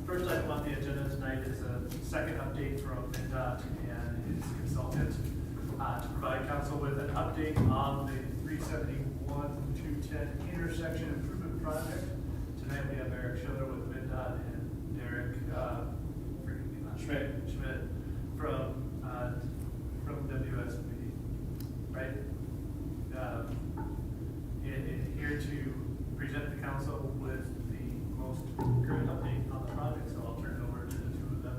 First item on the agenda tonight is a second update from MnDOT and his consultant to provide council with an update on the 371-210 intersection improvement project. Tonight we have Eric Schiller with MnDOT and Derek Schmidt from WSB, right? Here to present the council with the most current update on the project, so I'll turn it over to the two of them.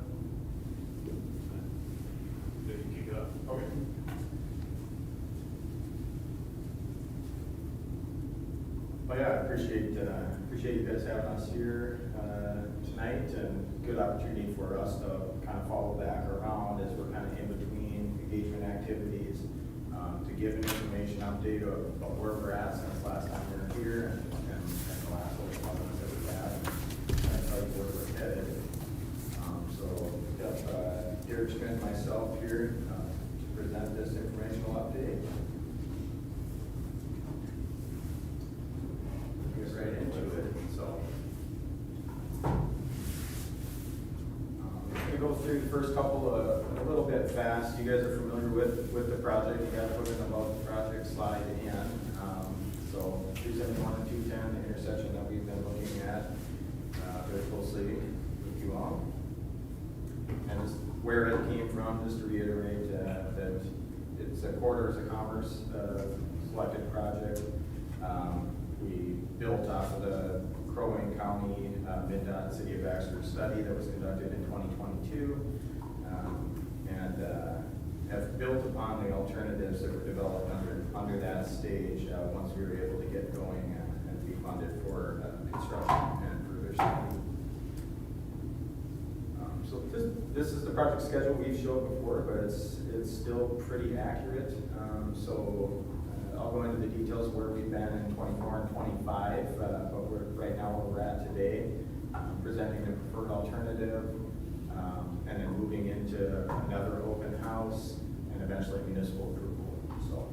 Did you kick it up? Okay. Well, yeah, I appreciate you guys having us here tonight, and good opportunity for us to kind of follow back around as we're kind of in between engagement activities, to give an information update of where we're at since last time we were here and the last little months that we had, and tell you where we're headed. So we have Derek Schmidt and myself here to present this informational update. Get right into it. So I'm going to go through the first couple a little bit fast. You guys are familiar with the project. You got to put in about the project slide in. So 371 and 210, the intersection that we've been looking at very closely with you all. And just where it came from, just to reiterate that it's a corridors of commerce selected project. We built off of the Crow Wing County MnDOT City of Baxter study that was conducted in 2022, and have built upon the alternatives that were developed under that stage once we were able to get going and be funded for construction and further study. So this is the project schedule we've showed before, but it's still pretty accurate. I'll go into the details of where we've been in 24 and 25, but right now where we're at today, presenting the preferred alternative, and then moving into another open house, and eventually municipal approval. So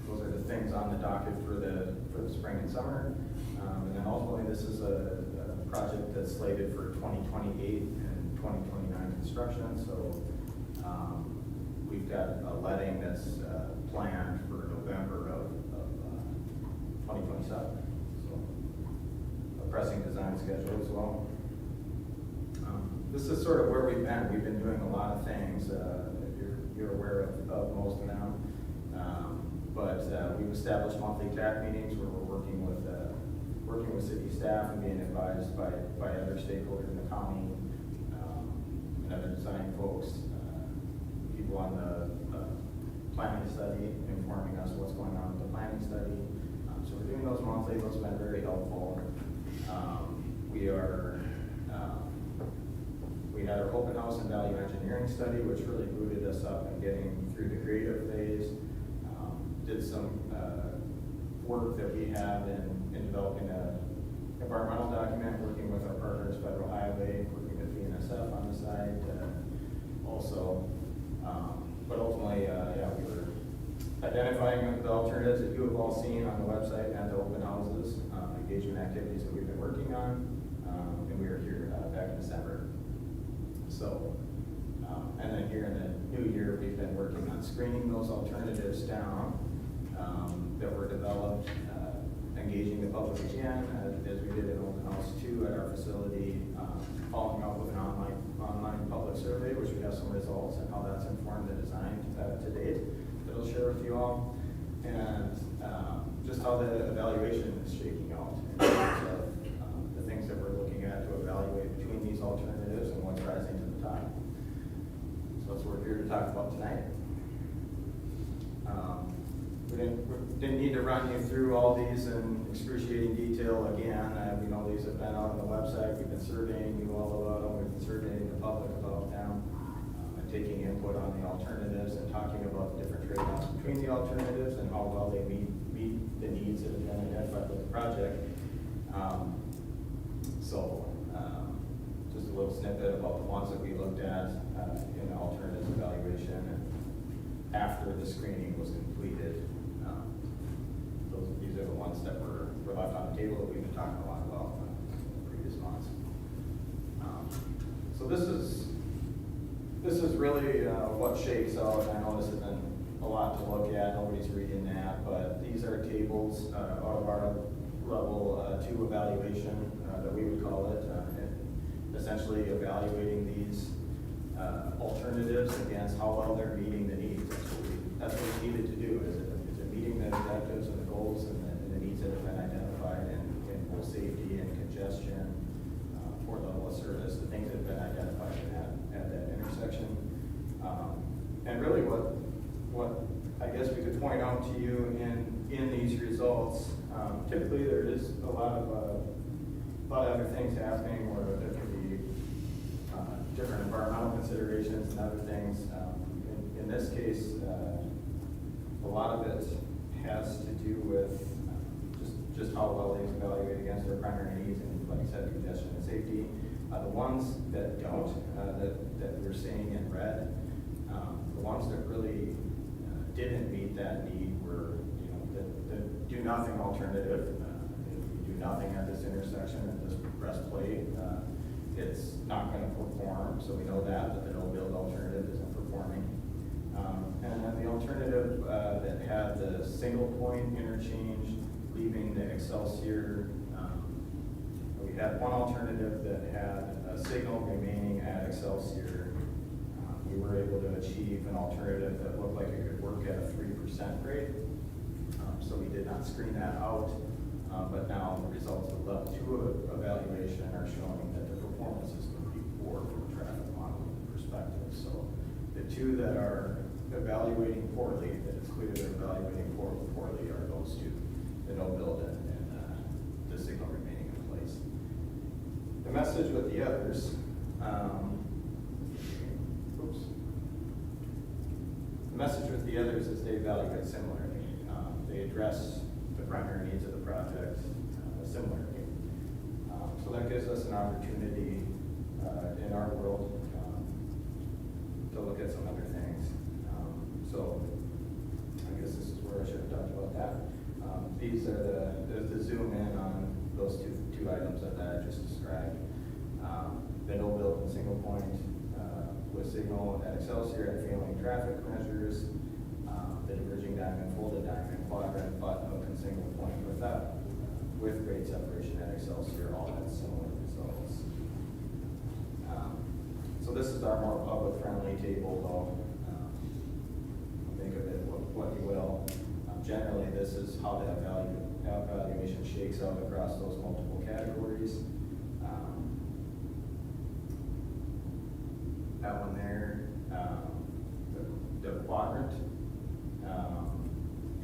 those are the things on the docket for the spring and summer. And then ultimately this is a project that's slated for 2028 and 2029 construction. So we've got a letting that's planned for November of 2027. So a pressing design schedule as well. This is sort of where we've been. We've been doing a lot of things. You're aware of most of them. But we've established monthly TAC meetings where we're working with city staff and being advised by other stakeholders in the county, and other design folks, people on the planning study, informing us what's going on with the planning study. So we're doing those monthly. Those have been very helpful. We had our open house and value engineering study, which really booted us up and getting through the creative phase. Did some work that we have in developing an environmental document, working with our partners, Federal Highway, working with BNSF on the side also. But ultimately, we were identifying the alternatives that you have all seen on the website and the open houses, engagement activities that we've been working on, and we were here back in December. So, and then here in the new year, we've been working on screening those alternatives down that were developed, engaging the public again, as we did in Open House 2 at our facility, following up with an online public survey, which we have some results and how that's informed the design to date that I'll share with you all, and just how the evaluation is shaking out in terms of the things that we're looking at to evaluate between these alternatives and what's rising to the top. So that's what we're here to talk about tonight. We didn't need to run you through all these in excruciating detail again. We know these have been out on the website. We've been surveying you all about them. We've been surveying the public about them, and taking input on the alternatives and talking about the different trade-offs between the alternatives and how well they meet the needs that have been identified with the project. Just a little snippet about the ones that we looked at in the alternatives evaluation and after the screening was completed. These are the ones that were left on the table that we've been talking a lot about in previous months. this is really what shakes out. I know this isn't a lot to look at, nobody's reading that, but these are tables out of our level 2 evaluation that we would call it. And essentially evaluating these alternatives against how well they're meeting the needs. That's what we needed to do. Is it meeting the objectives and the goals and the needs that have been identified in both safety and congestion, port level of service, the things that have been identified at that intersection. And really what I guess we could point out to you in these results, typically there is a lot of other things happening where there can be different environmental considerations and other things. In this case, a lot of it has to do with just how well things evaluate against their primary needs and, like I said, congestion and safety. The ones that don't, that we're seeing in red, the ones that really didn't meet that need were, the do nothing alternative. If you do nothing at this intersection and just press play, it's not going to perform. So we know that the no build alternative isn't performing. And then the alternative that had the single point interchange leaving the Excelsior, we had one alternative that had a signal remaining at Excelsior. We were able to achieve an alternative that looked like it could work at a 3% rate. So we did not screen that out, but now the results of level 2 evaluation are showing that the performance is going to be poor from a traffic modeling perspective. So the 2 that are evaluating poorly, that it's clear they're evaluating poorly, are those 2, the no build and the signal remaining in place. The message with the others, the message with the others is they evaluate similarly. They address the primary needs of the project similarly. So that gives us an opportunity in our world to look at some other things. So I guess this is where I should have talked about that. These are the zoom in on those two items that I just described. The no build and single point with signal at Excelsior and failing traffic measures, the diverging diamond, folded diamond, quadrant, button hook, and single point with grade separation at Excelsior, all had similar results. So this is our more public-friendly table, though. Think of it what you will. Generally, this is how that evaluation shakes out across those multiple categories. That one there, the quadrant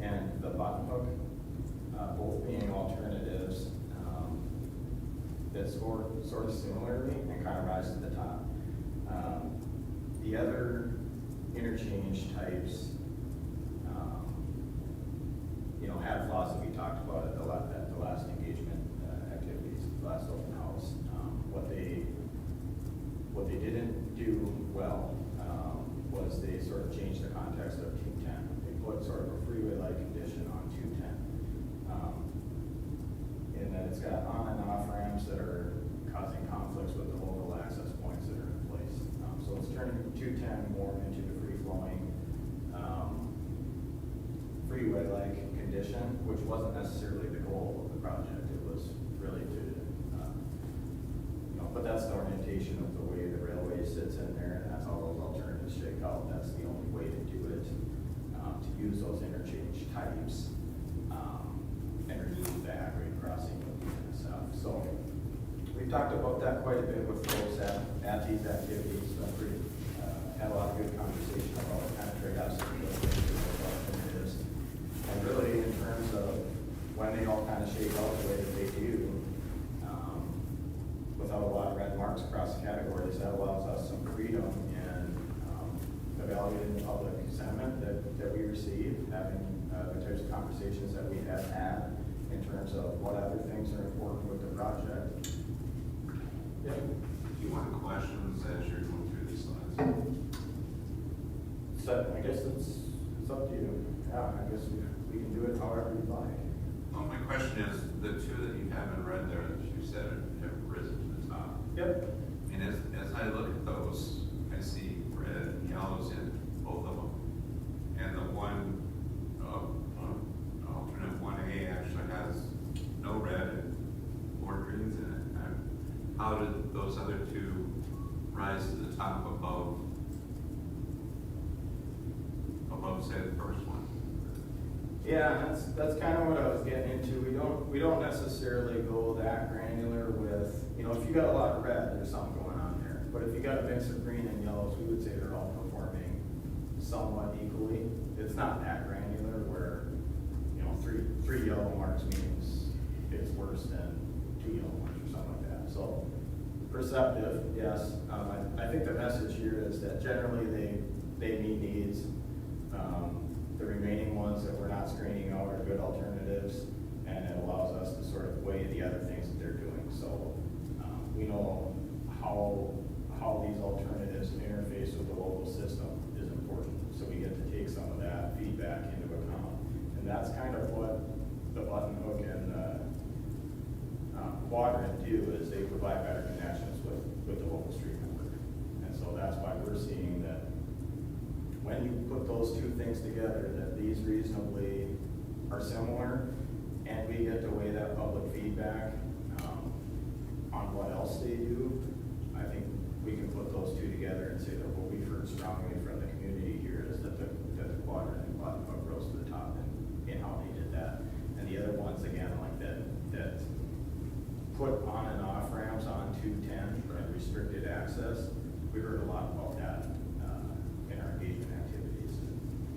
and the button hook, both being alternatives that score sort of similarly and kind of rise to the top. The other interchange types, have flaws that we talked about at the last engagement activities, the last open house. What they didn't do well was they sort of changed the context of 210. They put sort of a freeway-like condition on 210. In that it's got on and off ramps that are causing conflicts with the local access points that are in place. So it's turning 210 more into the free-flowing freeway-like condition, which wasn't necessarily the goal of the project. It was really to, but that's the orientation of the way the railway sits in there, and that's how those alternatives shake out. That's the only way to do it, to use those interchange types and remove the at-grade crossing and stuff. So we've talked about that quite a bit with folks at these activities. Had a lot of good conversation about what kind of trade-offs and those alternatives. And really, in terms of when they all kind of shake out the way that they do, without a lot of red marks across the categories, that allows us some freedom in evaluating the public sentiment that we receive, having the types of conversations that we have had in terms of what other things are important with the project. Yeah. Do you want questions as you're going through these slides? So I guess it's up to you. Yeah, I guess we can do it however you like. Well, my question is, the 2 that you have in red there that you said have risen to the top. Yep. And as I look at those, I see red, how did those other two rise to the top above, say, the first one? Yeah, that's kind of what I was getting into. We don't necessarily go that granular with, you know, if you got a lot of red, there's something going on there. But if you got a mix of green and yellows, we would say they're all performing somewhat equally. It's not that granular where, you know, three yellow marks means it's worse than 2 yellow marks or something like that. So perceptive, yes. I think the message here is that generally they meet needs. The remaining ones that we're not screening out are good alternatives, and it allows us to sort of weigh the other things that they're doing. So we know how these alternatives interface with the local system is important. So we get to take some of that feedback into account, and that's kind of what the button hook and quadrant do, is they provide better connections with the local street network. And so that's why we're seeing that when you put those two things together, that these reasonably are similar, and we get to weigh that public feedback on what else they do, I think we can put those two together and say that what we've heard strongly from the community here is that the quadrant and button hook rose to the top in how they did that. And the other ones, again, like that put on and off ramps on 210 and restricted access, we heard a lot about that in our engagement activities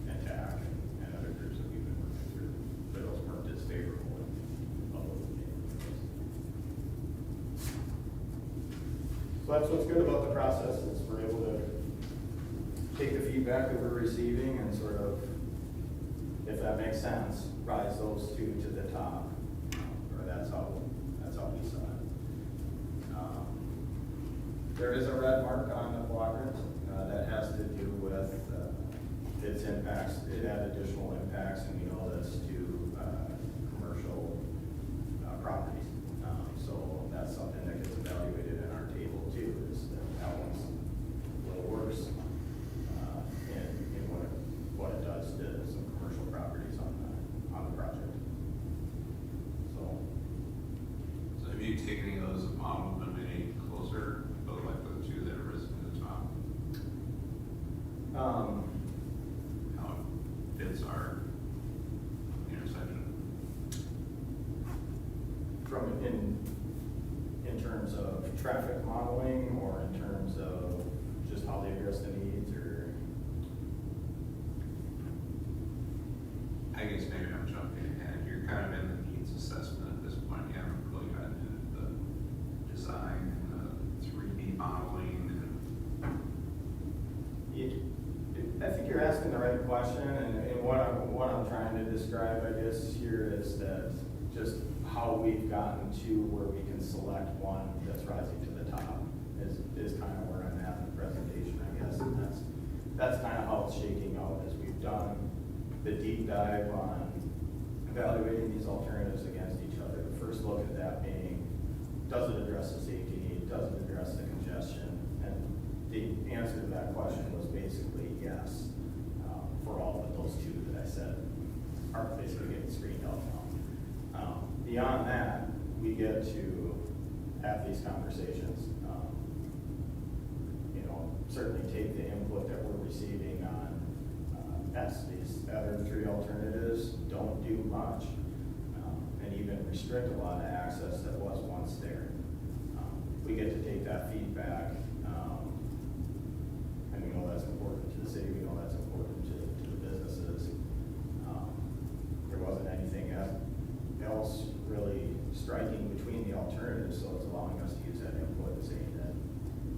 and TAC and other groups that we've been working through, but those weren't as favorable in public neighborhoods. So that's what's good about the process, is we're able to take the feedback that we're receiving and sort of, if that makes sense, rise those two to the top, or that's how we saw it. There is a red mark on the quadrant that has to do with its impacts. It had additional impacts, and we know this to commercial properties. So that's something that gets evaluated in our table too, is that one's a little worse in what it does to some commercial properties on the project. So have you taken any of those and modeled them any closer, but like the two that are risen to the top? How it fits our intersection? From in terms of traffic modeling, or in terms of just how they address the needs, or? I guess maybe I'm jumping ahead. You're kind of in the needs assessment at this point. You haven't really gotten into the design and the 3D modeling and I think you're asking the right question, and what I'm trying to describe, I guess, here is that just how we've gotten to where we can select one that's rising to the top is kind of where I'm at in the presentation, I guess, and that's kind of how it's shaking out, as we've done the deep dive on evaluating these alternatives against each other. The first look at that being, does it address the safety need? Does it address the congestion? And the answer to that question was basically yes, for all but those two that I said are basically getting screened out now. Beyond that, we get to have these conversations. You know, certainly take the input that we're receiving on these other three alternatives don't do much, and even restrict a lot of access that was once there. We get to take that feedback, and we know that's important to the city, we know that's important to the businesses. There wasn't anything else really striking between the alternatives, so it's allowing us to use that input, saying that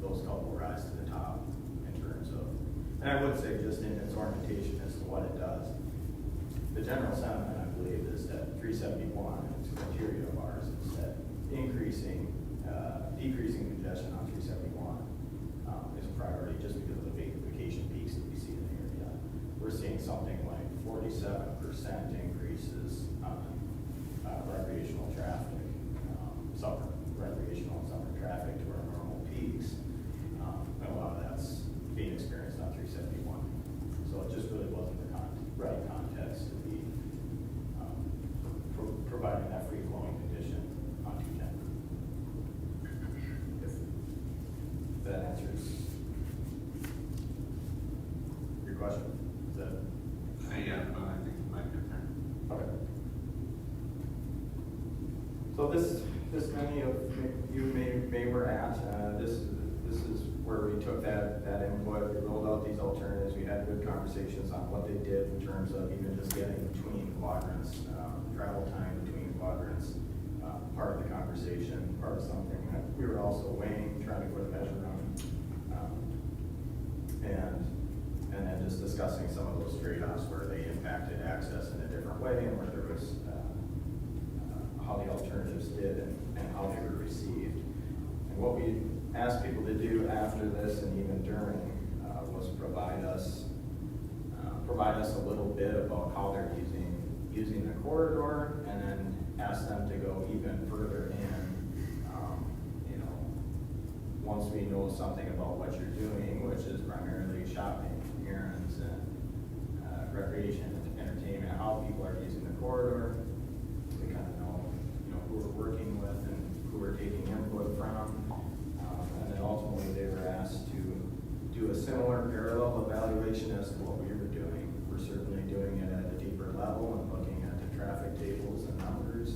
those couple rise to the top in terms of, and I would say just in its orientation as to what it does. The general sentiment, I believe, is that 371, and its criteria of ours, is that decreasing congestion on 371 is a priority, just because of the vacation peaks that we see in the area. We're seeing something like 47% increases on recreational traffic, recreational and summer traffic to our normal peaks. And a lot of that's being experienced on 371. So it just really wasn't the right context to be providing that free flowing condition on 210. were at. This is where we took that input, we rolled out these alternatives, we had good conversations on what they did in terms of even just getting between quadrants, travel time between quadrants, part of the conversation, part of something that we were also weighing, trying to put a measure on. And then just discussing some of those trade-offs where they impacted access in a different way and where there was, how the alternatives did and how they were received. And what we asked people to do after this and even during was provide us a little bit about how they're using the corridor, and then ask them to go even further in. Once we know something about what you're doing, which is primarily shopping, errands, and recreation, entertainment, how people are using the corridor, we kind of know, who we're working with and who we're taking input from. And then ultimately they were asked to do a similar parallel evaluation as to what we were doing. We're certainly doing it at a deeper level and looking at the traffic tables and numbers,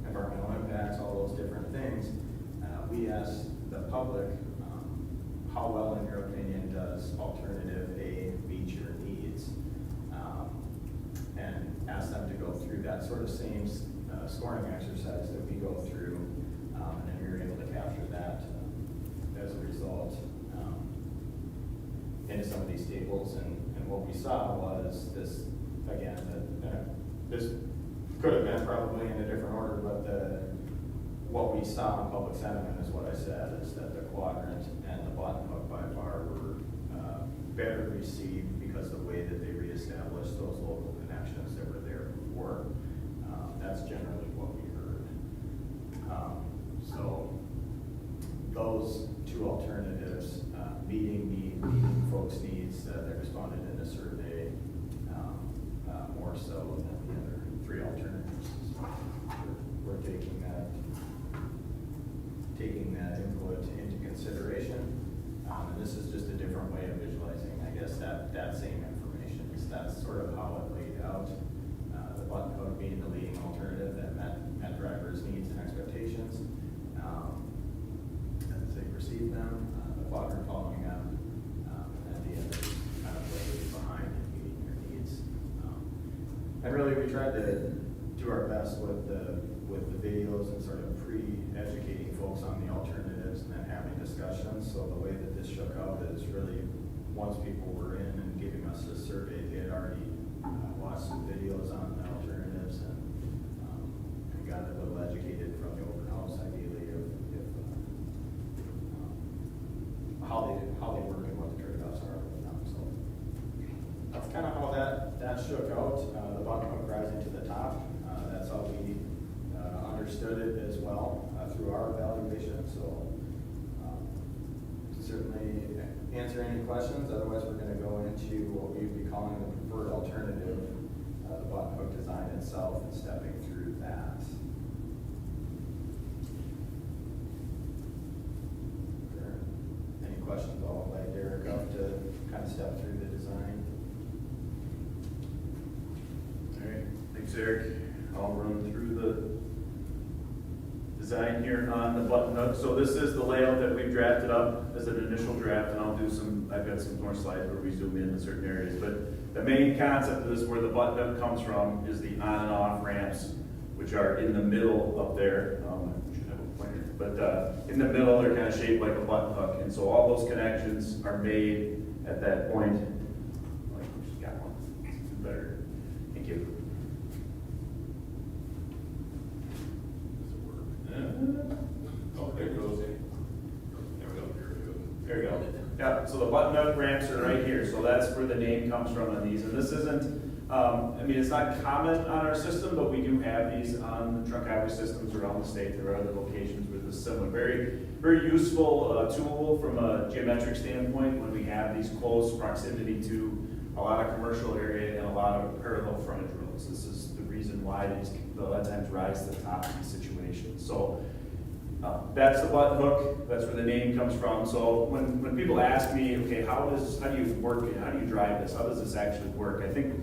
environmental impacts, all those different things. We asked the public, how well, in your opinion, does alternative A meet your needs? And ask them to go through that sort of same scoring exercise that we go through, and then we were able to capture that as a result into some of these tables. And what we saw was this, again, this could have been probably in a different order, but what we saw in public sentiment is what I said, is that the quadrant and the button hook by far were better received because of the way that they reestablished those local connections that were there before. That's generally what we heard. So those two alternatives, meeting folks' needs that responded in the survey more so than the other three alternatives. We're taking that input into consideration. And this is just a different way of visualizing, I guess, that same information. So that's sort of how it laid out. The button hook being the leading alternative that met drivers' needs and expectations as they received them. The quadrant following up, and the other kind of way behind and meeting their needs. And really, we tried to do our best with the videos and sort of pre-educating folks on the alternatives and then having discussions. So the way that this shook out is really, once people were in and giving us this survey, they had already watched some videos on the alternatives and got a little educated from the open house, ideally, of how they work and what the trade-offs are with them. So that's kind of how that shook out. The button hook rising to the top. That's how we understood it as well through our evaluation. So certainly answer any questions. Otherwise, we're going to go into what we'd be calling the preferred alternative, the button hook design itself, and stepping through that. Any questions? I'll invite Derek up to kind of step through the design. All right, thanks, Eric. I'll run through the design here on the button hook. So this is the layout that we've drafted up as an initial draft, and I've got some more slides where we zoom in certain areas. But the main concept of this, where the button hook comes from, is the on and off ramps, which are in the middle up there. I should have a pointer, but in the middle, they're kind of shaped like a button hook. And so all those connections are made at that point. Like, we just got one. This is better. Thank you. Oh, there it goes. There we go. Yeah, so the button hook ramps are right here. So that's where the name comes from on these. And this isn't, it's not common on our system, but we do have these on the truck highway systems around the state. There are other locations where this is similar. Very, very useful tool from a geometric standpoint when we have these close proximity to a lot of commercial area and a lot of parallel frontage roads. This is the reason why these a lot of times rise to the top of these situations. So that's the button hook. That's where the name comes from. So when people ask me, okay, how do you work it? How do you drive this? How does this actually work? I think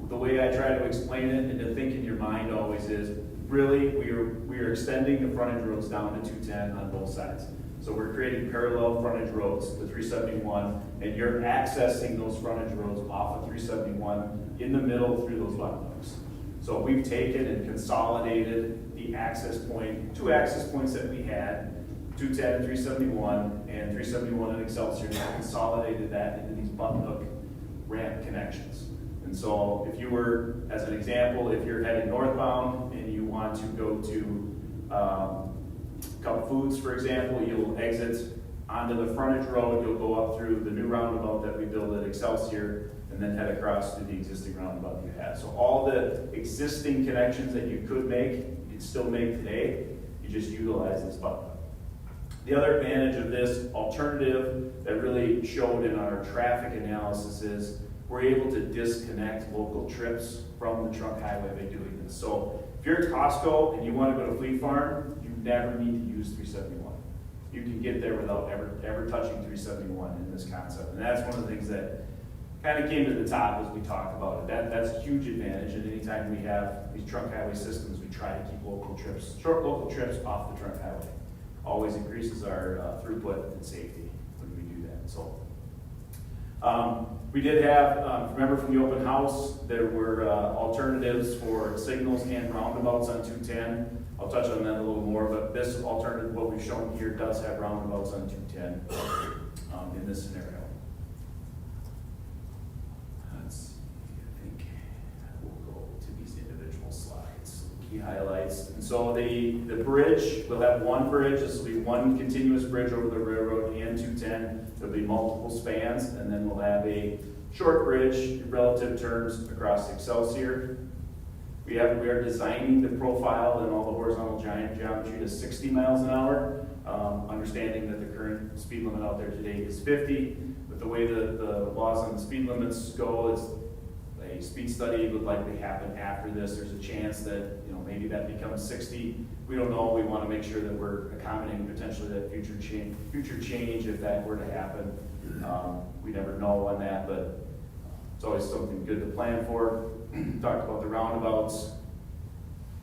the way I try to explain it and to think in your mind always is, really, we are extending the frontage roads down to 210 on both sides. So we're creating parallel frontage roads to 371, and you're accessing those frontage roads off of 371 in the middle through those buttonhooks. So we've taken and consolidated the access point, two access points that we had, 210 and 371, and 371 and Excelsior, and consolidated that into these buttonhook ramp connections. And so if you were, as an example, if you're heading northbound and you want to go to Cup Foods, for example, you'll exit onto the frontage road, you'll go up through the new roundabout that we built at Excelsior, and then head across to the existing roundabout you had. So all the existing connections that you could make, you'd still make today, you just utilize this button. The other advantage of this alternative that really showed in our traffic analysis is we're able to disconnect local trips from the trunk highway by doing this. So if you're at Costco and you want to go to Fleet Farm, you never need to use 371. You can get there without ever touching 371 in this concept. And that's one of the things that kind of came to the top as we talked about it. That's a huge advantage, and anytime we have these trunk highway systems, we try to keep short local trips off the trunk highway. Always increases our throughput and safety when we do that. So we did have, remember from the open house, there were alternatives for signals and roundabouts on 210. I'll touch on that a little more, but this alternative, what we've shown here, does have roundabouts on 210 in this scenario. Let's see, I think we'll go to these individual slides. Key highlights. And so the bridge, we'll have one bridge. This will be one continuous bridge over the railroad and 210. There'll be multiple spans, and then we'll have a short bridge in relative terms across Excelsior. We are designing the profile and all the horizontal geometry to 60 miles an hour, understanding that the current speed limit out there today is 50. But the way the laws on the speed limits go, is a speed study would likely happen after this. There's a chance that maybe that becomes 60. We don't know. We want to make sure that we're accommodating potentially that future change if that were to happen. We never know on that, but it's always something good to plan for. Talked about the roundabouts.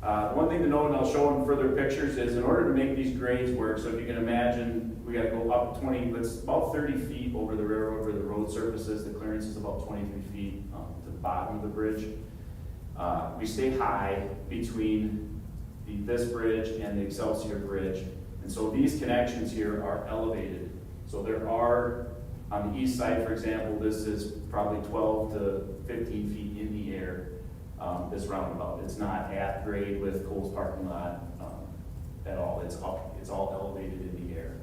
One thing to note, and I'll show in further pictures, is in order to make these grades work, so if you can imagine, we got to go up 20, it's about 30 feet over the railroad where the road surfaces. The clearance is about 23 feet to the bottom of the bridge. We stay high between this bridge and the Excelsior Bridge. And so these connections here are elevated. So there are, on the east side, for example, this is probably 12 to 15 feet in the air, this roundabout. It's not at grade with Cole's parking lot at all. It's up, it's all elevated in the air.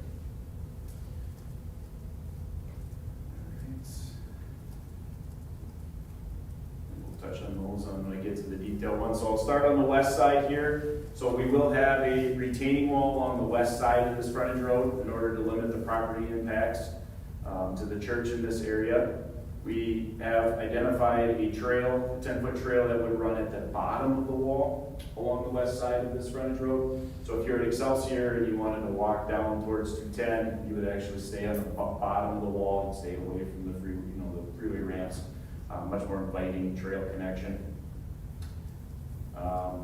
We'll touch on those when I get to the detailed ones. So I'll start on the west side here. So we will have a retaining wall along the west side of this frontage road in order to limit the property impacts to the church in this area. We have identified a trail, a 10-foot trail that would run at the bottom of the wall along the west side of this frontage road. So if you're at Excelsior and you wanted to walk down towards 210, you would actually stay on the bottom of the wall and stay away from the freeway ramps. Much more inviting trail connection.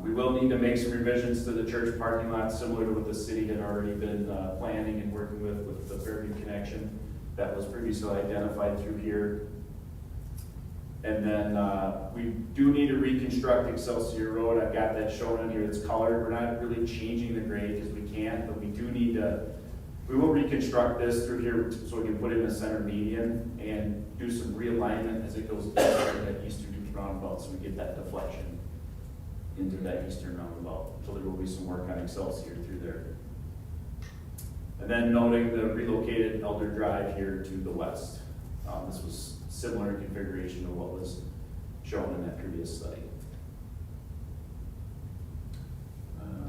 We will need to make some revisions to the church parking lot, similar to what the city had already been planning and working with the Fairview connection that was previously identified through here. And then we do need to reconstruct Excelsior Road. I've got that shown in here. It's colored. We're not really changing the grade because we can't, but we do need to. We will reconstruct this through here so we can put in a center median and do some realignment as it goes into that eastern roundabout, so we get that deflection into that eastern roundabout. So there will be some work on Excelsior through there. And then noting the relocated Elder Drive here to the west. This was similar in configuration to what was shown in that previous study.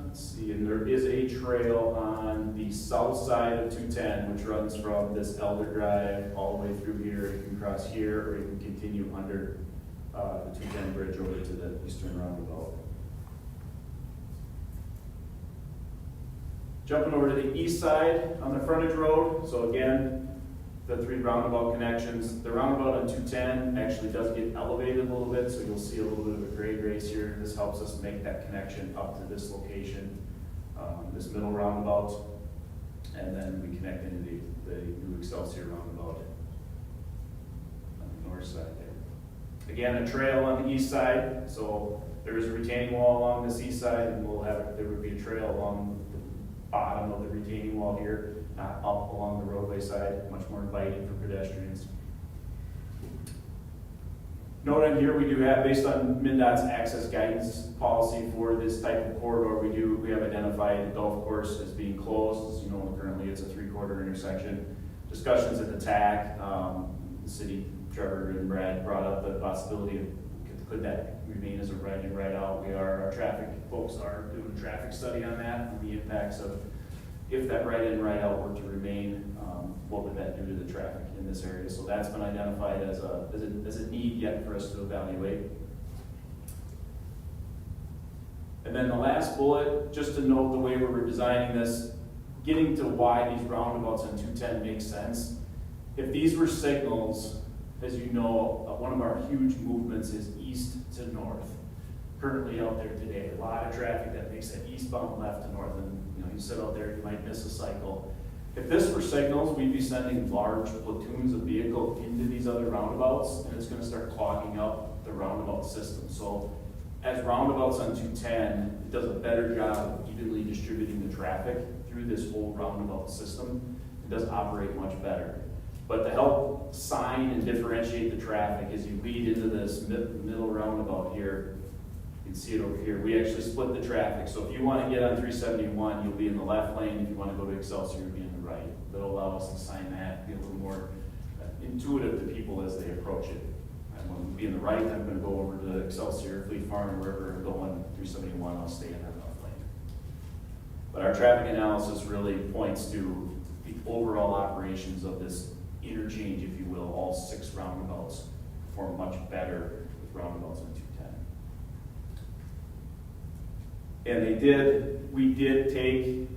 Let's see, and there is a trail on the south side of 210, which runs from this Elder Drive all the way through here. You can cross here, or you can continue under the 210 bridge over to the eastern roundabout. Jumping over to the east side on the frontage road. So again, the 3 roundabout connections. The roundabout on 210 actually does get elevated a little bit, so you'll see a little bit of a grade raise here. This helps us make that connection up to this location, this middle roundabout, and then we connect into the new Excelsior roundabout on the north side there. Again, a trail on the east side, so there is a retaining wall along this east side, and there would be a trail along the bottom of the retaining wall here, not up along the roadway side, much more inviting for pedestrians. Note on here, we do have, based on MnDOT's access guidance policy for this type of corridor, we have identified the golf course as being closed. As you know, currently it's a 3-quarter intersection. Discussions at the TAC, the city, Trevor and Brad brought up the possibility of could that remain as a right in, right out. Our traffic folks are doing a traffic study on that, and the impacts of if that right in, right out were to remain, what would that do to the traffic in this area? So that's been identified as a need yet for us to evaluate. And then the last bullet, just to note the way we were designing this, getting to why these roundabouts on 210 makes sense. If these were signals, as you know, one of our huge movements is east to north. Currently out there today, a lot of traffic that makes that eastbound left to north, and you sit out there, you might miss a cycle. If this were signals, we'd be sending large platoons of vehicle into these other roundabouts, and it's gonna start clogging up the roundabout system. So as roundabouts on 210, it does a better job of evenly distributing the traffic through this whole roundabout system. It does operate much better. But to help sign and differentiate the traffic as you lead into this middle roundabout here, you can see it over here. We actually split the traffic. So if you want to get on 371, you'll be in the left lane. If you want to go to Excelsior, you'll be in the right. That'll allow us to sign that, be a little more intuitive to people as they approach it. I'm going to be in the right. I'm going to go over to Excelsior, Fleet Farm, wherever I'm going, 371, I'll stay in that left lane. But our traffic analysis really points to the overall operations of this interchange, if you will. All 6 roundabouts perform much better with roundabouts on 210. And we did take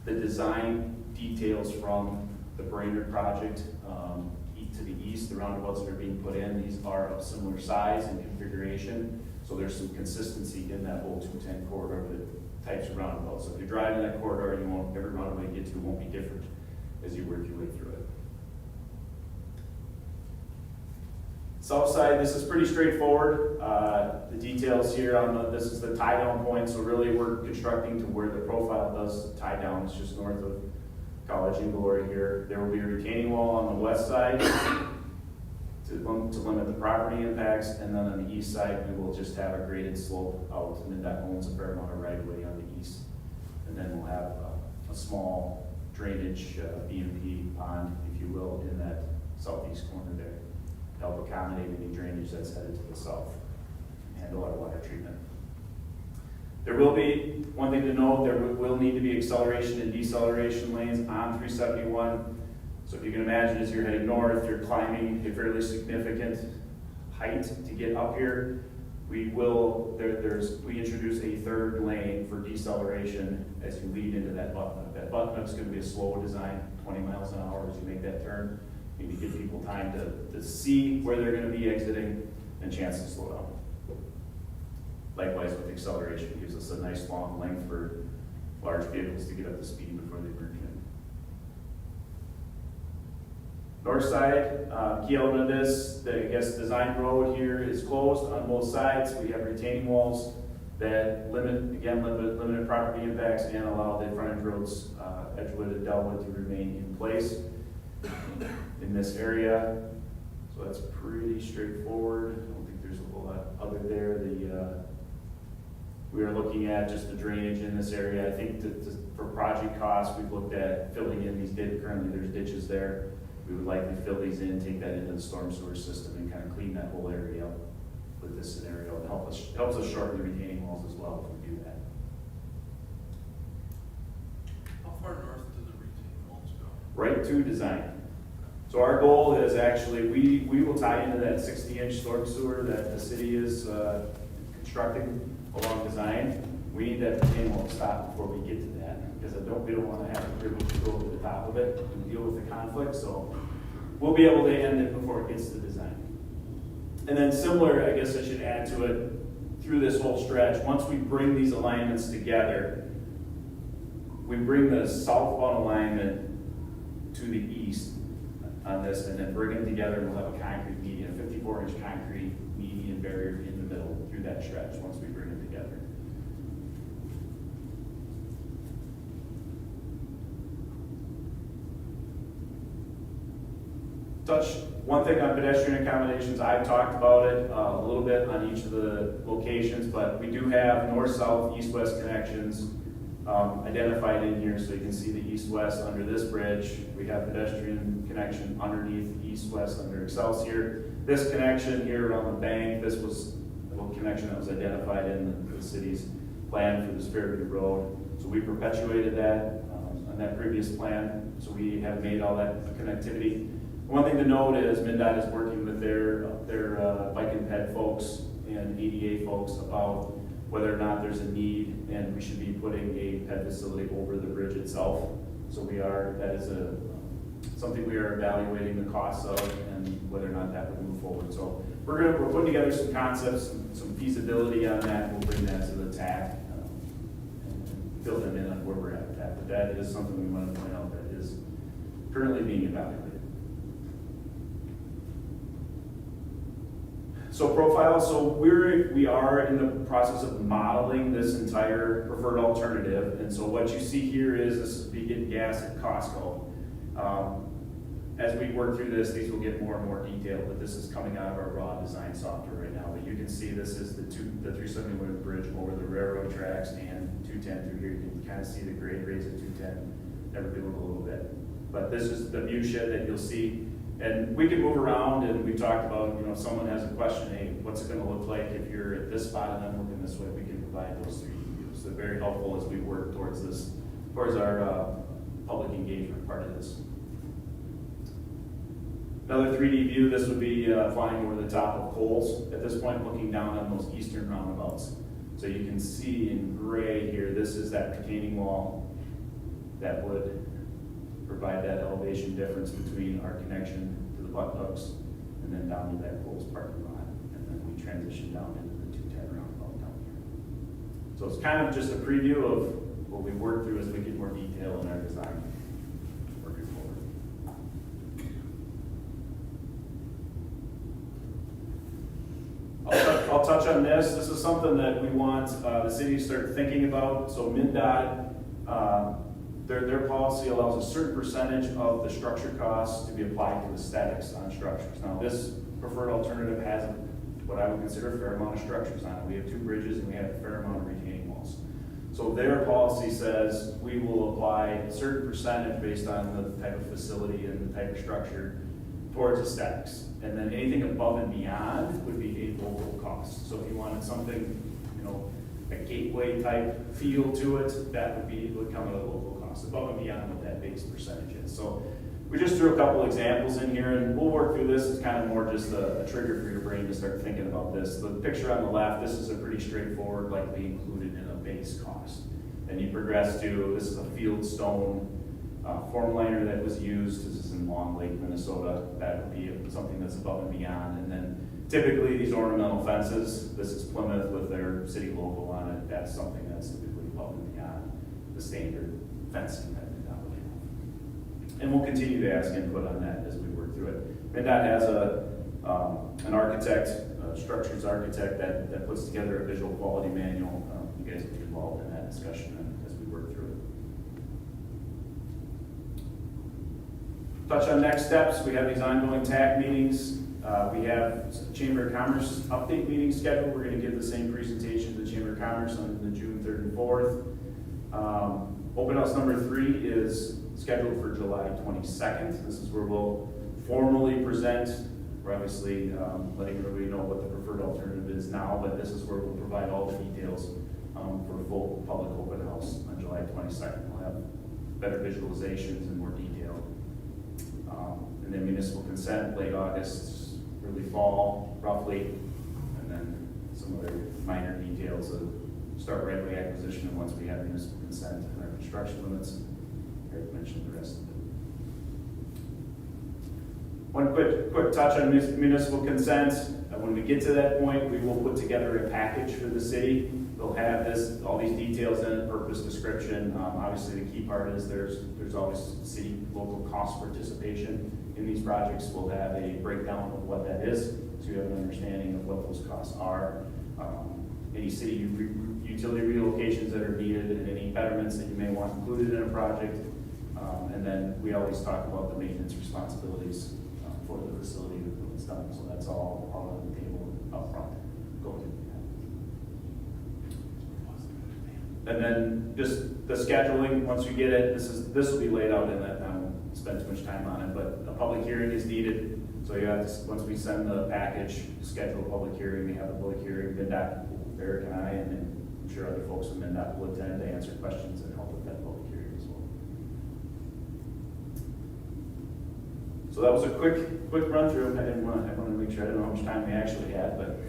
the design details from the Brainerd project to the east. The roundabouts that are being put in, these are of similar size and configuration, so there's some consistency in that whole 210 corridor, the types of roundabouts. So if you're driving that corridor, every roundabout you get to won't be different as you work your way through it. South side, this is pretty straightforward. The details here this is the tie down point, so really we're constructing to where the profile does tie down. It's just north of College and Glory here. There will be a retaining wall on the west side to limit the property impacts, and then on the east side we will just have a graded slope out, and that owns a fair amount of right of way on the east. And then we'll have a small drainage BMP pond, if you will, in that southeast corner there, to help accommodate any drainage that's headed to the south and handle our water treatment. There will be, one thing to note, there will need to be acceleration and deceleration lanes on 371. So if you can imagine, as you're heading north, you're climbing a fairly significant height to get up here. We introduce a 3rd lane for deceleration as you lead into that button up. That button up is going to be a slow design, 20 miles an hour as you make that turn. You need to give people time to see where they're going to be exiting and chance to slow down. Likewise with acceleration, it gives us a nice long length for large vehicles to get up to speed before they merge in. North side, key element of this, design road here is closed on both sides. We have retaining walls that limit property impacts and allow the frontage roads, Edgewood and Delwood, to remain in place in this area. So that's pretty straightforward. I don't think there's a whole lot other there. We are looking at just the drainage in this area. I think for project costs, we've looked at filling in these ditches. Currently there's ditches there. We would likely fill these in, take that into the storm sewer system, and kind of clean that whole area up with this scenario. It helps us shorten the retaining walls as well if we do that. How far north do the retaining walls go? Right to design. So our goal is actually, we will tie into that 60-inch storm sewer that the city is constructing along design. We need that retaining wall to stop before we get to that, because we don't want to have the privilege to go over the top of it and deal with the conflict, so we'll be able to end it before it gets to design. And then similar, I guess I should add to it, through this whole stretch, once we bring these alignments together, we bring the southbound alignment to the east on this, and then bring them together, and we'll have a concrete median, a 54-inch concrete median barrier in the middle through that stretch, once we bring them together. One thing on pedestrian accommodations, I've talked about it a little bit on each of the locations, but we do have north-south, east-west connections identified in here, so you can see the east-west under this bridge. We have pedestrian connection underneath east-west under Excelsior. This connection here around the bank, this was a little connection that was identified in the city's plan for this Fairview Road. So we perpetuated that on that previous plan, so we have made all that connectivity. One thing to note is MnDOT is working with their bike and ped folks and ADA folks about whether or not there's a need and we should be putting a ped facility over the bridge itself. So that is something we are evaluating the costs of and whether or not that would move forward. So we're putting together some concepts, some feasibility on that. We'll bring that to the TAC and fill them in on where we're at. But that is something we want to point out that is currently being evaluated. So profile, so we are in the process of modeling this entire preferred alternative, and so what you see here is this is getting gas at Costco. As we work through this, these will get more and more detailed, but this is coming out of our raw design software right now. But you can see this is the 371 bridge over the railroad tracks and 210 through here. You can kind of see the grade rates at 210, never doing a little bit. But this is the view shed that you'll see. And we can move around, and we talked about, if someone has a question, hey, what's it going to look like if you're at this spot and then looking this way, we can provide those 3D views. They're very helpful as we work towards our public engagement part of this. Another 3D view, this would be flying over the top of Coles at this point, looking down on those eastern roundabouts. So you can see in gray here, this is that retaining wall that would provide that elevation difference between our connection to the butt hooks and then down to that Coles parking lot. And then we transition down into the 210 roundabout down here. So it's kind of just a preview of what we work through as we get more detail in our design working forward. I'll touch on this. This is something that we want the city to start thinking about. So MnDOT, their policy allows a certain percentage of the structure costs to be applied to aesthetics on structures. Now, this preferred alternative has what I would consider a fair amount of structures on it. We have 2 bridges and we have a fair amount of retaining walls. So their policy says we will apply a certain percentage based on the type of facility and the type of structure towards aesthetics. And then anything above and beyond would be a local cost. So if you wanted something, a gateway type feel to it, that would come at a local cost, above and beyond what that base percentage is. So we just threw a couple examples in here, and we'll work through this. It's kind of more just a trigger for your brain to start thinking about this. The picture on the left, this is a pretty straightforward, likely included in a base cost. And you progress to, this is a field stone form liner that was used. This is in Long Lake, Minnesota. That would be something that's above and beyond. And then typically these ornamental fences, this is Plymouth with their city logo on it. That's something that's typically above and beyond the standard fencing that MnDOT would have. And we'll continue to ask input on that as we work through it. MnDOT has an architect, a structures architect that puts together a visual quality manual. You guys will be involved in that discussion as we work through it. Touch on next steps. We have these ongoing TAC meetings. We have Chamber of Commerce update meeting scheduled. We're going to give the same presentation to the Chamber of Commerce on the June 3rd and 4th. Open house number 3 is scheduled for July 22nd. This is where we'll formally present. We're obviously letting everybody know what the preferred alternative is now, but this is where we'll provide all the details for a full public open house on July 22nd. We'll have better visualizations and more detail. And then municipal consent, late August, early fall, roughly, and then some other minor details of start right away acquisition, and once we have municipal consent and our construction limits, Eric mentioned the rest of it. One quick touch on municipal consent. When we get to that point, we will put together a package for the city. They'll have all these details in it, purpose description. Obviously, the key part is there's always city local cost participation in these projects. We'll have a breakdown of what that is, so you have an understanding of what those costs are. Any city utility relocations that are needed, and any betterments that you may want included in a project. And then we always talk about the maintenance responsibilities for the facility when it's done. So that's all on the table up front. Go ahead. And then just the scheduling, once you get it, this will be laid out in that, I won't spend too much time on it, but a public hearing is needed. So you have to, once we send the package, schedule a public hearing, we have a public hearing, MnDOT, Eric and I, and then I'm sure other folks from MnDOT will attend to answer questions and help with that public hearing as well. So that was a quick run through. I wanted to make sure, I didn't know how much time we actually had, but.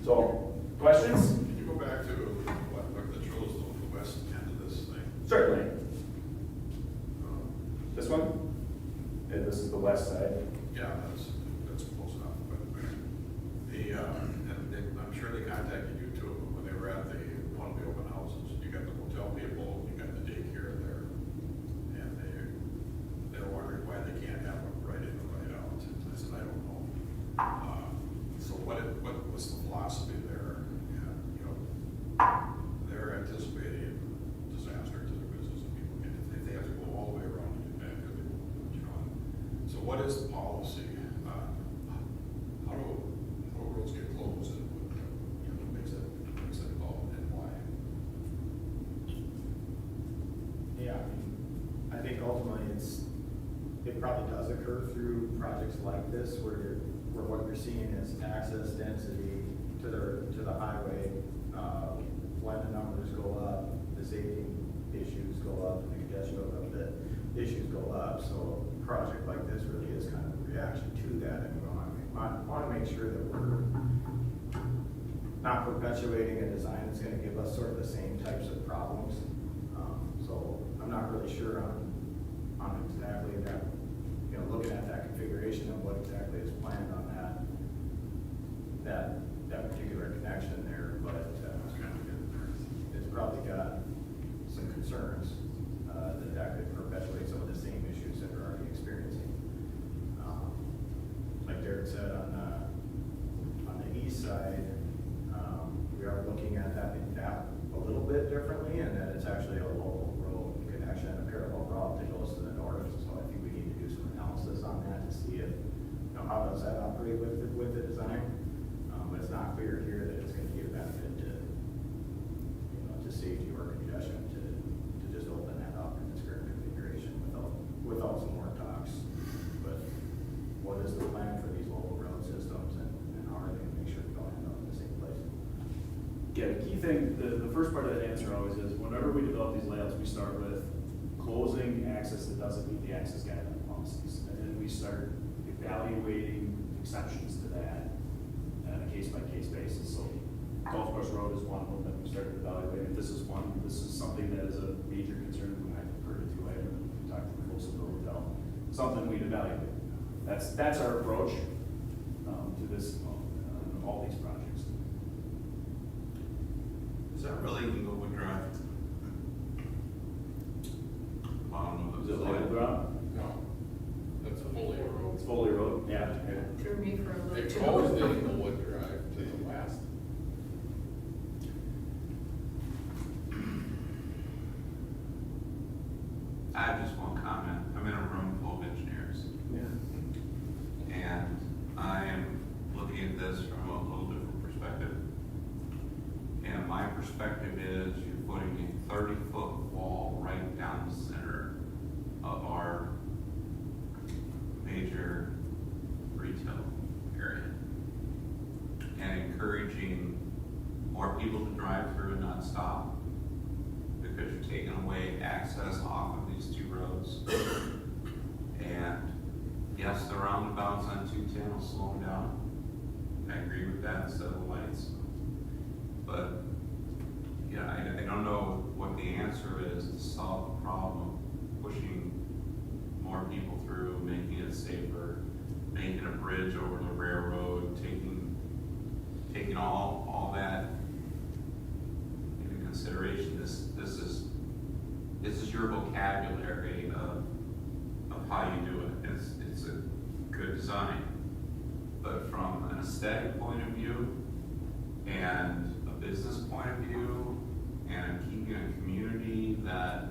So, questions? Can you go back to what that shows the west end of this thing? Certainly. This one? Yeah, this is the west side. Yeah, that's close enough, but I'm sure they contacted you too, when they were at one of the open houses. You got the hotel people, you got the daycare there, and they're wondering why they can't have them right in or right out. I said, I don't know. So what's the philosophy there? And, you know, they're anticipating disaster to their business and people get, if they have to go all the way around to get back, you know. So what is the policy? How do roads get closed, and what makes it involved, and why? Yeah, I think ultimately it probably does occur through projects like this where what you're seeing is access density to the highway. When the numbers go up, the safety issues go up, the congestion goes up, the issues go up. So a project like this really is kind of a reaction to that, and we want to make sure that we're not perpetuating a design that's going to give us sort of the same types of problems. So I'm not really sure on exactly that, you know, looking at that configuration of what exactly is planned on that particular connection there, but it's probably got some concerns that could perpetuate some of the same issues that we're already experiencing. Like Derek said, on the east side, we are looking at that a little bit differently, and that it's actually a local road connection, a parallel route that goes to the north. So I think we need to do some analysis on that to see if, you know, how does that operate with the design. But it's not clear here that it's going to be a benefit to, you know, to safety or congestion to just open that up in this current configuration without some more talks. But what is the plan for these local road systems, and how are they going to make sure we don't end up in the same place? Yeah, the key thing, the first part of that answer always is, whenever we develop these layouts, we start with closing access that doesn't meet the access guideline policies. And then we start evaluating exceptions to that on a case-by-case basis. So Golf Course Road is one of them that we started evaluating. This is something that is a major concern when I've heard it too. I haven't talked to the folks at the hotel. Something we'd evaluate. That's our approach to this, all these projects. Is that really Inglewood Drive? Bottom of Is the it slide. like ground? No, that's Foley Road. It's Foley Road, yeah. Threw me for a They little closed too. Inglewood Drive to the west. I have just one comment. I'm in a room full of engineers, and I am looking at this from a little different perspective. And my perspective is you're putting a 30-foot wall right down the center of our major retail area, and encouraging more people to drive through and not stop, because you're taking away access off of these two roads. And yes, the roundabouts on 210 will slow them down. I agree with that instead of lights. But Yeah, I don't know what the answer is to solve the problem, pushing more people through, making it safer, making a bridge over the railroad, taking all that into consideration. This is your vocabulary of how you do it. It's a good design. But from an aesthetic point of view and a business point of view and keeping a community that,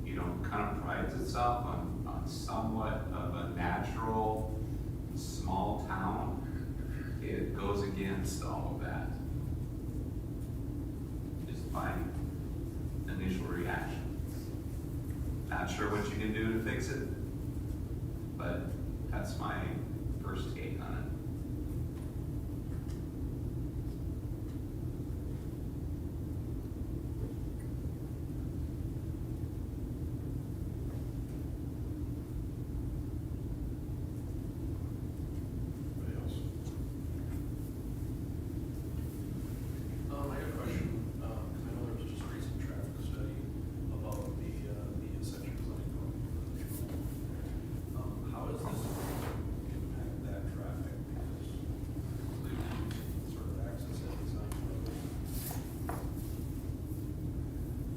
you know, kind of prides itself on somewhat of a natural small town, it goes against all of that. Just my initial reaction. Not sure what you can do to fix it, but that's my first take on it. Anybody else? I got a question, 'cause I know there was just a recent traffic study about the Ascension Clinic going. How is this going to impact that traffic? Because they sort of access that design road.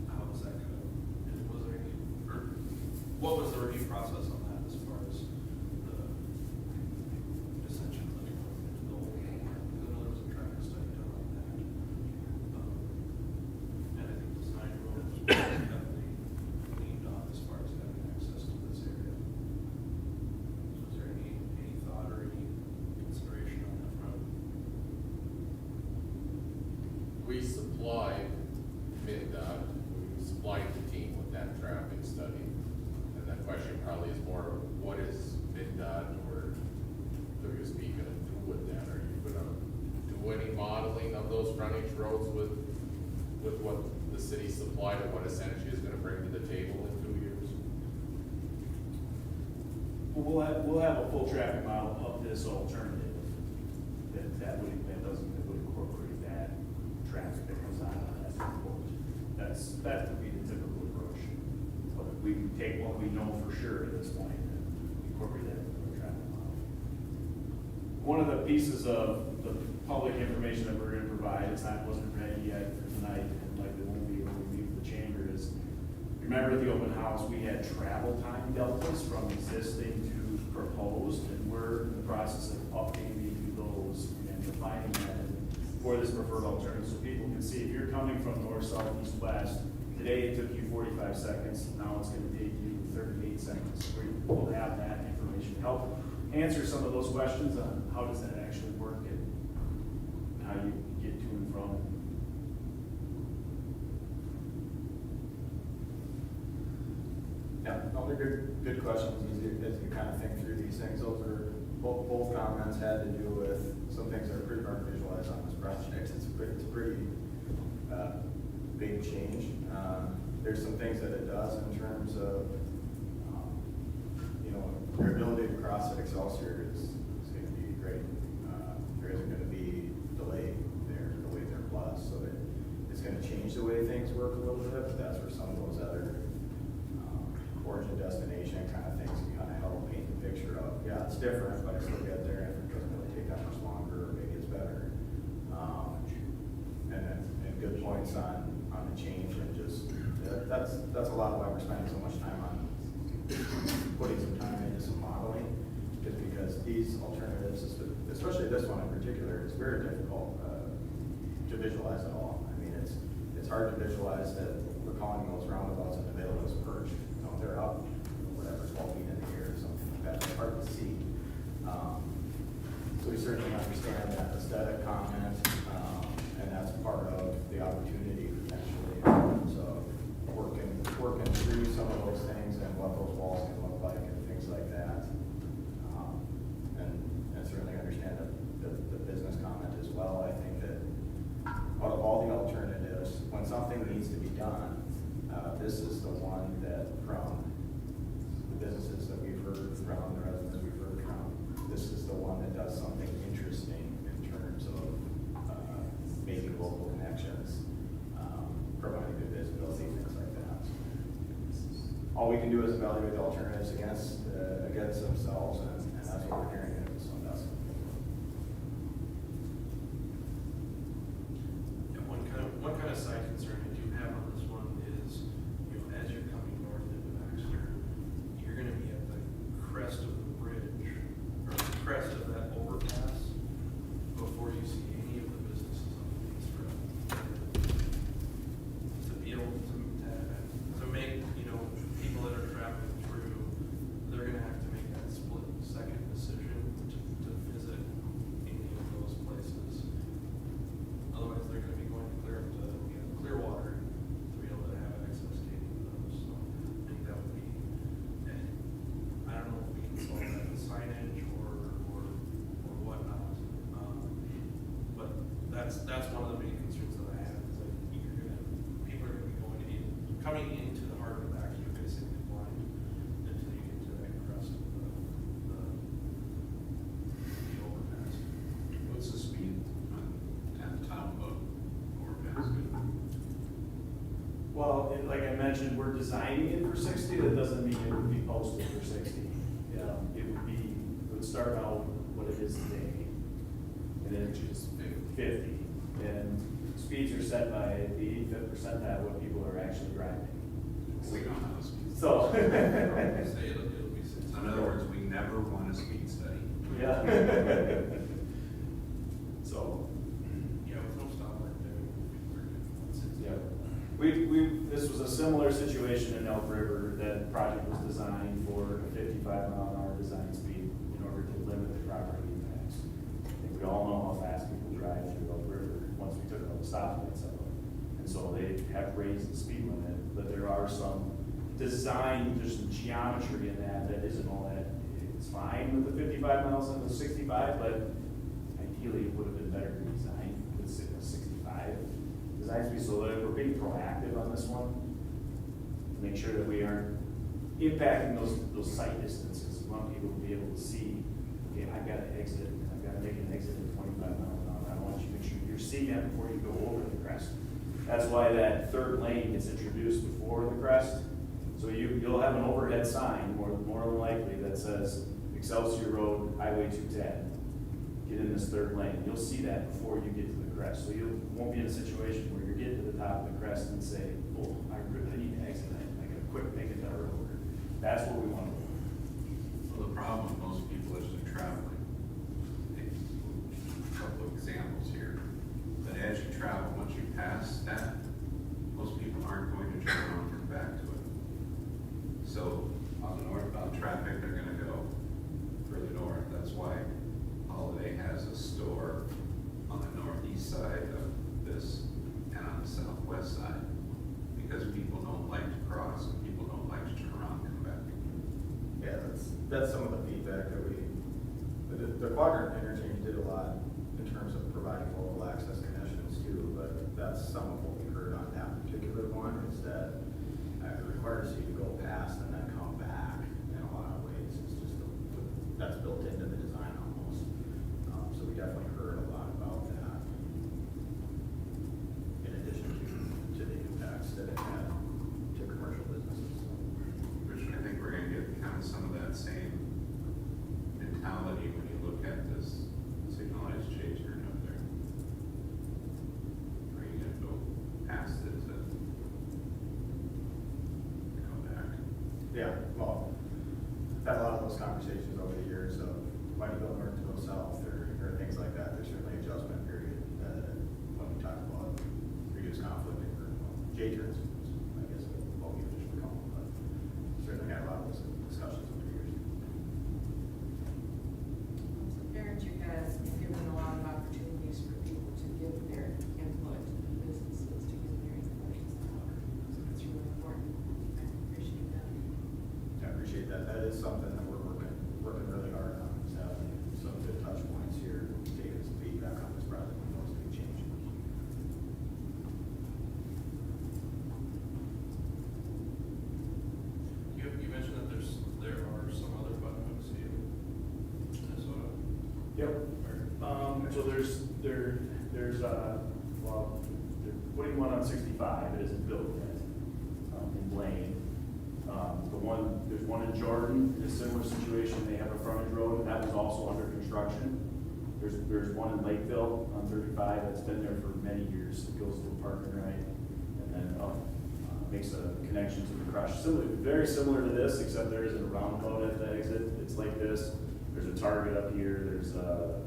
How is that gonna, was there any, or what was the review process on that as far as the Ascension Clinic going into the whole? Because I know there was a traffic study done on that. And I think the design road was definitely leaned on as far as having access to this area. So is there any thought or any consideration on that front? We supplied MinDOT, we supplied the team with that traffic study. And the question probably is more, what is MinDOT or WSP gonna do with that? Are you gonna do any modeling of those frontage roads with what the city supplied and what essentially is gonna bring to the table in 2 years? We'll have a full traffic model of this alternative that would incorporate that traffic that comes out of that airport. That would be the typical approach. But we can take what we know for sure at this point and incorporate that into the traffic model. One of the pieces of the public information that we're gonna provide, wasn't ready yet for tonight, and likely won't be when we meet with the chamber, is remember at the open house, we had travel time deltas from existing to proposed, and we're in the process of updating those and defining that for this preferred alternative, so people can see if you're coming from north, south, east, west, today it took you 45 seconds, now it's gonna take you 38 seconds. We'll have that information to help answer some of those questions on how does that actually work and how you get to and from it. Yeah, no, they're good questions, as you kind of think through these things. Those are, both comments had to do with some things that are pretty hard to visualize on this project. It's a pretty big change. There's some things that it does in terms of, your ability to cross at Excelsior is going to be great. There isn't going to be delay there, plus, so it's going to change the way things work a little bit, but that's where some of those other origin destination kind of things can kind of help paint the picture of, yeah, it's different, but I still get there, and it doesn't really take that much longer, or maybe it's better. And good points on the change, and just, that's a lot of why we're spending so much time on putting some time into some modeling, just because these alternatives, especially this one in particular, is very difficult to visualize at all. I mean, it's hard to visualize that we're calling those roundabouts in the middle as perch. They're up, whatever, 12 feet in the air or something like that. It's hard to see. So we certainly understand that aesthetic comment, and that's part of the opportunity potentially in terms of working through some of those things and what those walls can look like and things like that. And certainly understand the business comment as well. I think that out of all the alternatives, when something needs to be done, this is the one that all we can do is evaluate the alternatives against themselves, and that's what we're hearing. So that's. Yeah, one kind of side concern I do have on this one is, as you're coming north into Baxter, you're gonna be at the crest of the bridge, or the crest of that overpass, before you see any of the businesses on the east road. To be able to make, people that are traveling through, they're gonna have to make that split second decision to visit any of those places. Otherwise, they're gonna be going to Clearwater to be able to have access to any of those, so I think that would be, I don't know if we can solve that with signage or whatnot. But that's one of the big concerns that I have, is like, people are gonna be coming into the heart of Baxter, basically blind until you get to that crest of the overpass. What's the speed at the top of overpass? Well, like I mentioned, we're designing it for 60, that doesn't mean it would be posted for 60. It would start out what it is today, and then Which is 50. And speeds are set by the 85th percentile, what people are actually driving. We don't have a speed. So. Say it'll be 60. In other words, we never want a speed study. Yeah. So. Yeah, with no stoplight there, we're good. Yeah. This was a similar situation in Elk River. That project was designed for a 55-mile-an-hour design speed in order to limit the property impacts. I think we all know how fast people drive through Elk River once we took all the stoplights out. And so they have raised the speed limit, but there are some design, there's some geometry in that isn't all that, it's fine with the 55 miles and the 65, but ideally it would have been better to design with 65 design speed, so that we're being proactive on this one. To make sure that we aren't impacting those sight distances. We want people to be able to see, okay, I've got to exit, I've got to make an exit at 25 miles an hour. I want you to make sure you're seeing that before you go over the crest. That's why that third lane gets introduced before the crest. So you'll have an overhead sign, more than likely, that says Excelsior Road, Highway 210. Get in this third lane. You'll see that before you get to the crest. So you won't be in a situation where you're getting to the top of the crest and say, oh, I really need to exit. I got to quick make it over. That's what we want to do. Well, the problem with most people as they're traveling, a couple of examples here, that as you travel, once you pass that, most people aren't going to turn around and come back to it. So on the northbound traffic, they're gonna go further north. That's why Holiday has a store on the northeast side of this and on the southwest side, because people don't like to cross and people don't like to turn around and come back. Yeah, that's some of the feedback that the quadrant interchange did a lot in terms of providing local access connections too, but that's some of what we heard on that particular one, is that it requires you to go past and then come back in a lot of ways. It's just, that's built into the design almost. So we definitely heard a lot about that. In addition to the impacts that it had to commercial businesses. Which I think we're gonna get kind of some of that same mentality when you look at this signalized J turn up there. Are you gonna go past it to come back? Yeah, well, I've had a lot of those conversations over the years of why do you go north to go south or things like that. There's certainly an adjustment period when we talk about reduced conflict or J turns, I guess what we officially call them, but certainly had a lot of those discussions over the years. So parents, you guys have given a lot of opportunities for people to give their input, businesses to give their input. So it's really important. I appreciate that. I appreciate that. That is something that we're working really hard on, is having some good touch points here, taking some feedback on this project and those big changes. You mentioned that there are some other button hooks in Minnesota. Yep. So there's well, they're putting one on 65. It isn't built yet in Blaine. one in Jordan, in a similar situation, they have a frontage road, and that was also under construction. There's one in Lakeville on 35 that's been there for many years. It goes to a park and ride, and then up, makes a connection to the crush. Very similar to this, except there isn't a roundabout at the exit. It's like this. There's a Target up here. There's a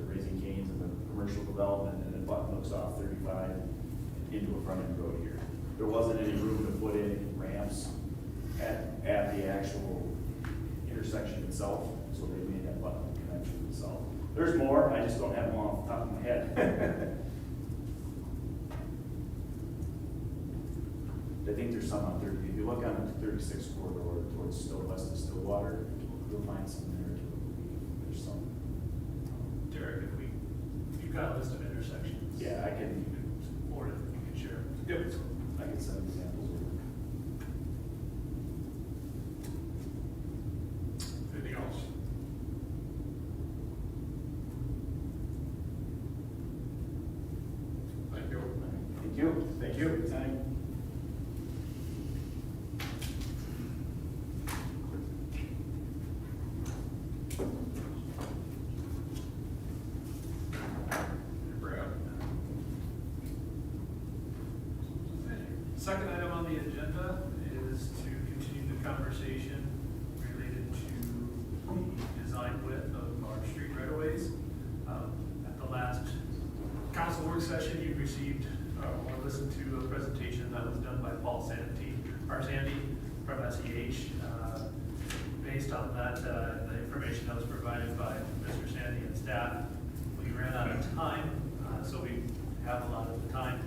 Raising Cane's and the commercial development, and then Button looks off 35 into a frontage road here. There wasn't any room to put in ramps at the actual intersection itself, so they made that Button connection itself. There's more, I just don't have them off the top of my head. I think there's some on 30, if you look on the 36 corridor towards west of Stillwater, you'll find some there too. There's some. Derek, if you've got a list of intersections. Yeah, I can. You can forward it, you can share. Yep. I can send examples over. Anything else? Thank you. Thank you. Thank you for your time. Brad? Second item on the agenda is to continue the conversation related to the design width of our street right-of-ways. At the last council work session, you received or listened to a presentation that was done by Paul Sandy from SEH. Based on that, the information that was provided by Mr. Sandy and staff, we ran out of time, so we have a lot of time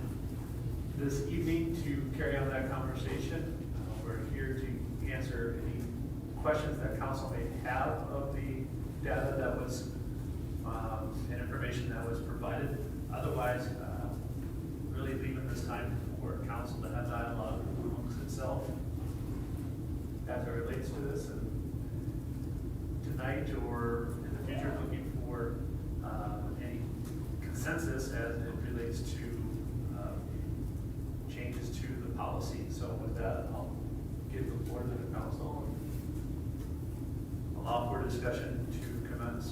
this evening to carry on that conversation. We're here to answer any questions that council may have of the data that was, and information that was provided. Otherwise, really leaving this time for council to have dialogue amongst itself as it relates to this. And tonight or in the future, looking for any consensus as it relates to changes to the policy. So with that, I'll give the floor to the council and allow for discussion to commence.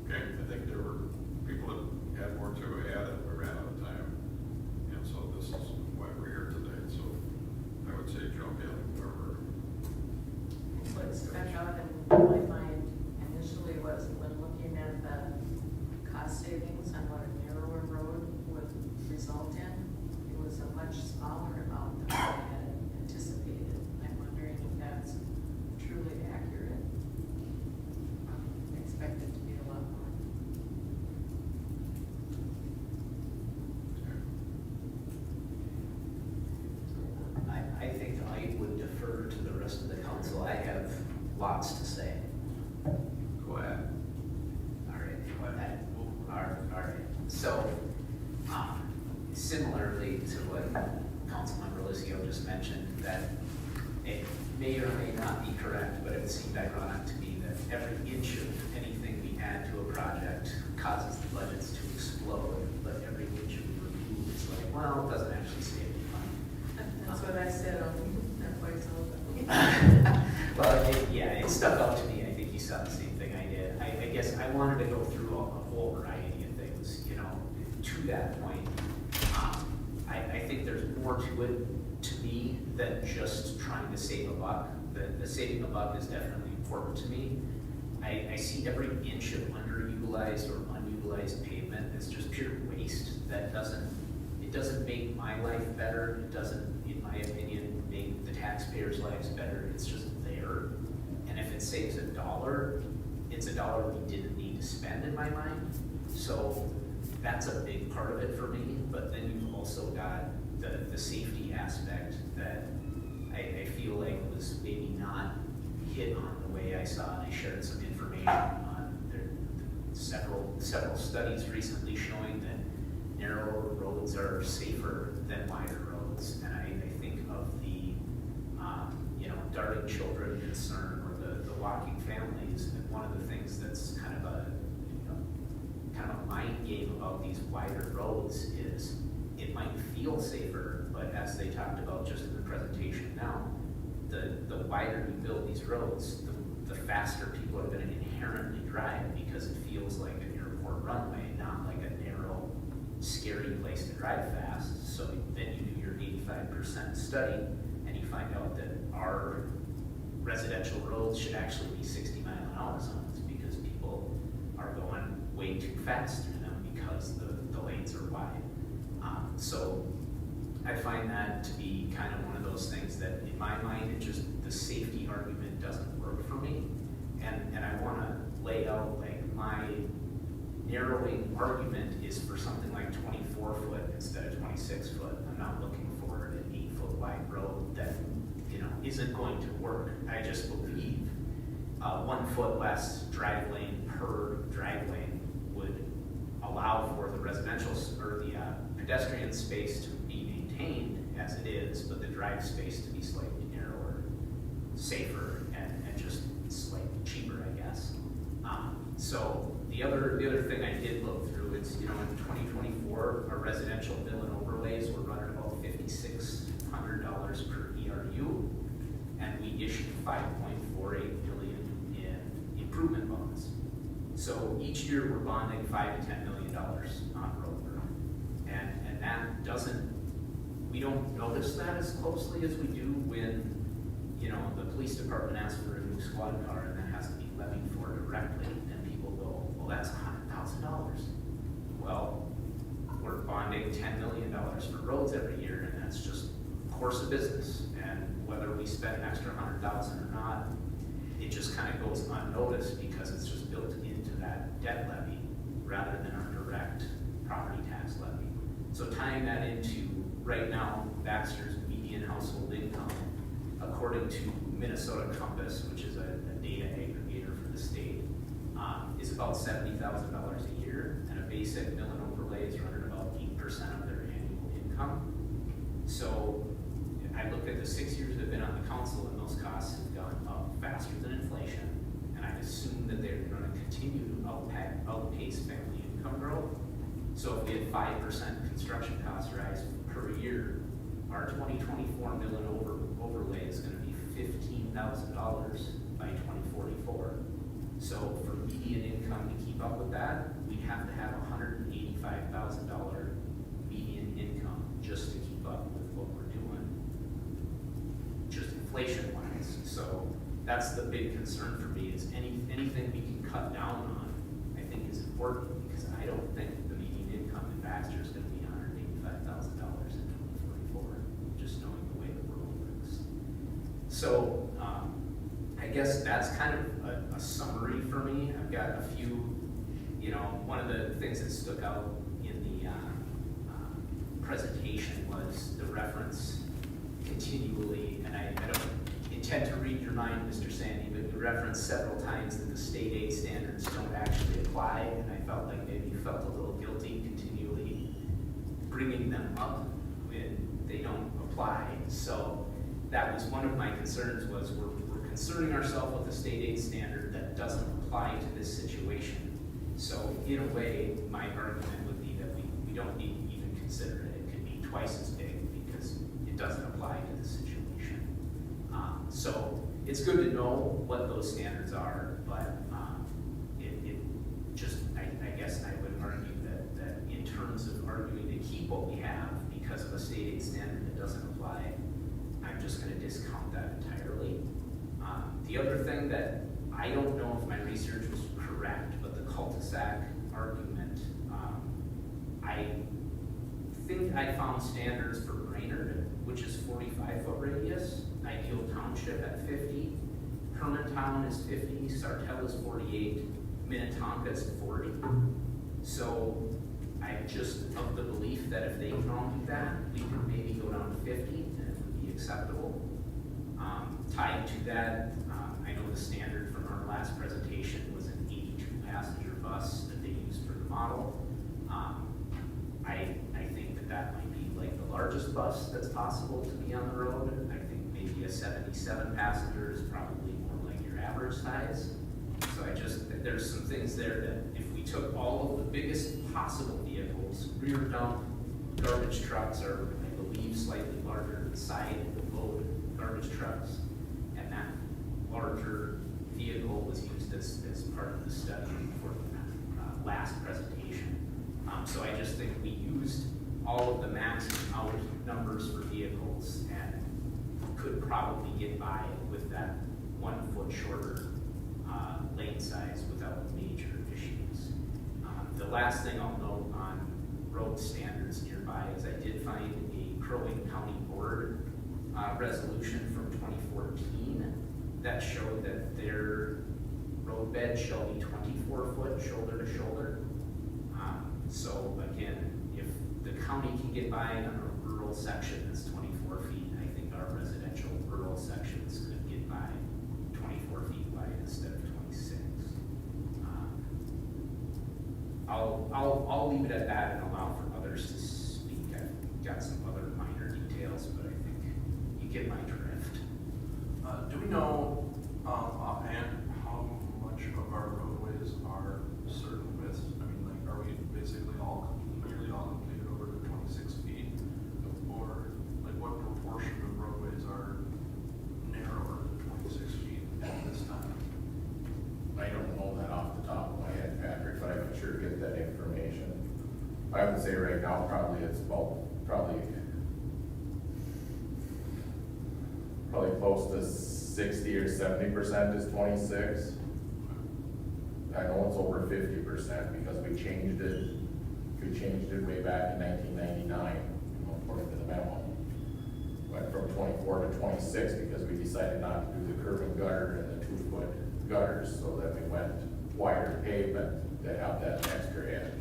Okay, I think there were people that had more to add and we ran out of time. And so this is why we're here today. So I would say jump in whoever. What stuck out in my mind initially was when looking at the cost savings on what a narrower road would result in, it was a much smaller amount than I had anticipated. I'm wondering if that's truly accurate. I expected to be a lot more. I think I would defer to the rest of the council. I have lots to say. Go ahead. All right. All right. So, similarly to what Councilmember Liscio just mentioned, that it may or may not be correct, but it seemed ironic to me that every inch of anything we add to a project causes the budgets to explode, but every inch we remove is like, well, it doesn't actually save any money. That's what I said on that voice over. Well, it stuck out to me. I think you saw the same thing I did. I guess I wanted to go through a whole variety of things, to that point. I think there's more to it, to me, than just trying to save a buck. The saving a buck is definitely important to me. I see every inch of underutilized or unutilized pavement as just pure waste. That doesn't make my life better. It doesn't, in my opinion, make the taxpayers' lives better. It's just there. And if it saves $1, it's $1 we didn't need to spend in my mind. So that's a big part of it for me. But then you've also got the safety aspect that I feel like was maybe not hit on the way I saw. And I shared some information on several studies recently showing that narrower roads are safer than wider roads. And I think of the darting children concern or the walking families. And one of the things that's kind of a mind game about these wider roads is it might feel safer, but as they talked about just in the presentation now, the wider you build these roads, the faster people are gonna inherently drive because it feels like an airport runway, not like a narrow, scary place to drive fast. So then you do your 85% study and you find out that our residential roads should actually be 60-mile-an-hour zones because people are going way too fast through them because the lanes are wide. So I find that to be kind of one of those things that in my mind, the safety argument doesn't work for me. And I wanna lay out like my narrowing argument is for something like 24 foot instead of 26 foot. I'm not looking for an 8-foot wide road that, isn't going to work. I just believe 1 foot less drive lane per drive lane would allow for the residential or the pedestrian space to be maintained as it is, but the drive space to be slightly narrower, safer, and just slightly cheaper, I guess. So the other thing I did look through is, in 2024, our residential bill and overlays were running about $5,600 per ERU, and we issued $5.48 million in improvement bonds. So each year we're bonding $5 to $10 million on road work, and that we don't notice that as closely as we do when, the police department asks for a new squad car and that has to be levied for directly, and people go, well, that's $100,000. Well, we're bonding $10 million for roads every year, and that's just course of business. And whether we spend an extra $100,000 or not, it just kind of goes unnoticed because it's just built into that debt levy rather than our direct property tax levy. So tying that into right now, Baxter's median household income, according to Minnesota Compass, which is a data aggregator for the state, is about $70,000 a year, and a basic mill and overlay is running about 8% of their annual income. So I look at the 6 years I've been on the council, and those costs have gone up faster than inflation, and I assume that they're going to continue to outpace family income growth. So if we had 5% construction cost rise per year, our 2024 mill and overlay is going to be $15,000 by 2044. So for median income to keep up with that, we'd have to have $185,000 median income just to keep up with what we're doing, just inflation-wise. So that's the big concern for me, is anything we can cut down on, I think is important, because I don't think the median income in Baxter is going to be $185,000 in 2044, just knowing the way the world works. So I guess that's kind of a summary for me. I've got a few, one of the things that stuck out in the presentation was the reference continually, and I don't intend to read your mind, Mr. Sandy, but you referenced several times that the state aid standards don't actually apply, and I felt like maybe you felt a little guilty continually bringing them up when they don't apply. So that was one of my concerns, was we're concerning ourselves with a state aid standard that doesn't apply to this situation. So in a way, my argument would be that we don't need to even consider it. It could be twice as big because it doesn't apply to this situation. So it's good to know what those standards are, but I guess I would argue that in terms of arguing to keep what we have because of a state aid standard that doesn't apply, I'm just going to discount that entirely. The other thing that I don't know if my research was correct, but the cul-de-sac argument, I think I found standards for Brainerd, which is 45-foot radius, Ideal Township at 50, Hermantown is 50, Sartell is 48, Minnetonka is 40. So I'm just of the belief that if they can all do that, we can maybe go down to 50 and it would be acceptable. Tied to that, I know the standard from our last presentation was an 82-passenger bus that they used for the model. I think that might be like the largest bus that's possible to be on the road. I think maybe a 77-passenger is probably more like your average size. So there's some things there that if we took all of the biggest possible vehicles, rear dump, garbage trucks are, I believe, slightly larger side would load garbage trucks, and that larger vehicle was used as part of the study for the last presentation. So I just think we used all of the maximum out numbers for vehicles and could probably get by with that 1 foot shorter lane size without major issues. The last thing I'll note on road standards nearby is I did find a Crow Wing County Board resolution from 2014 that showed that their road bed shall be 24 foot shoulder to shoulder. So again, if the county can get by on a rural section that's 24 feet, I think our residential rural sections could get by 24 feet wide instead of 26. I'll leave it at that and allow for others to speak. I've got some other minor details, but I think you get my drift. Do we know, offhand, how much of our roadways are certain widths? I mean, like, are we basically nearly all completed over the 26 feet? Or, like, what proportion of roadways are narrower than 26 feet at this time? I don't know that off the top of my head, Patrick, but I can sure get that information. I would say right now, it's about, probably close to 60 or 70% is 26. I know it's over 50% because we changed it way back in 1999, according to the memo. Went from 24 to 26 because we decided not to do the curb and gutter and the 2 foot gutters, so that we went wider pavement to have that extra edge.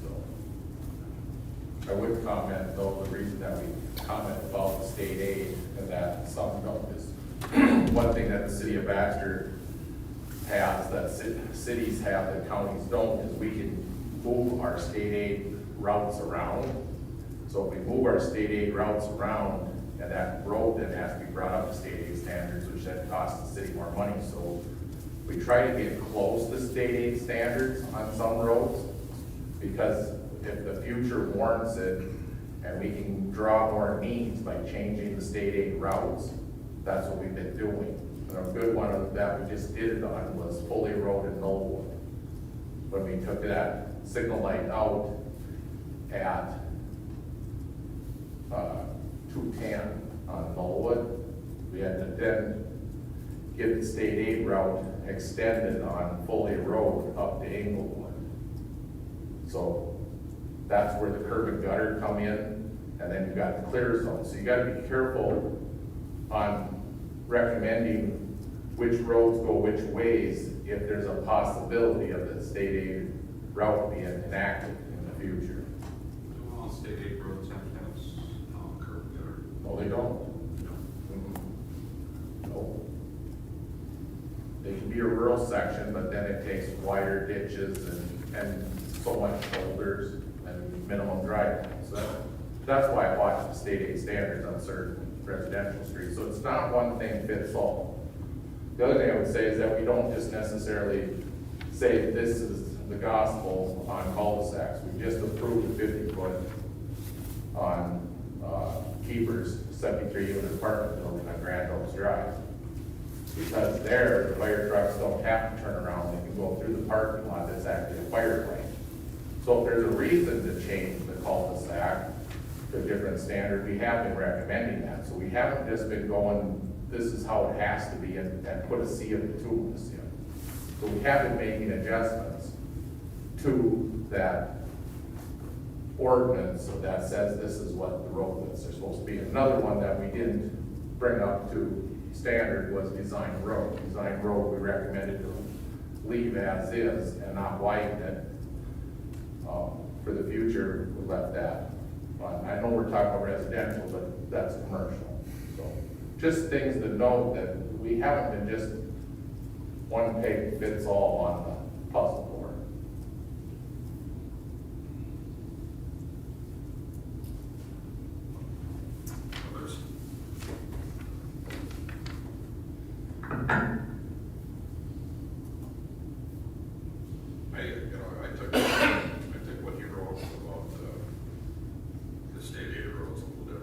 So I would comment though, the reason that we comment about the state aid and that some don't is one thing that the city of Baxter has that cities have that counties don't is we can move our state aid routes around. So if we move our state aid routes around, and that road then has to be brought up to state aid standards, which then costs the city more money. So we try to get close to state aid standards on some roads, because if the future warrants it, and we can draw more means by changing the state aid routes, that's what we've been doing. And a good one of that we just did it on was Foley Road in Knollwood. When we took that signal light out at 210 on Knollwood, we had to then get the state aid route extended on Foley Road up to Englewood. So that's where the curb and gutter come in, and then you've got the clear zone. So you gotta be careful on recommending which roads go which ways if there's a possibility of the state aid route being enacted in the future. Do all state aid roads have to have curb gutter? No, they don't. No. No. They can be a rural section, but then it takes wider ditches and so much boulders and minimum driveway. So that's why I watch the state aid standards on certain residential streets. So it's not one thing fits all. The other thing I would say is that we don't just necessarily say this is the gospel on cul-de-sacs. We just approved a 50-foot on Keeper's 73-unit apartment building on Grand Oaks Drive. Because there, the fire trucks don't have to turn around, they can go through the parking lot that's actually a fire lane. So if there's a reason to change the cul-de-sac to a different standard, we have been recommending that. So we haven't just been going, this is how it has to be, and put a C of bituminous in. So we have been making adjustments to that ordinance that says this is what the road widths are supposed to be. Another one that we didn't bring up to standard was design road. Design road, we recommended to leave as is and not widen it. For the future, we left that. I know we're talking about residential, but that's commercial. So just things to note that we haven't been just one peg fits all on the puzzle board. Others? I took what you wrote about the state aid roads a little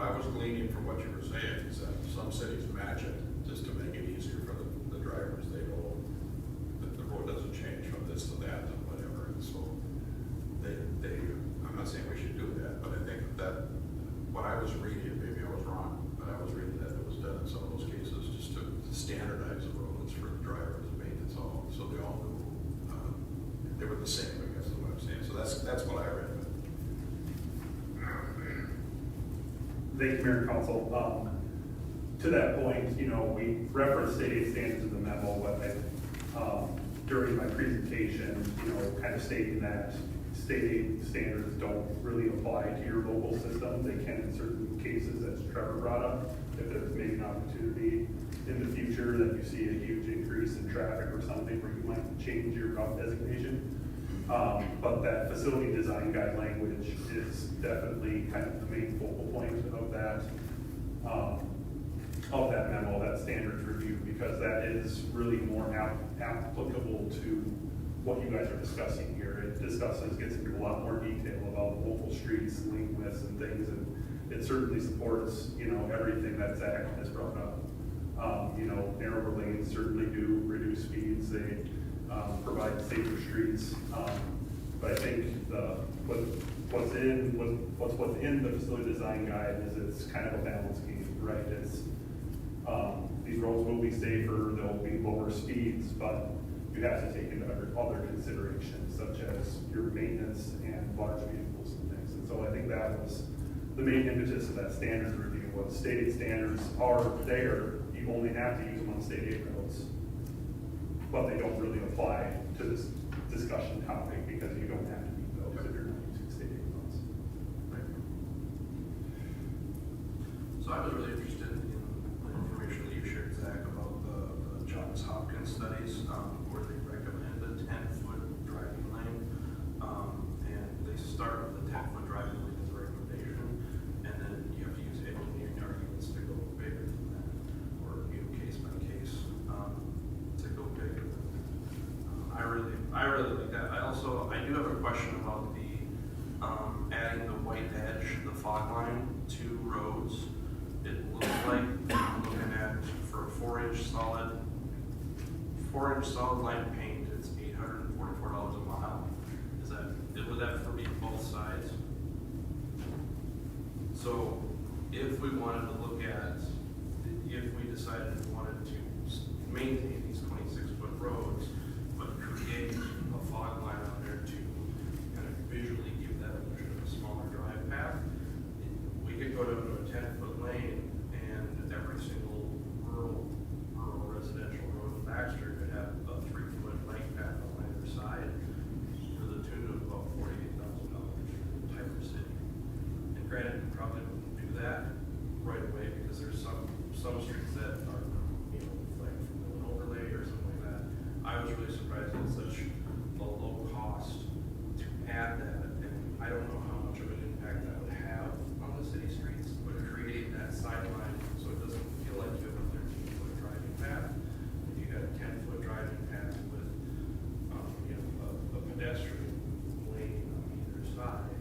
what I was gleaning from what you were saying is that some cities match it just to make it easier for the drivers. They go, the road doesn't change from this to that and whatever, and so I'm not saying we should do that, but I think that what I was reading, maybe I was wrong, but I was reading that it was done in some of those cases just to standardize the roads for the drivers and maintenance all, so they all knew, they were the same, I guess is what I'm saying. So that's what I read. Thank you, Mayor and Council. To that point, you know, we referenced state aid standards in the memo, but during my presentation, you know, kind of stating that state aid standards don't really apply to your local system. They can in certain cases, as Trevor brought up, if there's maybe an opportunity in the future that you see a huge increase in traffic or something where you might change your route designation. But that facility design guide language is definitely kind of the main focal point of that memo, that standards review, because that is really more applicable to what you guys are discussing here. It gets into a lot more detail about local streets, lane widths and things, and it certainly supports, you know, everything that Zach has brought up. You know, narrower lanes certainly do reduce speeds. They provide safer streets. But I think what's within the facility design guide is it's kind of a balance game, right? It's these roads will be safer, there'll be lower speeds, but you have to take into other considerations such as your maintenance and large vehicles and things. And so I think that was the main impetus of that standards review. Was state aid standards are there, you only have to use them on state aid roads, but they don't really apply to this discussion topic because you don't have to meet those if you're not using state aid roads. So I was really interested in the information that you shared, Zach, about the Johns Hopkins studies, where they recommend a 10-foot driving lane. And they start with a 10-foot driving lane as a recommendation, and then you have to use engineering arguments to go bigger than that, or, you know, case by case, to go bigger than that. I really like that. I do have a question about the, adding the white edge, the fog line to roads. It looks like I'm looking at, for a 4-inch solid line paint, it's $844 a mile. Would that for me both sides? So if we wanted to look at, if we decided we wanted to maintain these 26-foot roads, but create a fog line on there to kind of visually give that illusion of a smaller drive path, we could go to a 10-foot lane, and every single rural residential road in Baxter could have a 3-foot bike path on either side for the tune of about $48,000 type of city. And granted, we probably wouldn't do that right away because there's some streets that are, you know, like an overlay or something like that. I was really surprised at such a low cost to add that, and I don't know how much of an impact that would have on the city streets, but creating that sideline so it doesn't feel like you have a 13-foot driving path. If you got a 10-foot driving path with, you know, a pedestrian lane on either side,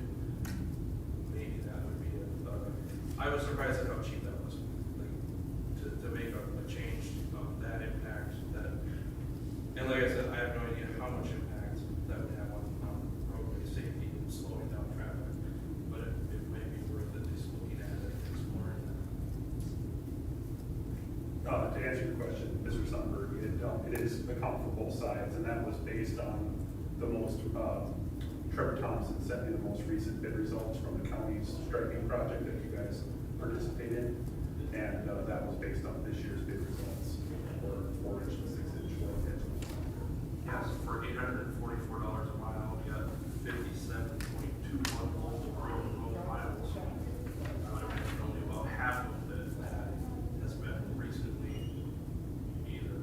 maybe that would be I was surprised at how cheap that was, like, to make a change of that impact. And like I said, I have no idea how much impact that would have on roadway safety and slowing down traffic, but it may be worth at least looking at it and exploring that. To answer your question, Mr. Sundberg, it is account for both sides, and that was based on the most, Trevor Thompson sent me the most recent bid results from the county's striping project that you guys participate in, and that was based on this year's bid results for 4-inch to 6-inch work edge. Yes, for $844 a mile, we got 57.21 road miles. I would imagine only about half of it has been recently either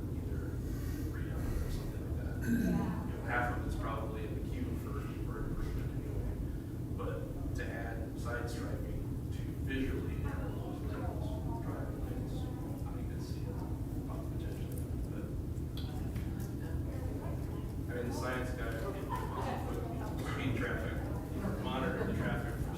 redone or something like that. You know, half of it's probably in the queue for improvement anyway. But to add side striping to visually handle those roads, driving lanes, I could see a lot of potential. But I mean, the science guy can put speed traffic, monitor the traffic for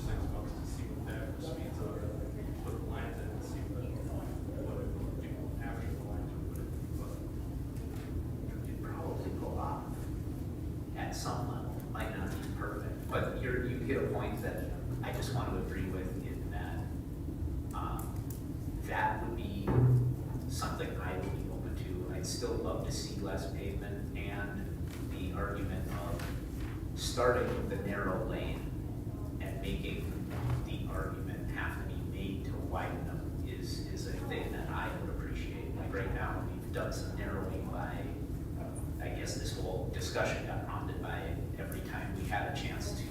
something I would be open to. I'd still love to see less pavement, and the argument of starting with the narrow lane and making the argument have to be made to widen them is a thing that I would appreciate. Like right now, we've done some narrowing by, I guess this whole discussion got prompted by every time we had a chance to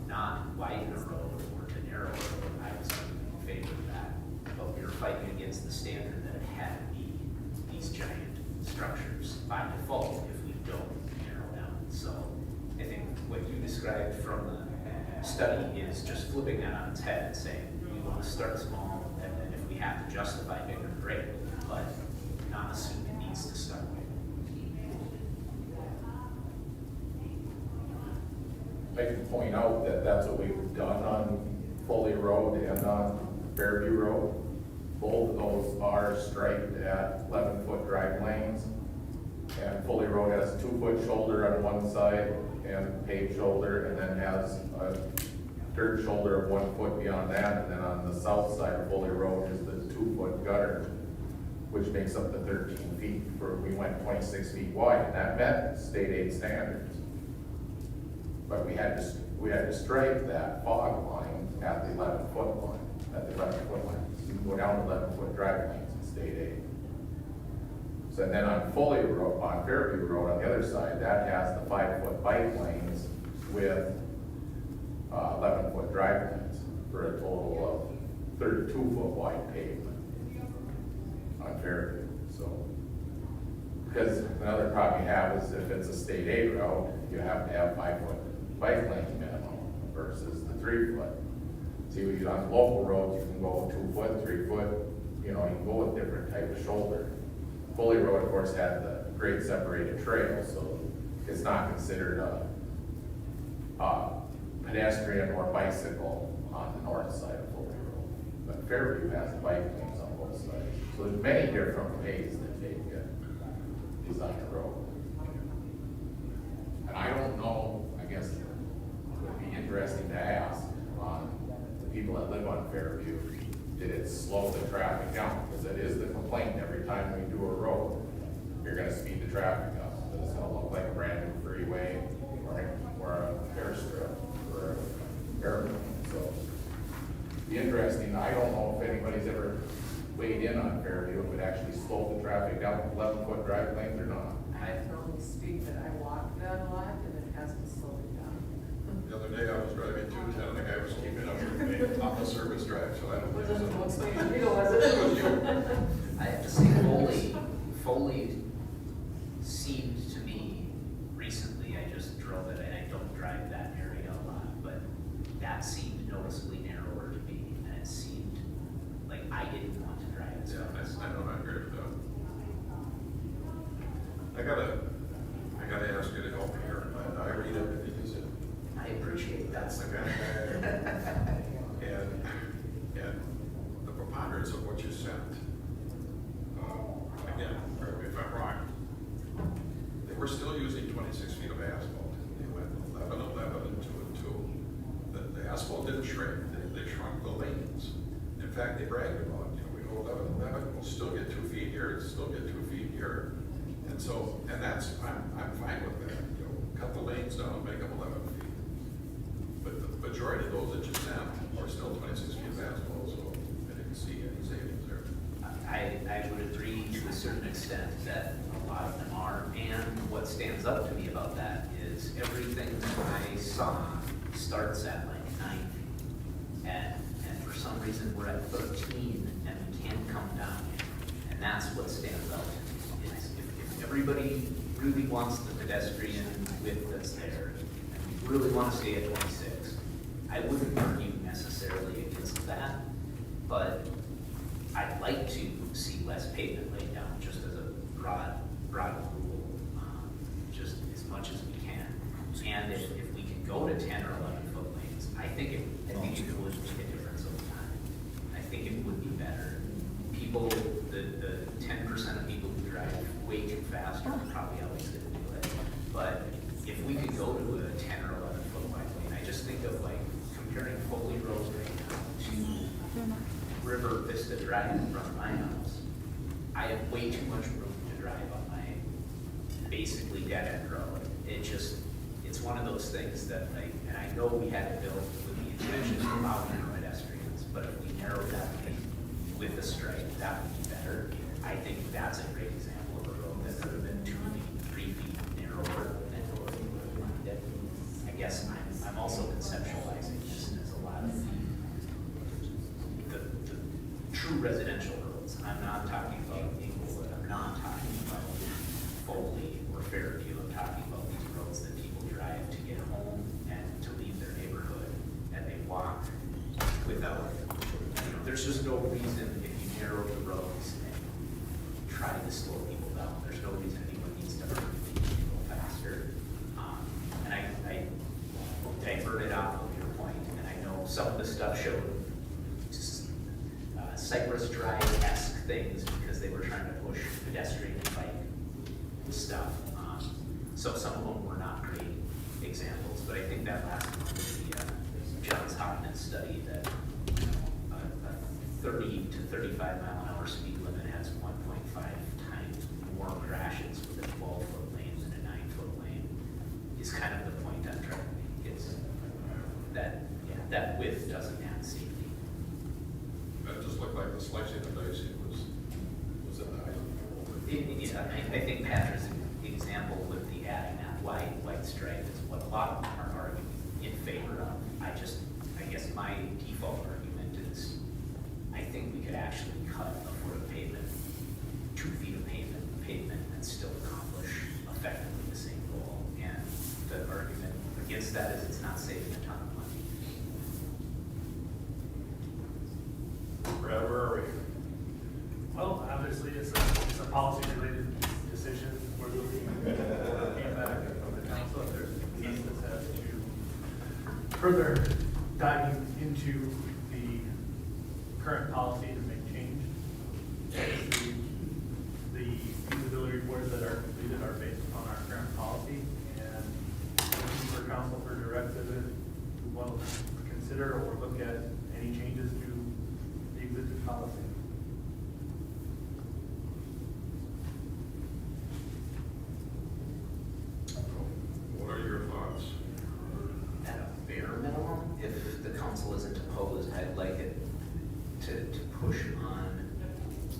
not widen a road or to narrow a road, I was in favor of that. But we were fighting against the standard that it had to be these giant structures by default if we don't narrow down. So I think what you described from the study is just flipping that on its head and saying, we want to start small, and then if we have to justify bigger, great, but not assume it needs to start big. I can point out that that's what we've done on Foley Road and on Fairview Road. Both of those are striped at 11-foot drive lanes. And Foley Road has 2-foot shoulder on one side and paved shoulder, and then has a dirt shoulder of 1 foot beyond that. And then on the south side of Foley Road is the 2-foot gutter, which makes up the 13 feet. We went 26 feet wide, and that met state aid standards. But we had to stripe that fog line at the 11-foot line, You can go down 11-foot drive lanes in state aid. So then on Foley Road, on Fairview Road on the other side, that has the 5-foot bike lanes with 11-foot drive lanes for a total of 32-foot wide pavement on Fairview. So, because another problem you have is if it's a state aid route, you have to have 5-foot bike lane minimum versus the 3-foot. See, when you're on local roads, you can go 2-foot, 3-foot, you can go with different type of shoulder. Foley Road, of course, had the great separated trail, so it's not considered a pedestrian or bicycle on the north side of Foley Road. But Fairview has bike lanes on both sides. So there's many different ways that they can design a road. And I don't know, I guess it would be interesting to ask on the people that live on Fairview, did it slow the traffic down? Because it is the complaint every time we do a road, you're gonna speed the traffic up. But it's gonna look like a brand new freeway or a airstrip or an airplane. So it'd be interesting. I don't know if anybody's ever weighed in on Fairview, if it actually slowed the traffic down 11-foot drive lanes or not. I can only speak that I walk that a lot and it hasn't slowed it down. The other day I was driving 210 and the guy was keeping up with me on the service drive, so I don't think so. What's the deal, was it? I have to say, Foley seemed to me recently, I just drove it, and I don't drive that area a lot, but that seemed noticeably narrower to me, and it seemed like I didn't want to drive it. Yeah, I know, I agree with that. I gotta ask you to help me here. I read it, it is it. I appreciate that. And the preponderance of what you sent, again, correct me if I'm wrong, they were still using 26 feet of asphalt. They went 11, 11, and 2 and 2. The asphalt didn't shrink, they shrunk the lanes. In fact, they bragged about, we go 11, 11, we'll still get 2 feet here, and still get 2 feet here. And so, and that's, I'm fine with that, cut the lanes down and make them 11 feet. But the majority of those that you sent are still 26 feet of asphalt, so I didn't see any savings there. I would agree to a certain extent that a lot of them are, and what stands up to me about that is everything that I saw starts at like 9, and for some reason we're at 13 and we can't come down, and that's what stands out to me. Is if everybody really wants the pedestrian width that's there, and we really want to stay at 26, I wouldn't argue necessarily against that, but I'd like to see less pavement laid down, just as a broad rule, just as much as we can. And if we can go to 10 or 11-foot lanes, I think it would make a difference over time. I think it would be better. People, the 10% of people who drive way too fast are probably always going to do it. But if we could go to a 10 or 11-foot wide lane, I just think of like comparing Foley Road right now to River Vista Drive in front of my house. I have way too much room to drive on my basically dead-end road. It's one of those things that and I know we had it built with the intention of allowing pedestrians, but if we narrowed that with the stripe, that would be better. I think that's a great example of a road that could have been 2 feet, 3 feet narrower than what we wanted it. I guess I'm also conceptualizing this as a lot of the true residential roads. I'm not talking about Inglewood, I'm not talking about Foley or Fairview, I'm talking about these roads that people drive to get home and to leave their neighborhood, and they walk without, there's just no reason if you narrow the roads and try to slow people down, there's no reason anyone needs to hurt people faster. And I diverted off of your point, and I know some of the stuff showed Cypress Drive-esque things because they were trying to push pedestrian and bike stuff. So some of them were not great examples, but I think that last one was the Johns Hopkins study that a 30 to 35 mile an hour speed limit has 1.5 times more crashes with a 12-foot lane than a 9-foot lane is kind of the point I'm trying to make. It's that width doesn't add safety. That just looked like the slicing of dice, it was in the height. I think Patrick's example with the adding that white stripe is what a lot of them are arguing in favor of. I guess my default argument is, I think we could actually cut a foot of pavement, 2 feet of pavement and still accomplish effectively the same goal. And the argument against that is it's not saving a ton of money. Brad, where are we? Well, obviously, it's a policy-related decision. We're looking for feedback from the council. If there's a piece that has to further dive into the current policy to make change. The feasibility reports that are completed are based upon our current policy, and looking for council for directive if we want to consider or look at any changes to the existing policy. What are your thoughts? At a bare minimum, if the council isn't opposed, I'd like it to push on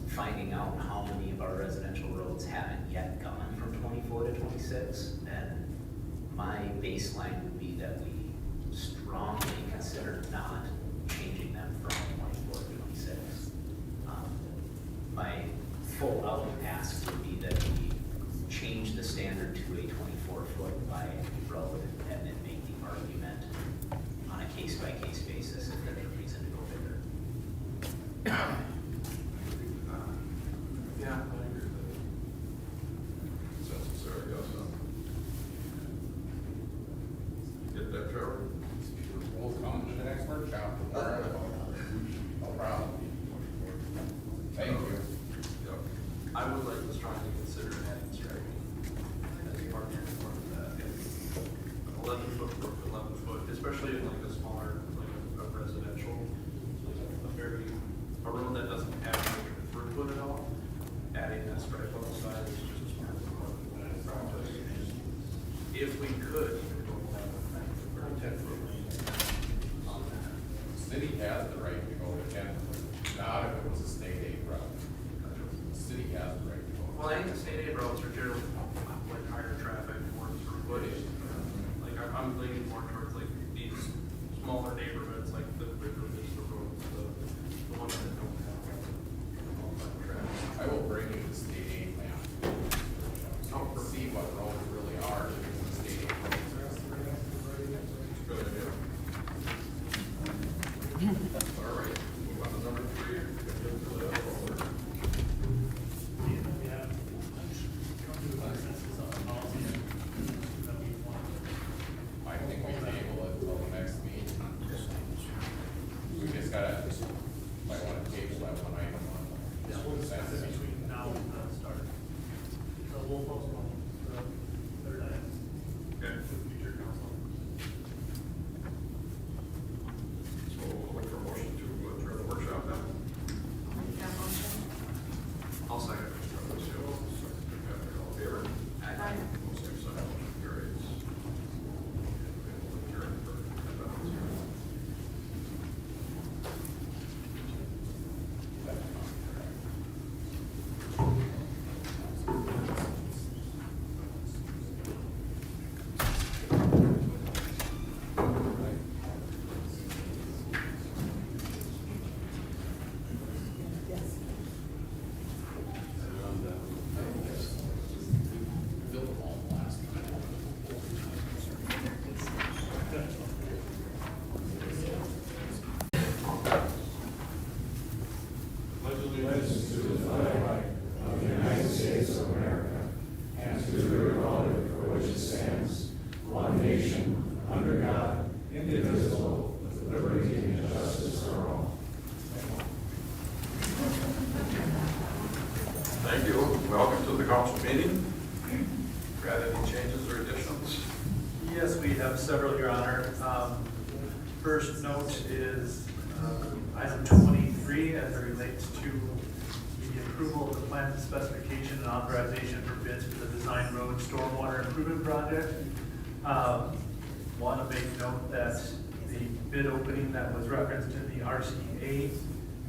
finding out how many of our residential roads haven't yet gone from 24 to 26. And my baseline would be that we strongly consider not changing them from 24 to 26. My full out ask would be that we change the standard to a 24-foot by road and then make the argument on a case-by-case basis if there's a reason to go bigger. Yeah, I agree with that. Consensus there, I guess, huh? Get that, Trevor? We'll come to the next workshop. No problem. Thank you. Yep. I would like to strongly consider adding striping as part of that. 11-foot, 11-foot, especially in like a smaller, like a residential, like a road that doesn't have much throughput at all. Adding that stripe on the side is just a smart practice. If we could, even go down a 10-foot lane on that. City has the right to go to 10, not if it was a state aid route. The city has the right to go. Well, I think the state aid roads are generally like higher traffic, more throughput. Like I'm leaning more towards like these smaller neighborhoods, like the River Vista roads, the ones that don't have all that traffic. I will bring you the state aid map. So you can see what roads really are, the state aid roads. Good idea. All right, move on to number 3. Yeah. Come to a consensus on the policy that we want. I think we table it until the next meeting. We just gotta, might wanna table that one item on. Yeah, we'll discuss it between now and the start. So we'll postpone the third item Okay. to future council. So we'll look for a motion to adjourn the workshop now. Make that motion. I'll second allegiance to the flag of the United States of America and to the republic for which it stands, one nation, under God, indivisible, with liberty and justice for all. Thank you. Welcome to the council meeting. Brad, any changes or additions? Yes, we have several, Your Honor. First note is item 23 as it relates to the approval of the plan specification and authorization for bids for the Design Road Stormwater Improvement Project. Want to make note that the bid opening that was referenced in the RCA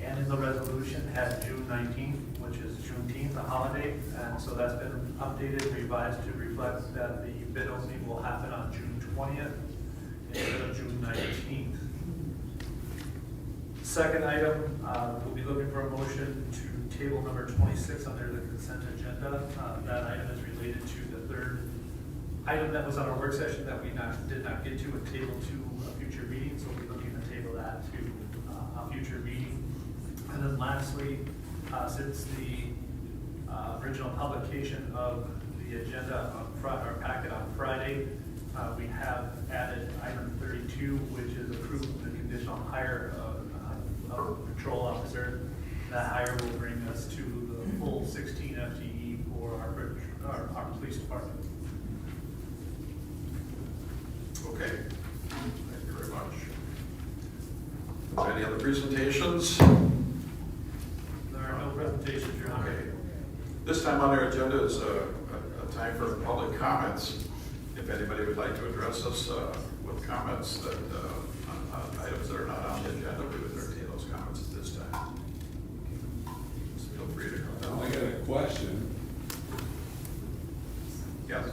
and in the resolution had June 19th, which is Juneteenth, a holiday, and so that's been updated, revised to reflect that the bid opening will happen on June 20th instead of June 19th. Second item, we'll be looking for a motion to table number 26 under the consent agenda. That item is related to the third item that was on our work session that we did not get to and table to a future meeting, so we'll be looking to table that to a future meeting. And then lastly, since the original publication of the agenda on our packet on Friday, we have added item 32, which is approving the conditional hire of a patrol officer. That hire will bring us to the full 16 FTE for our police department. Okay. Thank you very much. Any other presentations? There are no presentations, Your Honor. Okay. This time on our agenda is a time for public comments. If anybody would like to address us with comments that on items that are not on the agenda, we would entertain those comments at this time. So feel free to come down. I got a question. Yes.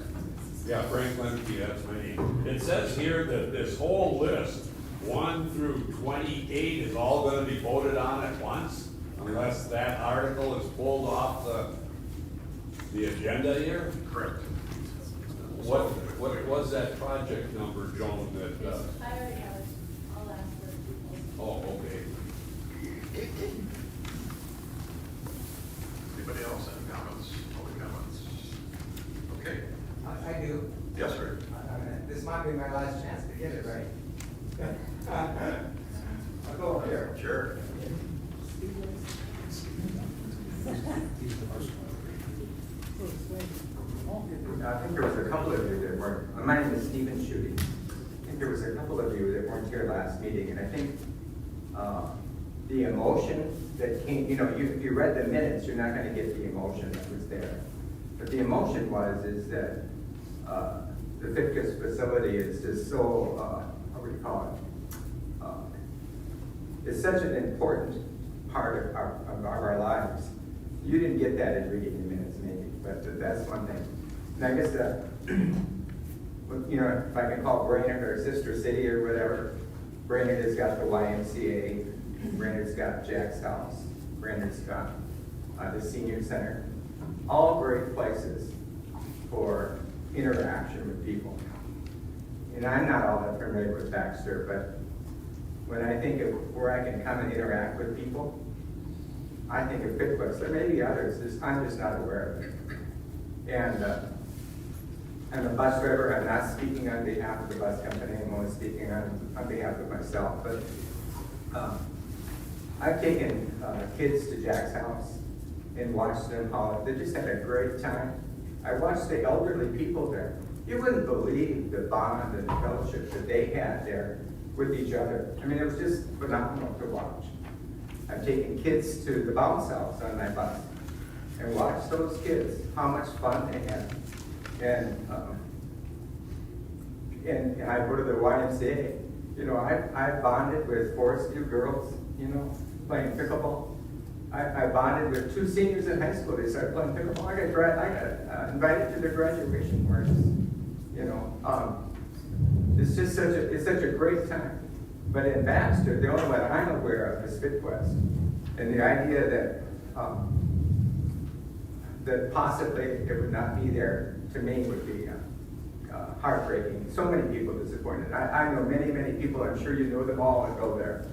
Yeah, Frank Lemke, that's my name. It says here that this whole list, 1 through 28, is all gonna be voted on at once, unless that article is pulled off the agenda here? Correct. What was that project number, Joan, that, I already have it. I'll ask for people. oh, okay. Anybody else have comments? Public comments? Okay. I do. Yes, sir. This might be my last chance to get it right. I'll go over here. Sure. I think there was a couple of you that weren't, my name is Stephen Schutte. I think there was a couple of you that weren't here last meeting, and I think the emotion that came, if you read the minutes, you're not gonna get the emotion that was there. But the emotion is that the Fitkus facility is just so, what do you call it? It's such an important part of our lives. You didn't get that in reading the minutes, maybe, but that's one thing. And I guess if I can call Brainerd or sister city or whatever, Brainerd has got the YMCA, Brainerd's got Jack's House, Brainerd's got the senior center. All great places for interaction with people. And I'm not all that familiar with Baxter, but when I think of where I can come and interact with people, I think of Fitbooks. There may be others, I'm just not aware of it. And I'm a bus driver. I'm not speaking on behalf of the bus company. I'm only speaking on behalf of myself. But I've taken kids to Jack's House and watched them how they just had a great time. I watched the elderly people there. You wouldn't believe the bond and the fellowship that they had there with each other. I mean, it was just phenomenal to watch. I've taken kids to the bounce house on my bus and watched those kids, how much fun they had. And I go to the YMCA. I bonded with Forest View girls, playing pickleball. I bonded with 2 seniors in high school. They started playing pickleball. I got invited to their graduation parties. It's just such a great time. But in Baxter, the only one I'm aware of is FitQuest. And the idea that possibly it would not be there, to me, would be heartbreaking. So many people disappointed. I know many, many people. I'm sure you know them all that go there.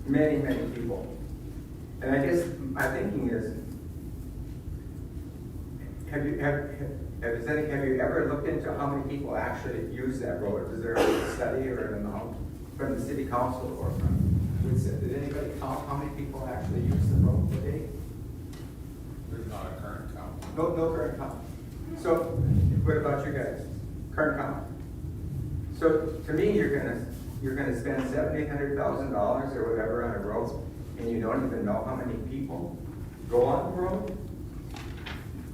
Many, many people. And I guess my thinking is, have you ever looked into how many people actually use that road? Is there a study or an amount from the city council or from, did anybody count how many people actually use the road today? There's not a current count. No current count. So, what about you guys? Current count? So, to me, you're gonna spend $700,000-$800,000 or whatever on a road, and you don't even know how many people go on the road?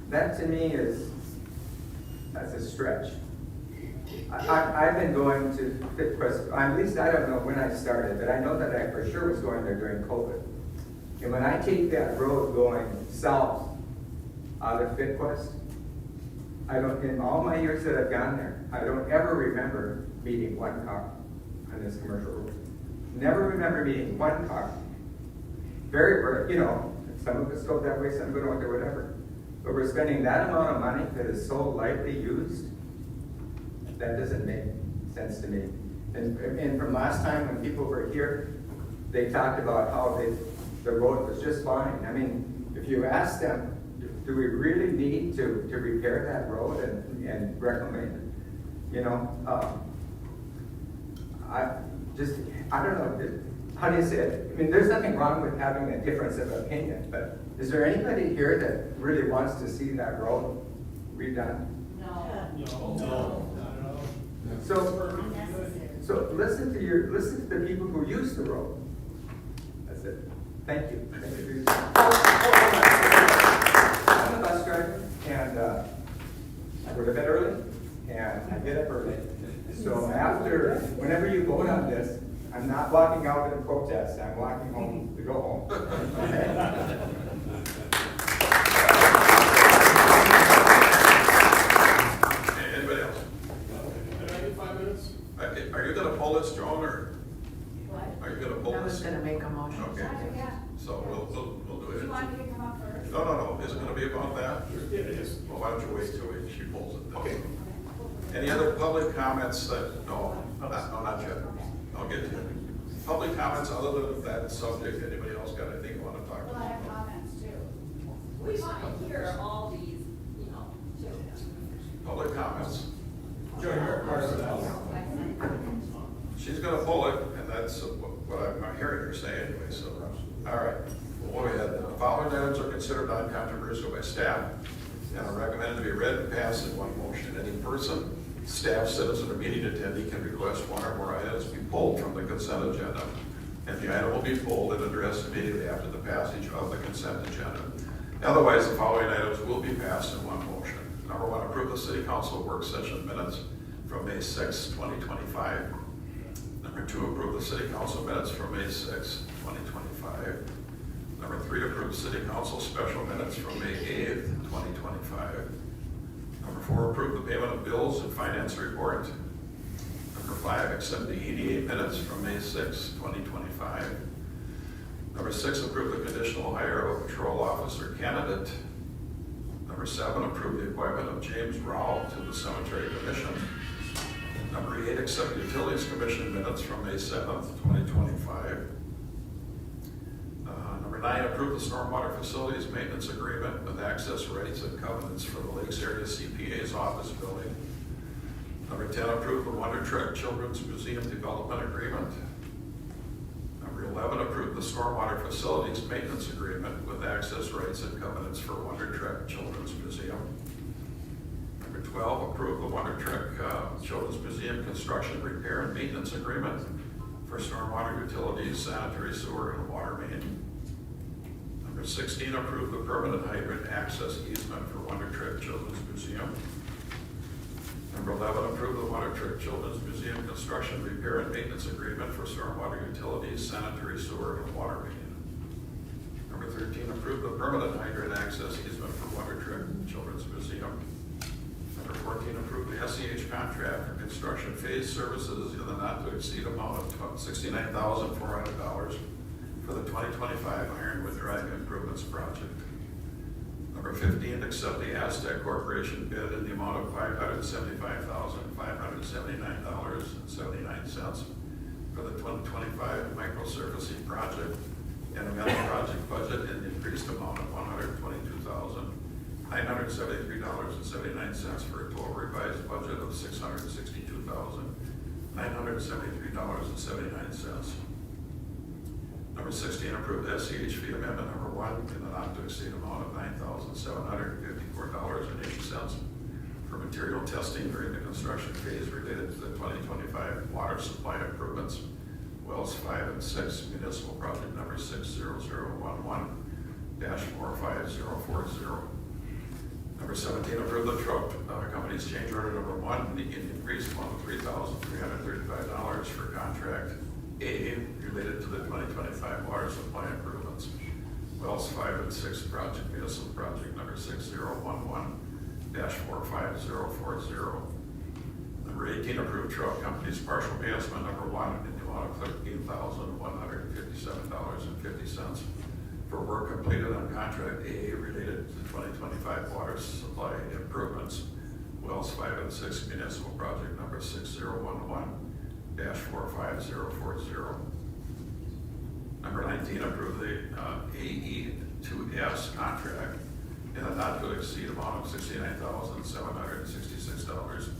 That to me that's a stretch. I've been going to FitQuest, at least I don't know when I started, but I know that I for sure was going there during COVID. And when I take that road going south out of FitQuest, in all my years that I've gone there, I don't ever remember meeting one car on this commercial road. Never remember meeting one car. Very rare, some of us go that way, some of us don't, or whatever. But we're spending that amount of money that is so lightly used, that doesn't make sense to me. And from last time when people were here, they talked about how the road was just fine. I mean, if you ask them, do we really need to repair that road and reclaim it? I don't know, how do you say it? I mean, there's nothing wrong with having a difference of opinion, but is there anybody here that really wants to see that road redone? No. So listen to the people who use the road. That's it. Thank you. Thank you for your time. I'm a bus driver, and I go to bed early, and I get up early. So whenever you vote on this, I'm not walking out in protest. I'm walking home to go home. Okay? Anybody else? Can I get 5 minutes? Are you gonna pull this, Joan, or What? are you gonna pull I was this? gonna make a motion. Okay, Yeah. so we'll do Do it. you want me to come up first? No, is it gonna be about that? It is. Well, why don't you wait till she pulls it then? Okay. Any other public comments no, not yet. I'll get to it. Public comments other than that subject, anybody else got anything you want to talk Well, I about? have comments too. We want to hear all these, too. Public comments. Joe, you're part of that. She's gonna pull it, and that's what I'm hearing her say anyway, so. All right, well, what we had, the following items are considered non-controversial by staff and are recommended to be read and passed in one motion. Any person, staff, citizen, or meeting attendee can request one or more items be pulled from the consent agenda. And the item will be pulled and addressed immediately after the passage of the consent agenda. Otherwise, the following items will be passed in one motion. Number one, approve the city council work session minutes from May 6, 2025. Number two, approve the city council minutes from May 6, 2025. Number three, approve city council special minutes from May 8th, 2025. Number four, approve the payment of bills and finance report. Number five, accept the EDA minutes from May 6, 2025. Number six, approve the conditional hire of a patrol officer candidate. Number seven, approve the appointment of James Rowell to the Cemetery Commission. Number eight, accept the Utilities Commission minutes from May 7th, 2025. Number nine, approve the Stormwater Facilities Maintenance Agreement with access rights and covenants for the Lakes Area CPA's office building. Number 10, approve the Wonder Trek Children's Museum Development Agreement. Number 11, approve the Stormwater Facilities Maintenance Agreement with access rights and covenants for Wonder Trek Children's Museum. Number 12, approve the Wonder Trek Children's Museum Construction Repair and Maintenance Agreement for stormwater utilities, sanitary sewer, and water main. Number 16, approve the permanent hydrant access easement for Wonder Trek Children's Museum. Number 11, approve the Wonder Trek Children's Museum Construction Repair and Maintenance Agreement for stormwater utilities, sanitary sewer, and water main. Number 13, approve the permanent hydrant access easement for Wonder Trek Children's Museum. Number 14, approve the SEH contract for construction phase services in the not to exceed amount of $69,400 for the 2025 Ironwood Drive Improvements Project. Number 15, accept the Aztec Corporation bid in the amount of $575,579.79 for the 2025 microsurfacing project and amend the project budget $673.79 for a total revised budget of $662,973.79. Number 16, approve the SCH fee amendment number 1 in the not to exceed amount of $9,754.80 for material testing during the construction phase related to the 2025 water supply improvements, wells 5 and 6, municipal project number 60011-45040. Number 17, approve the truck company's change order number 1 in the increase amount of $3,335 for contract A related to the 2025 water supply improvements, wells 5 and 6 project, municipal project number 6011-45040. Number 18, approve truck company's partial pay estimate number 1 in the amount of $13,157.50 for work completed on contract A related to the 2025 water supply improvements, wells 5 and 6 municipal project number 6011-45040. Number 19, approve the AE2S contract in a not to exceed amount of $69,766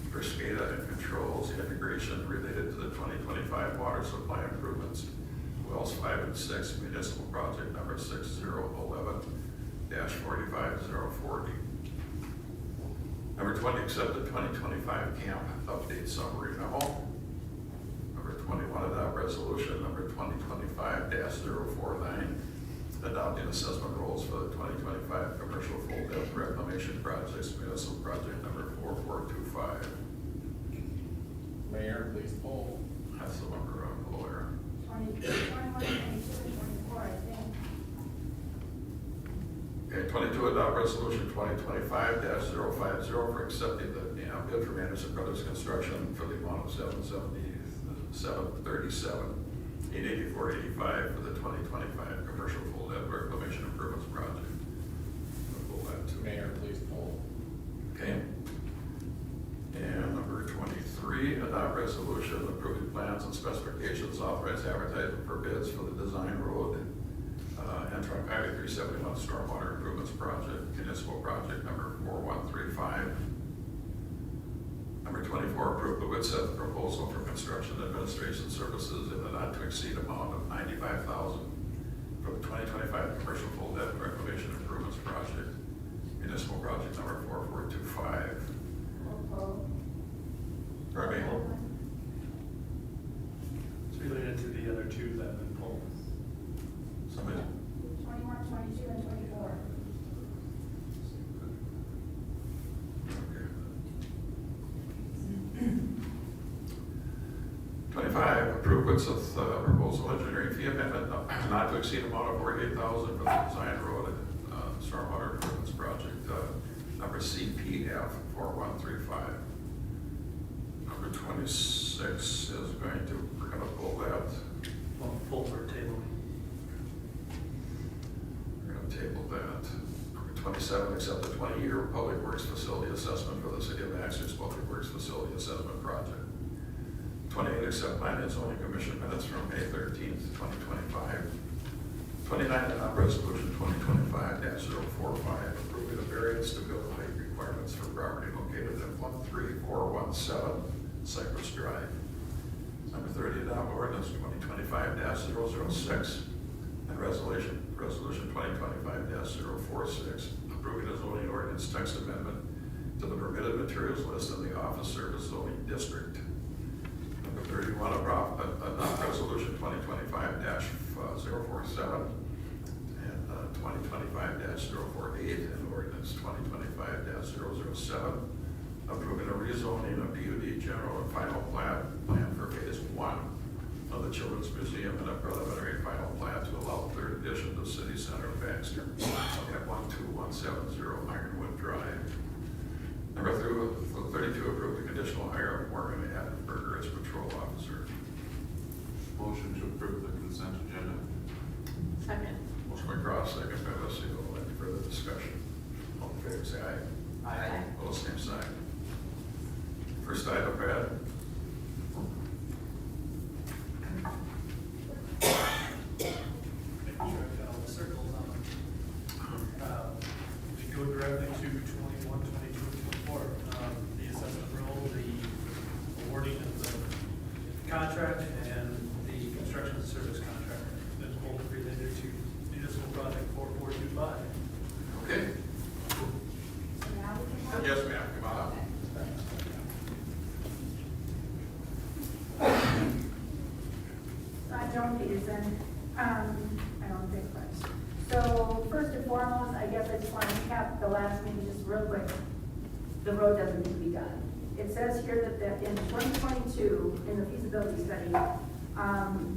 for SCADA and controls integration related to the 2025 water supply improvements, wells 5 and 6 municipal project number 6011-45040. Number 20, accept the 2025 camp update summary memo. Number 21, adopt resolution number 2025-049, adopting assessment rules for the 2025 commercial full depth reclamation projects, municipal project number 4425. Mayor, please poll. That's the number on the lawyer. 21, 22, and 24, I think. Okay, 22, adopt resolution 2025-050 for accepting the bid for Anderson Brothers Construction for the amount of $737,884.85 for the 2025 commercial full depth reclamation improvements project. We'll pull that too. Mayor, please poll. Okay. And number 23, adopt resolution approving plans and specifications, authorize advertising for bids for the design road and trunk highway 371 stormwater improvements project, municipal project number 4135. Number 24, approve the Whitsett proposal for construction administration services in the not to exceed amount of $95,000 for the 2025 commercial full depth reclamation improvements project, municipal project number 4425. Pardon me? It's related to the other two that have been pulled. Somebody? 21, 22, and 24. Okay. 25, approve Whitsett proposal engineering fee amendment not to exceed amount of $48,000 for the design road and stormwater improvements project number CPF 4135. Number 26 is going to, we're going to pull that. Well, pull for table. We're going to table that. Number 27, accept the 20-year public works facility assessment for the city of Baxter's public works facility assessment project. 28, accept planning and zoning commission minutes from May 13th, 2025. 29, adopt resolution 2025-045, approving a variance to build height requirements for property located at 13417 Cypress Drive. Number 30, adopt ordinance 2025-006 and resolution 2025-046, approving a zoning ordinance text amendment to the permitted materials list in the office service zoning district. Number 31, adopt resolution 2025-047 and 2025-048 and ordinance 2025-007, approving a rezoning of PUD general and final plan for phase 1 of the Children's Museum and a preliminary final plan to allow the third addition to City Center of Baxter at 12170 Ironwood Drive. Number 32, approve the conditional hire of Morgan Attenberger as patrol officer. Motion to approve the consent agenda. Second. Motion by Cross, second by Lucio. Any further discussion? All in favor, say aye. Aye. Opposed, same sign. First item, Brad. Making sure I've got all the circles on them. We go directly to 21, 22, and 24. The assessment role, the awarding of the contract, and the construction service contract. That's both related to municipal project 4425. Okay. Yes, ma'am, come on up. Joan Peterson. I don't think much. So first and foremost, I guess I just want to recap the last meeting just real quick. The road doesn't need to be done. It says here that in 2022, in the feasibility study,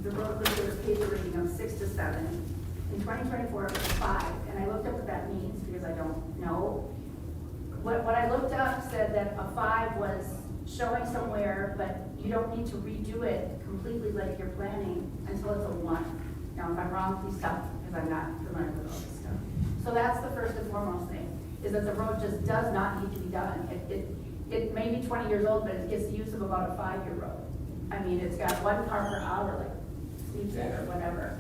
the road was a page rating of 6 to 7. In 2024, it was 5. And I looked up what that means because I don't know. What I looked up said that a 5 was showing somewhere, but you don't need to redo it completely like you're planning until it's a 1. Now, if I'm wrong, please stop, because I'm not familiar with all this stuff. So that's the first and foremost thing, is that the road just does not need to be done. It may be 20 years old, but it gets the use of about a 5-year road. I mean, it's got 1 car per hour, like Steve said, or whatever,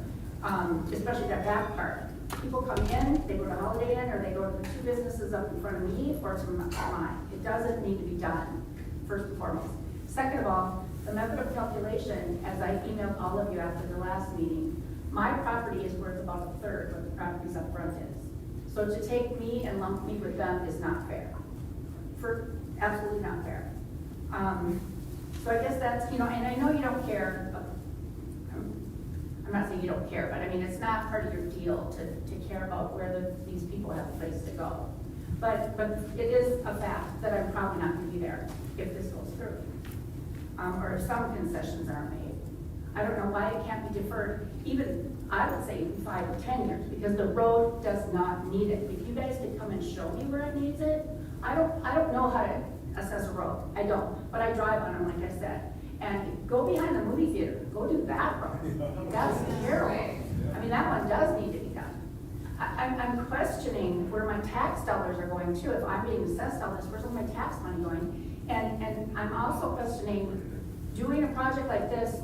especially that back part. People come in, they go to Holiday Inn, or they go to the 2 businesses up in front of me, or to mine. It doesn't need to be done, first and foremost. Second of all, the method of calculation, as I emailed all of you after the last meeting, my property is worth about 1/3 what the properties up front is. So to take me and lump me with them is not fair. Absolutely not fair. So I guess that's, and I know you don't care. I'm not saying you don't care, but I mean, it's not part of your deal to care about where these people have a place to go. But it is a fact that I'm probably not going to be there if this goes through. Or if some concessions aren't made. I don't know why it can't be deferred, I would say even 5 or 10 years, because the road does not need it. If you guys could come and show me where it needs it, I don't know how to assess a road. I don't, but I drive on them, like I said. And go behind the movie theater, go do that road. That's terrible. I mean, that one does need to be done. I'm questioning where my tax dollars are going to. If I'm being assessed all this, where's all my tax money going? And I'm also questioning doing a project like this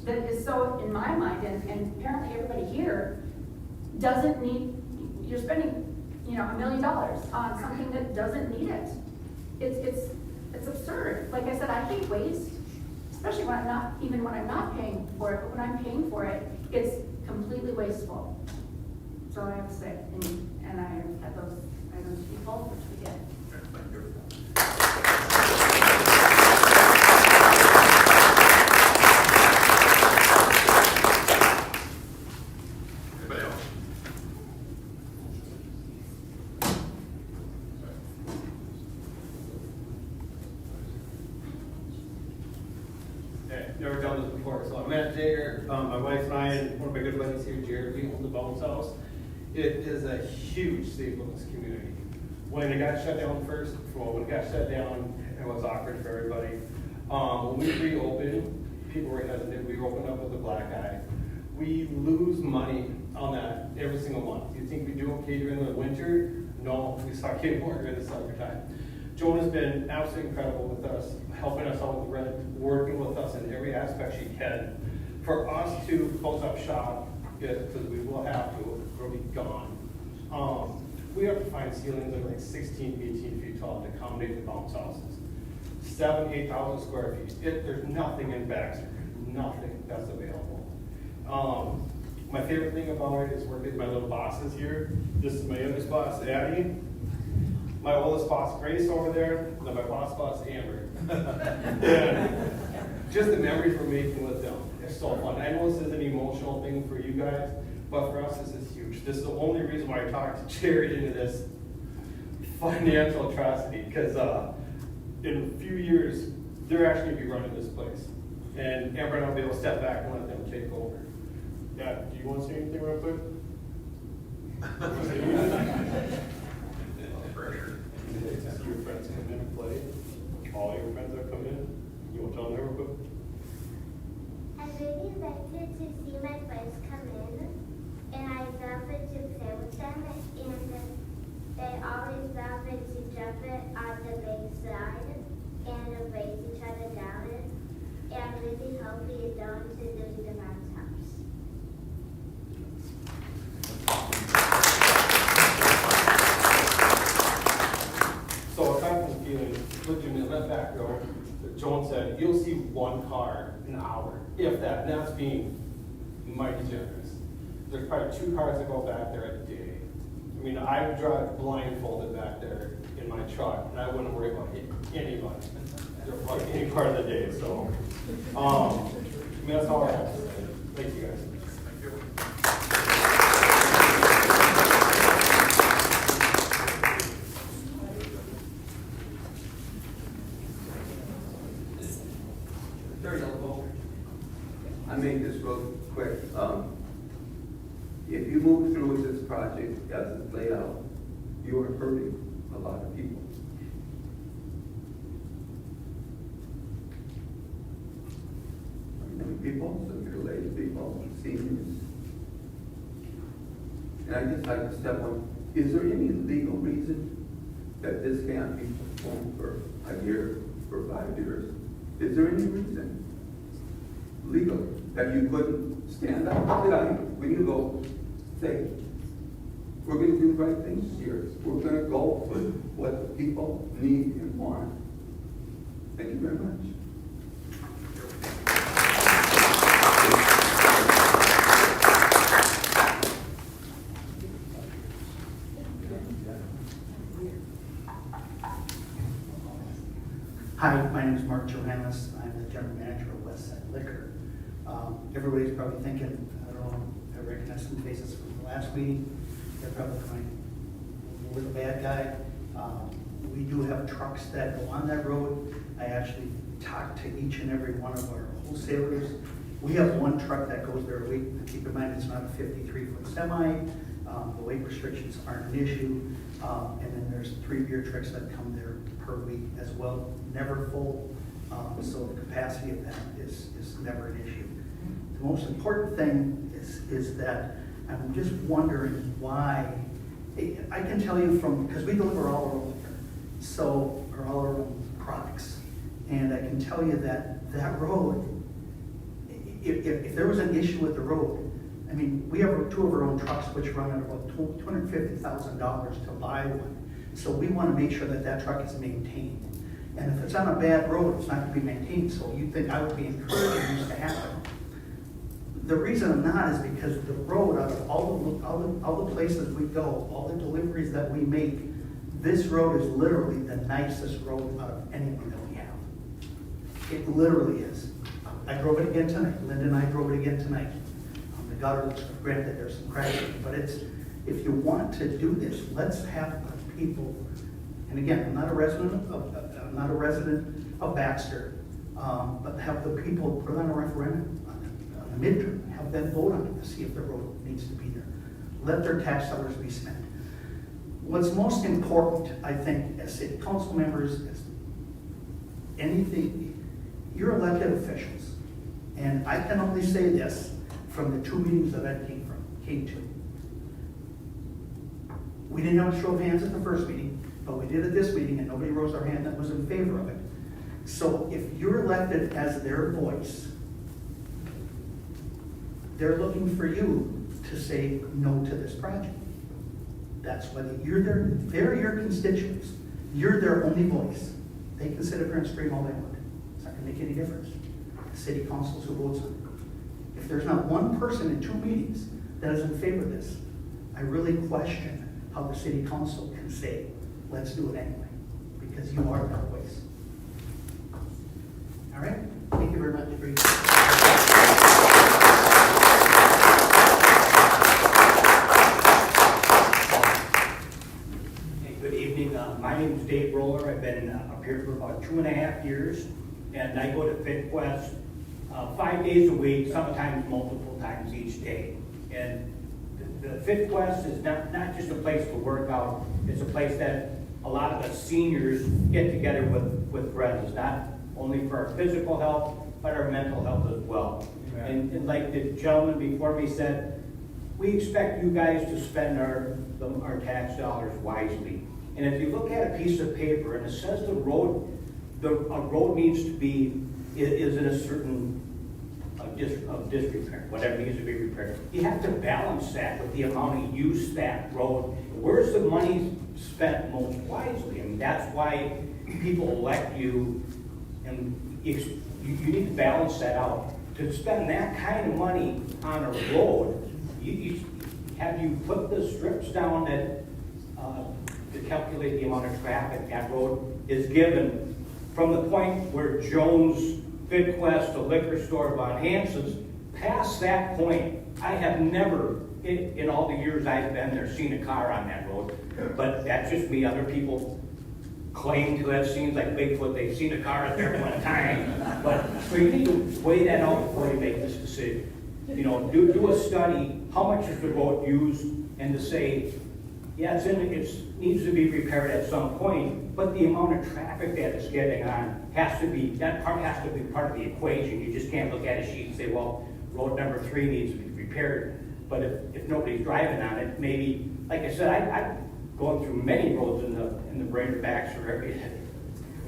that is so, in my mind, and apparently everybody here, doesn't need, you're spending, $1 million on something that doesn't need it. It's absurd. Like I said, I hate waste, especially when I'm not paying for it, but when I'm paying for it, it's completely wasteful. So I have to say, and I had those people, which we did. Thank you. Anybody else? Okay, never done this before, so I'm Matt Jager, my wife and I, and one of my good buddies here, Jared, we own the Bones House. It is a huge staple in this community. When it got shut down first, when it got shut down, it was awkward for everybody. When we reopened, people were hesitant, we opened up with a black eye. We lose money on that every single month. You think we do okay during the winter? No, we start getting more during the summertime. Joan has been absolutely incredible with us, helping us out with rent, working with us in every aspect she can. For us to close up shop, because we will have to, we'll be gone. We have to find ceilings that are like 16, 18 feet tall to accommodate the bounce houses. 7,000, 8,000 square feet. There's nothing in Baxter, nothing that's available. My favorite thing about it is working with my little bosses here. This is my youngest boss, Addie. My oldest boss, Grace, over there. And then my boss, Amber. And just the memories we're making with them. It's so fun. I know this is an emotional thing for you guys, but for us, this is huge. This is the only reason why I talked to Jared into this financial atrocity, because in a few years, they're actually going to be running this place. And Amber and I will be able to step back and let them take over. Yeah, do you want to say anything real quick? Pressure. See your friends come in and play. All your friends that come in. You want to tell them real quick? I really liked it to see my friends come in, and I love it to play with them, and they always love it to jump it on the big slide and race each other down it, and really hope we don't lose the bounce house. you'll see one car an hour, if that, and that's being mighty generous. There's probably 2 cars that go back there a day. I mean, I drive blindfolded back there in my truck, and I wouldn't worry about anybody, like any part of the day, so. I mean, that's all I have to say. Thank you, guys. I make this real quick. If you move through with this project as it's laid out, you are hurting a lot of people. Young people, some middle-aged people, seniors. And I just like to step on, is there any legal reason that this can't be postponed for a year, for 5 years? Is there any reason legal that you couldn't stand up tonight when you go say, we're going to do the right things here. We're going to go with what the people need and want. Thank you very much. Hi, my name is Mark Johannes. I'm the general manager of Westside Liquor. Everybody's probably thinking, I don't know, I recognize some faces from the last meeting. They're probably going, we're the bad guy. We do have trucks that go on that road. I actually talked to each and every one of our wholesalers. We have one truck that goes there a week. Keep in mind, it's not a 53-foot semi. The weight restrictions aren't an issue. And then there's 3 beer trucks that come there per week as well, never full. So the capacity of that is never an issue. The most important thing is that I'm just wondering why. I can tell you because we deliver all our own liquor, so, or all our own products. And I can tell you that road, if there was an issue with the road, I mean, we have 2 of our own trucks which run at about $250,000 to buy one. So we want to make sure that truck is maintained. And if it's on a bad road, it's not going to be maintained. So you'd think I would be encouraging this to happen. The reason I'm not is because the road, out of all the places we go, all the deliveries that we make, this road is literally the nicest road out of anyone that we have. It literally is. I drove it again tonight. Linda and I drove it again tonight. The gutter looks, granted, there's some cracks, but if you want to do this, let's have people. And again, I'm not a resident of Baxter, but have the people put on a referendum on the midterm, have them vote on it to see if the road needs to be there. Let their tax dollars be spent. What's most important, I think, as city council members, is anything, you're elected officials. And I can only say this from the 2 meetings that I came to. We didn't have a show of hands at the first meeting, but we did at this meeting, and nobody rose their hand that was in favor of it. So if you're elected as their voice, they're looking for you to say no to this project. That's whether they're your constituents. You're their only voice. They can sit up here and scream all they want. It's not gonna make any difference. The city council's who votes on it. If there's not one person in 2 meetings that is in favor of this, I really question how the city council can say, let's do it anyway, because you are their voice. All right, thank you very much for your Good evening. My name is Dave Roller. I've been up here for about 2.5 years, and I go to Fit Quest 5 days a week, sometimes multiple times each day. And the Fit Quest is not just a place to work out, it's a place that a lot of us seniors get together with friends, not only for our physical health, but our mental health as well. Right. And like the gentleman before me said, we expect you guys to spend our tax dollars wisely. And if you look at a piece of paper and it says a road needs to be, is in a certain of disrepair, whatever needs to be repaired. You have to balance that with the amount of use that road. Where's the money spent most wisely? I mean, that's why people elect you, and you need to balance that out. To spend that kind of money on a road, have you put the strips down that, to calculate the amount of traffic that road is given from the point where Jones, Fitquest, the liquor store, Von Hansen's, past that point, I have never, in all the years I've been there, seen a car on that road. But that's just me. Other people claim to have seen, like Bigfoot, they've seen a car there one time. But, so you need to weigh that out before you make this decision. You know, do a study, how much is the road used, and to say, yeah, it needs to be repaired at some point, but the amount of traffic that it's getting on has to be, that part has to be part of the equation. You just can't look at a sheet and say, well, road number 3 needs to be repaired. But if nobody's driving on it, maybe, like I said, I've gone through many roads in the Brainerd Baxter area,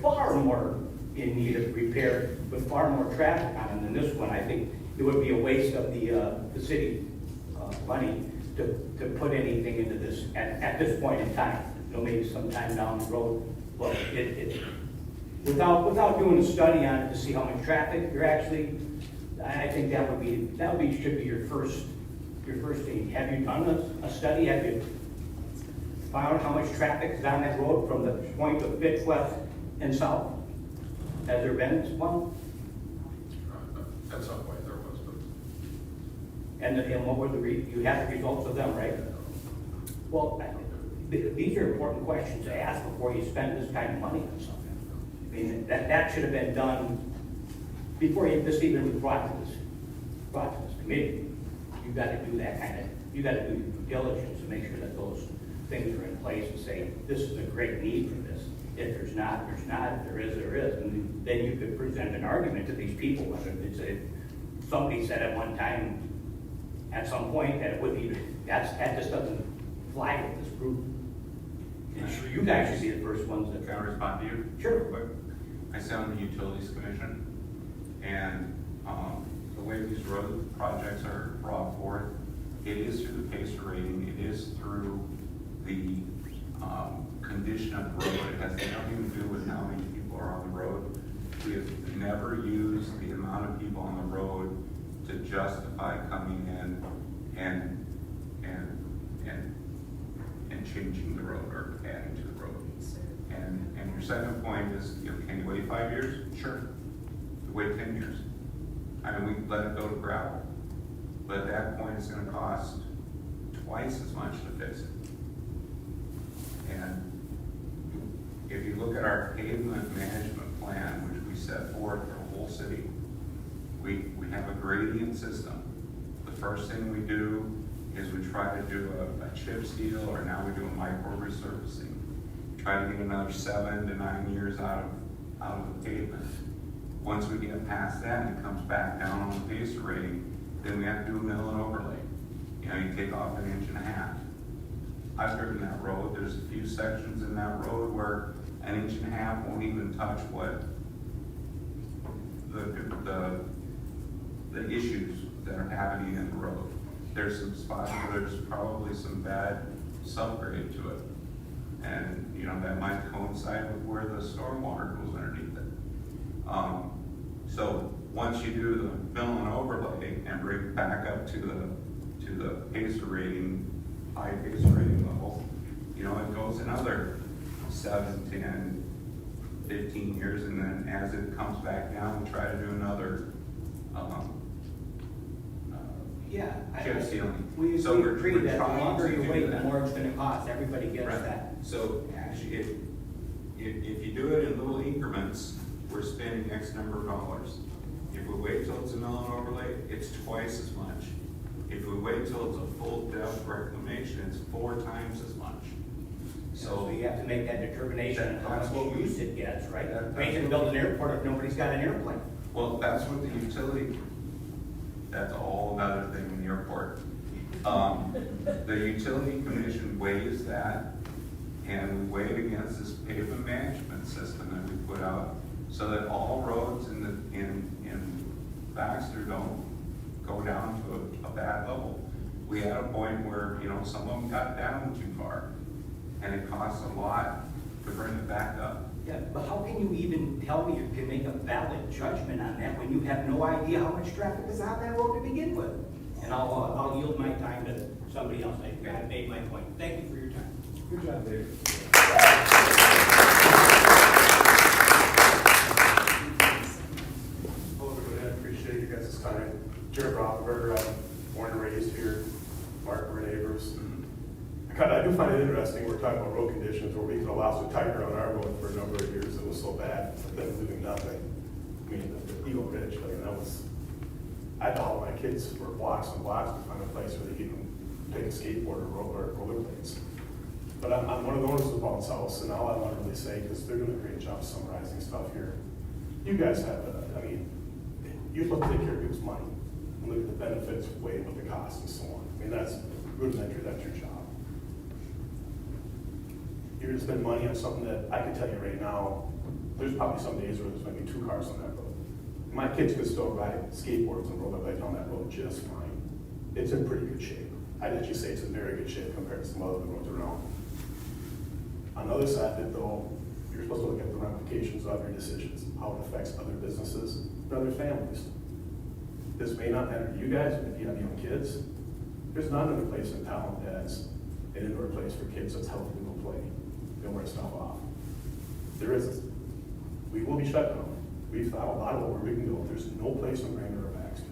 far more in need of repair, with far more traffic on them than this one. I think it would be a waste of the city money to put anything into this at this point in time. You know, maybe sometime down the road. But without doing a study on it to see how much traffic you're actually, I think should be your first thing. Have you done a study? Have you found how much traffic is on that road from the point of Fitquest and south? Has there been one? At some point there was, but. And what were you have the results of them, right? Well, these are important questions to ask before you spend this kind of money on something. I mean, that should have been done before this even was brought to this committee. You got to do that kind of, you got to do due diligence to make sure that those things are in place and say, this is a great need for this. If there's not, there's not. If there is, there is. And then you could present an argument to these people, whether it's somebody said at one time, at some point, that it wouldn't even, that just doesn't fly with this group. And sure, you guys should be the first ones that. Can I respond to you? Sure. Quick. I sit on the Utilities Commission, and the way these road projects are brought forth, it is through the PACER rating, it is through the condition of the road. It has nothing to do with how many people are on the road. We have never used the amount of people on the road to justify coming in and changing the road or adding to the road. And your second point is, can you wait 5 years? Sure. Wait 10 years. I mean, we let it go to gravel, but at that point, it's going to cost twice as much to fix it. And if you look at our pavement management plan, which we set forth for the whole city, we have a gradient system. The first thing we do is we try to do a chip seal, or now we do a micro resurfacing. Try to get another 7 to 9 years out of the pavement. Once we get past that and it comes back down on the PACER rating, then we have to do a mill and overlay. You take off 1.5 inches. I've driven that road. There's a few sections in that road where 1.5 inches won't even touch what the issues that are happening in the road. There's some spots where there's probably some bad subgrade to it. And that might coincide with where the stormwater goes underneath it. So once you do the mill and overlay and bring it back up to the PACER rating, high PACER rating level, it goes another 7, 10, 15 years, and then as it comes back down, we try to do another chip sealing. We we're agree that the trying longer to you do wait, the that. more it's going to cost. Everybody gets Right. that. So actually, if you do it in little increments, we're spending X number of dollars. If we wait till it's a mill and overlay, it's twice as much. If we wait till it's a full depth reclamation, it's 4 times as much. So you have to make that determination on how That's much what we- use it gets, right? We can build an airport if nobody's got an airplane. Well, that's what the utility, that's a whole other thing in the airport. The utility commission weighs that, and we weigh it against this pavement management system that we put out, so that all roads in Baxter don't go down to a bad level. We had a point where, some of them got down too far, and it costs a lot to bring it back up. Yeah, but how can you even tell me you can make a valid judgment on that when you have no idea how much traffic is on that road to begin with? And I'll yield my time to somebody else. I've made my point. Thank you for your time. Good job, Dave. Hello, everybody. I appreciate you guys' time. Jared Rothenberger, I'm born and raised here. Mark, we're neighbors. I do find it interesting, we're talking about road conditions where we could allow some tiger on our road for a number of years. It was so bad, but then doing nothing. I mean, the Eagle Ridge, I mean, that was, I had to haul my kids for blocks and blocks to find a place where they could even take a skateboard or rollerblades. But I'm one of the owners of the Bounce House, and all I want to really say, because they're doing a great job summarizing stuff here. You guys have, I mean, you're supposed to take care of people's money and look at the benefits, weigh what the costs and so on. I mean, that's rudimentary, that's your job. You're gonna spend money on something that I can tell you right now, there's probably some days where there's gonna be 2 cars on that road. My kids can still ride skateboards and rollerblades on that road just fine. It's in pretty good shape. I'd actually say it's in very good shape compared to some other roads around. On the other side of it though, you're supposed to look at the ramifications of your decisions, how it affects other businesses and other families. This may not matter to you guys, but if you have young kids, there's not another place in town that's an indoor place for kids that's healthy to go play and wear stuff off. There isn't. We will be shut down. We've thought a lot about where we can go. There's no place in Raymond or Baxter.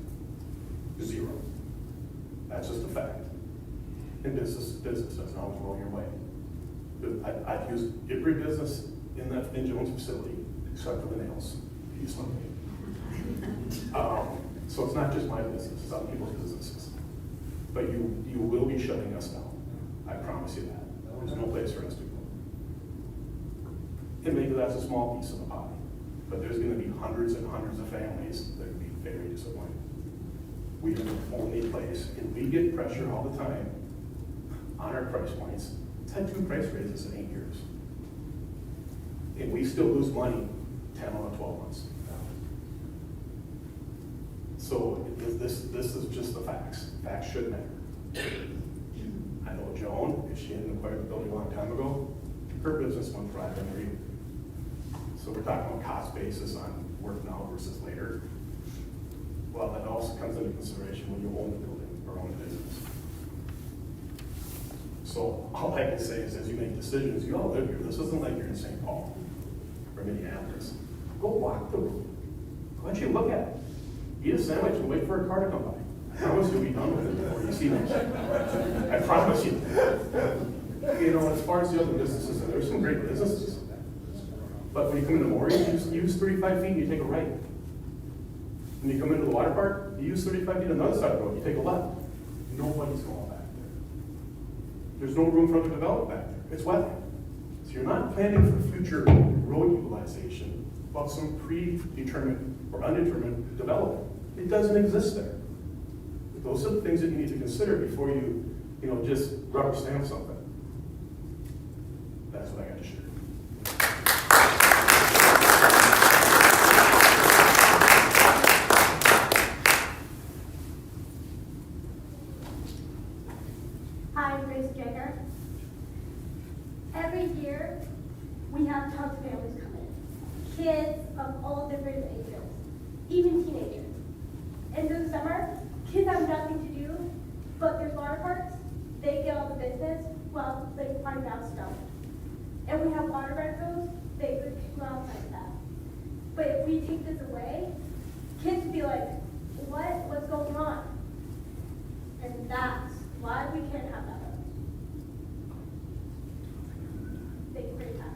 0. That's just a fact. And business doesn't always roll your way. But I've used every business in Jones' facility except for the nails. He's not me. So it's not just my business, it's other people's businesses. But you will be shutting us down. I promise you that. There's no place for us to go. And maybe that's a small piece of the pie, but there's gonna be hundreds and hundreds of families that will be very disappointed. We are the only place, and we get pressure all the time on our price points. It's had 2 price raises in 8 years. And we still lose money 10 out of 12 months. So this is just the facts. Facts should matter. I know Joan, if she hadn't acquired the building a long time ago, her business went thrive and read. So we're talking about cost basis on work now versus later. Well, that also comes into consideration when you own the building or own the business. So all I can say is as you make decisions, you all live here. This isn't like you're in St. Paul or Minneapolis. Go walk the road. Go actually look at it. Eat a sandwich and wait for a car to come by. I promise you'll be done with it before you see that. I promise you. You know, as far as the other businesses, there's some great businesses. But when you come into Maury, you use 35 feet and you take a right. When you come into the water park, you use 35 feet on the other side of the road, you take a left. Nobody's going back there. There's no room for other development back there. It's wetland. So you're not planning for future road utilization about some predetermined or undetermined development. It doesn't exist there. Those are the things that you need to consider before you just rubber stamp something. That's what I got to share. Hi, Grace Jagger. Every year, we have tons of families come in. Kids of all different ages, even teenagers. And through the summer, kids have nothing to do, but there's water parks. They get all the business while they find out stuff. And we have water rentals, they could go outside that. But if we take this away, kids would be like, what's going on? And that's why we can't have that. Thank you for your time.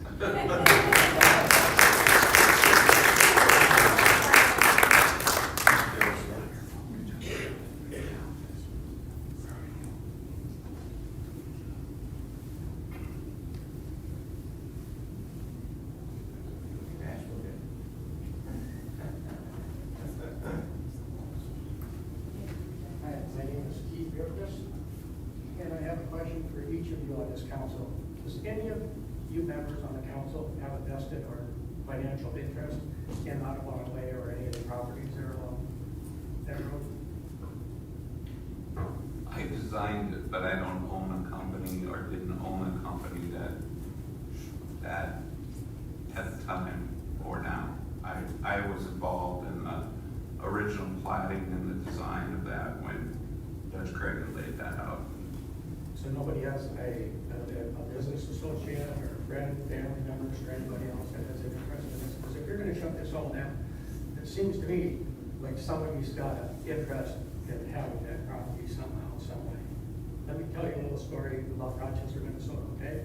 And I have a question for each of you on this council. Does any of you members on the council have a vested or financial interest in Ottawa Way or any of the properties there along that road? I designed it, but I don't own a company or didn't own a company that had a ton and nobody has a business associate or a friend, family members, or anybody else that has an interest in this, because if you're gonna shut this all down, it seems to me like somebody's got an interest in having that property somehow, some way. Let me tell you a little story about Rochester, Minnesota, okay?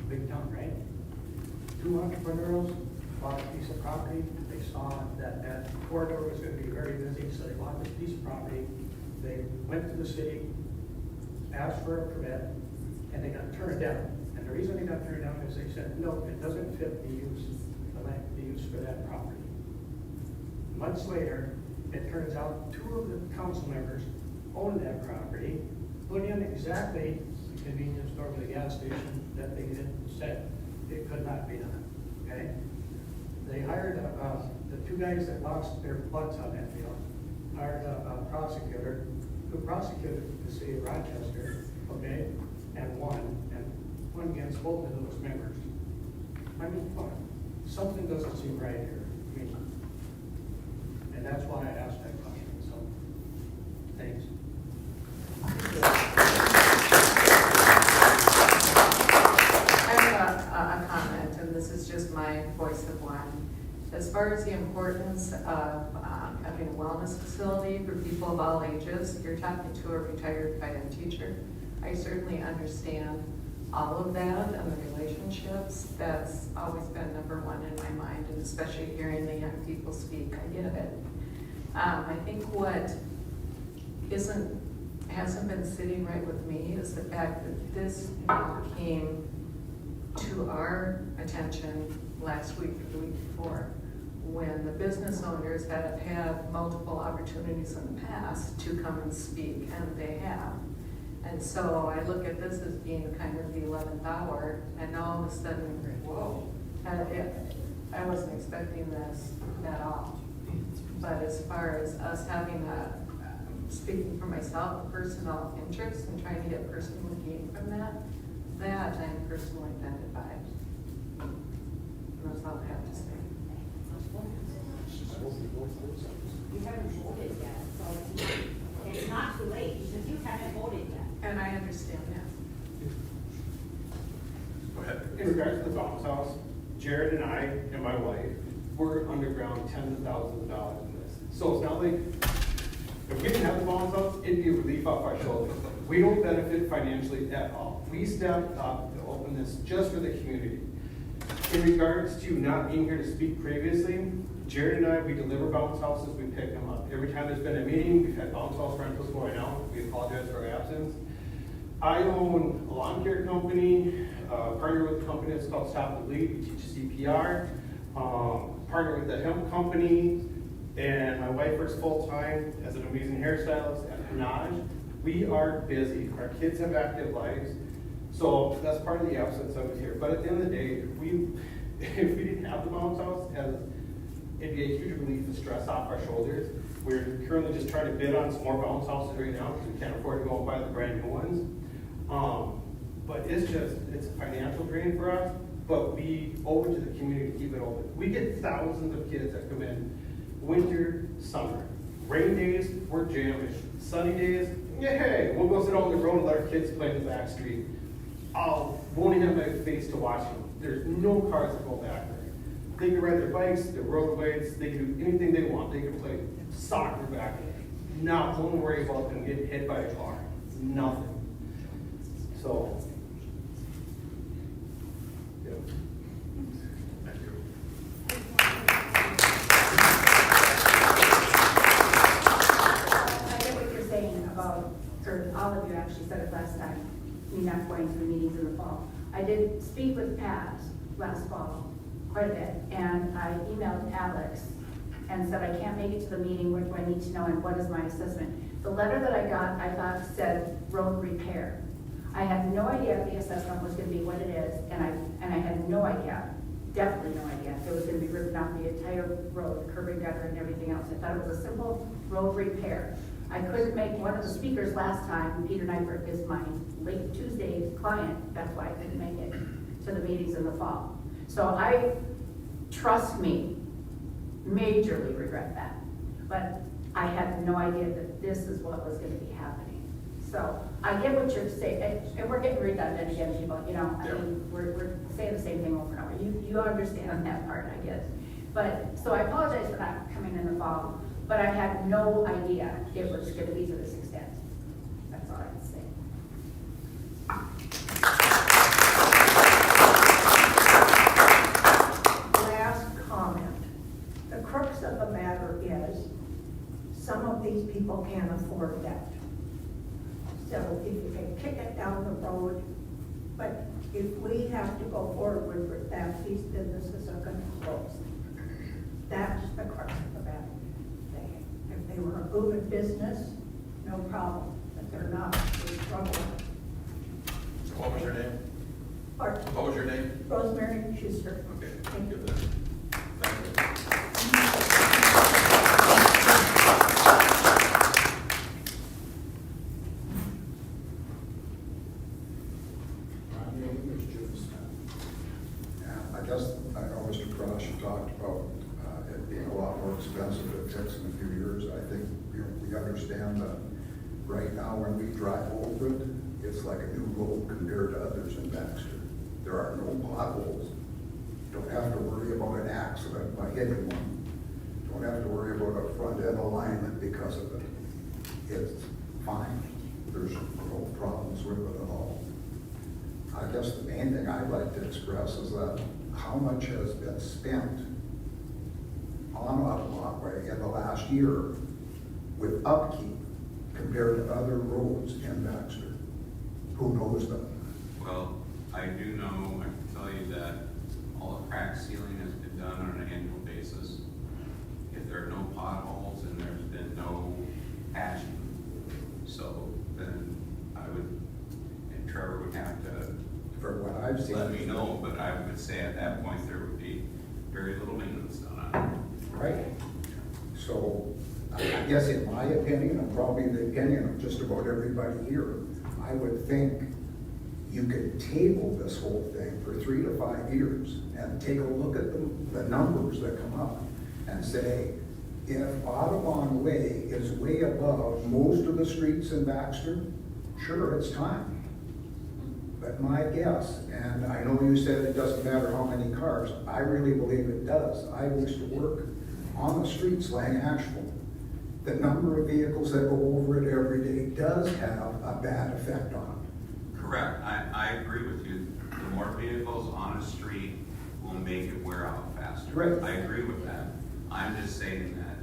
Big town, right? Two entrepreneurs bought a piece of property. They saw that that corridor was gonna be very busy, so they bought this piece of property. They went to the city, asked for a permit, and they got turned down. And the reason they got turned down is they said, no, it doesn't fit the use, the use for that property. Months later, it turns out two of the council members owned that property, put in exactly the convenience store with a gas station that they had said it could not be done, okay? They hired, the two guys that lost their butts on that deal, hired a prosecutor who prosecuted the city of Rochester, okay, and won against both of those members. I mean, fine, something doesn't seem right here, I mean, and that's why I asked that question, so, thanks. I have a comment, and this is just my voice of one. As far as the importance of having a wellness facility for people of all ages, you're talking to a retired IM teacher. I certainly understand all of that and the relationships. That's always been number one in my mind, and especially hearing the young people speak, I get it. I think what hasn't been sitting right with me is the fact that this came to our attention last week or the week before, when the business owners that have had multiple opportunities in the past to come and speak, and they have. And so I look at this as being kind of the 11th hour, and all of a sudden, whoa, I wasn't expecting this at all. But as far as us having speaking for myself, a personal interest in trying to get personal gain from that I'm personally offended by. And that's all I have to say. You haven't voted yet, so it's not too late, because you haven't voted yet. And I understand that. Go ahead. In regards to the bounce house, Jared and I and my wife, we're underground tens of thousands of dollars in this. So it's not like, if we didn't have the bounce house, it'd be a relief off our shoulders. We don't benefit financially at all. We stepped up to open this just for the community. In regards to not being here to speak previously, Jared and I, we deliver bounce houses, we pick them up. Every time there's been a meeting, we've had bounce house rentals going out, we apologize for our absence. I own a lawn care company, partner with a company that's called Stop the Bleed, we teach CPR, partner with a hemp company, and my wife works full-time as an amazing hairstylist at Panage. We are busy, our kids have active lives, so that's part of the absence of it here. But at the end of the day, if we didn't have the bounce house, it'd be a huge relief and stress off our shoulders. We're currently just trying to bid on some more bounce houses right now because we can't afford to go and buy the brand new ones. But it's a financial drain for us, but we owe it to the community to keep it open. We get thousands of kids that come in winter, summer. Rain days, we're jammish. Sunny days, yay, we'll go sit on the road and let our kids play in the back street. Won't even have my face to watch them. There's no cars that go back there. They can ride their bikes, their rollerblades, they can do anything they want. They can play soccer back there. Don't worry about them getting hit by a car. Nothing. So, yeah. Thank you. I get what you're saying about, or all of you actually said it last time, me not going to the meetings in the fall. I did speak with Pat last fall quite a bit, and I emailed Alex and said, I can't make it to the meeting, what do I need to know, and what is my assessment? The letter that I got, I thought said road repair. I had no idea if the assessment was gonna be what it is, and I had no idea, definitely no idea, if it was gonna be ripping out the entire road, curb and gutter and everything else. I thought it was a simple road repair. I couldn't make one of the speakers last time, Peter Nyberg is my late Tuesday client, that's why I couldn't make it to the meetings in the fall. So I, trust me, majorly regret that. But I had no idea that this is what was gonna be happening. So I get what you're saying, and we're getting redundant again, people, you know, I mean, we're saying the same thing over and over. You understand that part, I guess. But, so I apologize for not coming in the fall, but I had no idea it was gonna be to this extent. That's all I can say. Last comment. The crux of the matter is, some of these people can't afford that. So if you can kick it down the road, but if we have to go forward with that, these businesses are gonna close. That's the crux of the matter. If they were a booming business, no problem, but they're not, they're struggling. What was your name? Pardon? What was your name? Rosemary Schuster. Okay. Thank you. My name is Jim Smith. And I guess, I know Mr. Cross, you talked about it being a lot more expensive to fix in a few years. I think we understand that right now when we drive over it, it's like a new road compared to others in Baxter. There are no potholes. Don't have to worry about an accident by hitting one. Don't have to worry about a front end alignment because of it. It's fine. There's no problems with it at all. I guess the main thing I'd like to express is that how much has been spent on Ottawa in the last year with upkeep compared to other roads in Baxter? Who knows them? Well, I do know, I can tell you that all the crack sealing has been done on an annual basis. If there are no potholes and there's been no patching, so then I would, and Trevor would have to For what I've seen. let me know, but I would say at that point there would be very little maintenance done on it. Right. So I guess in my opinion, and probably the opinion of just about everybody here, I would think you could table this whole thing for 3 to 5 years and take a look at the numbers that come up and say, if Audubon Way is way above most of the streets in Baxter, sure, it's time. But my guess, and I know you said it doesn't matter how many cars, I really believe it does. I used to work on the streets laying asphalt. The number of vehicles that go over it every day does have a bad effect on it. Correct, I agree with you. The more vehicles on a street will make it wear out faster. Right. I agree with that. I'm just saying that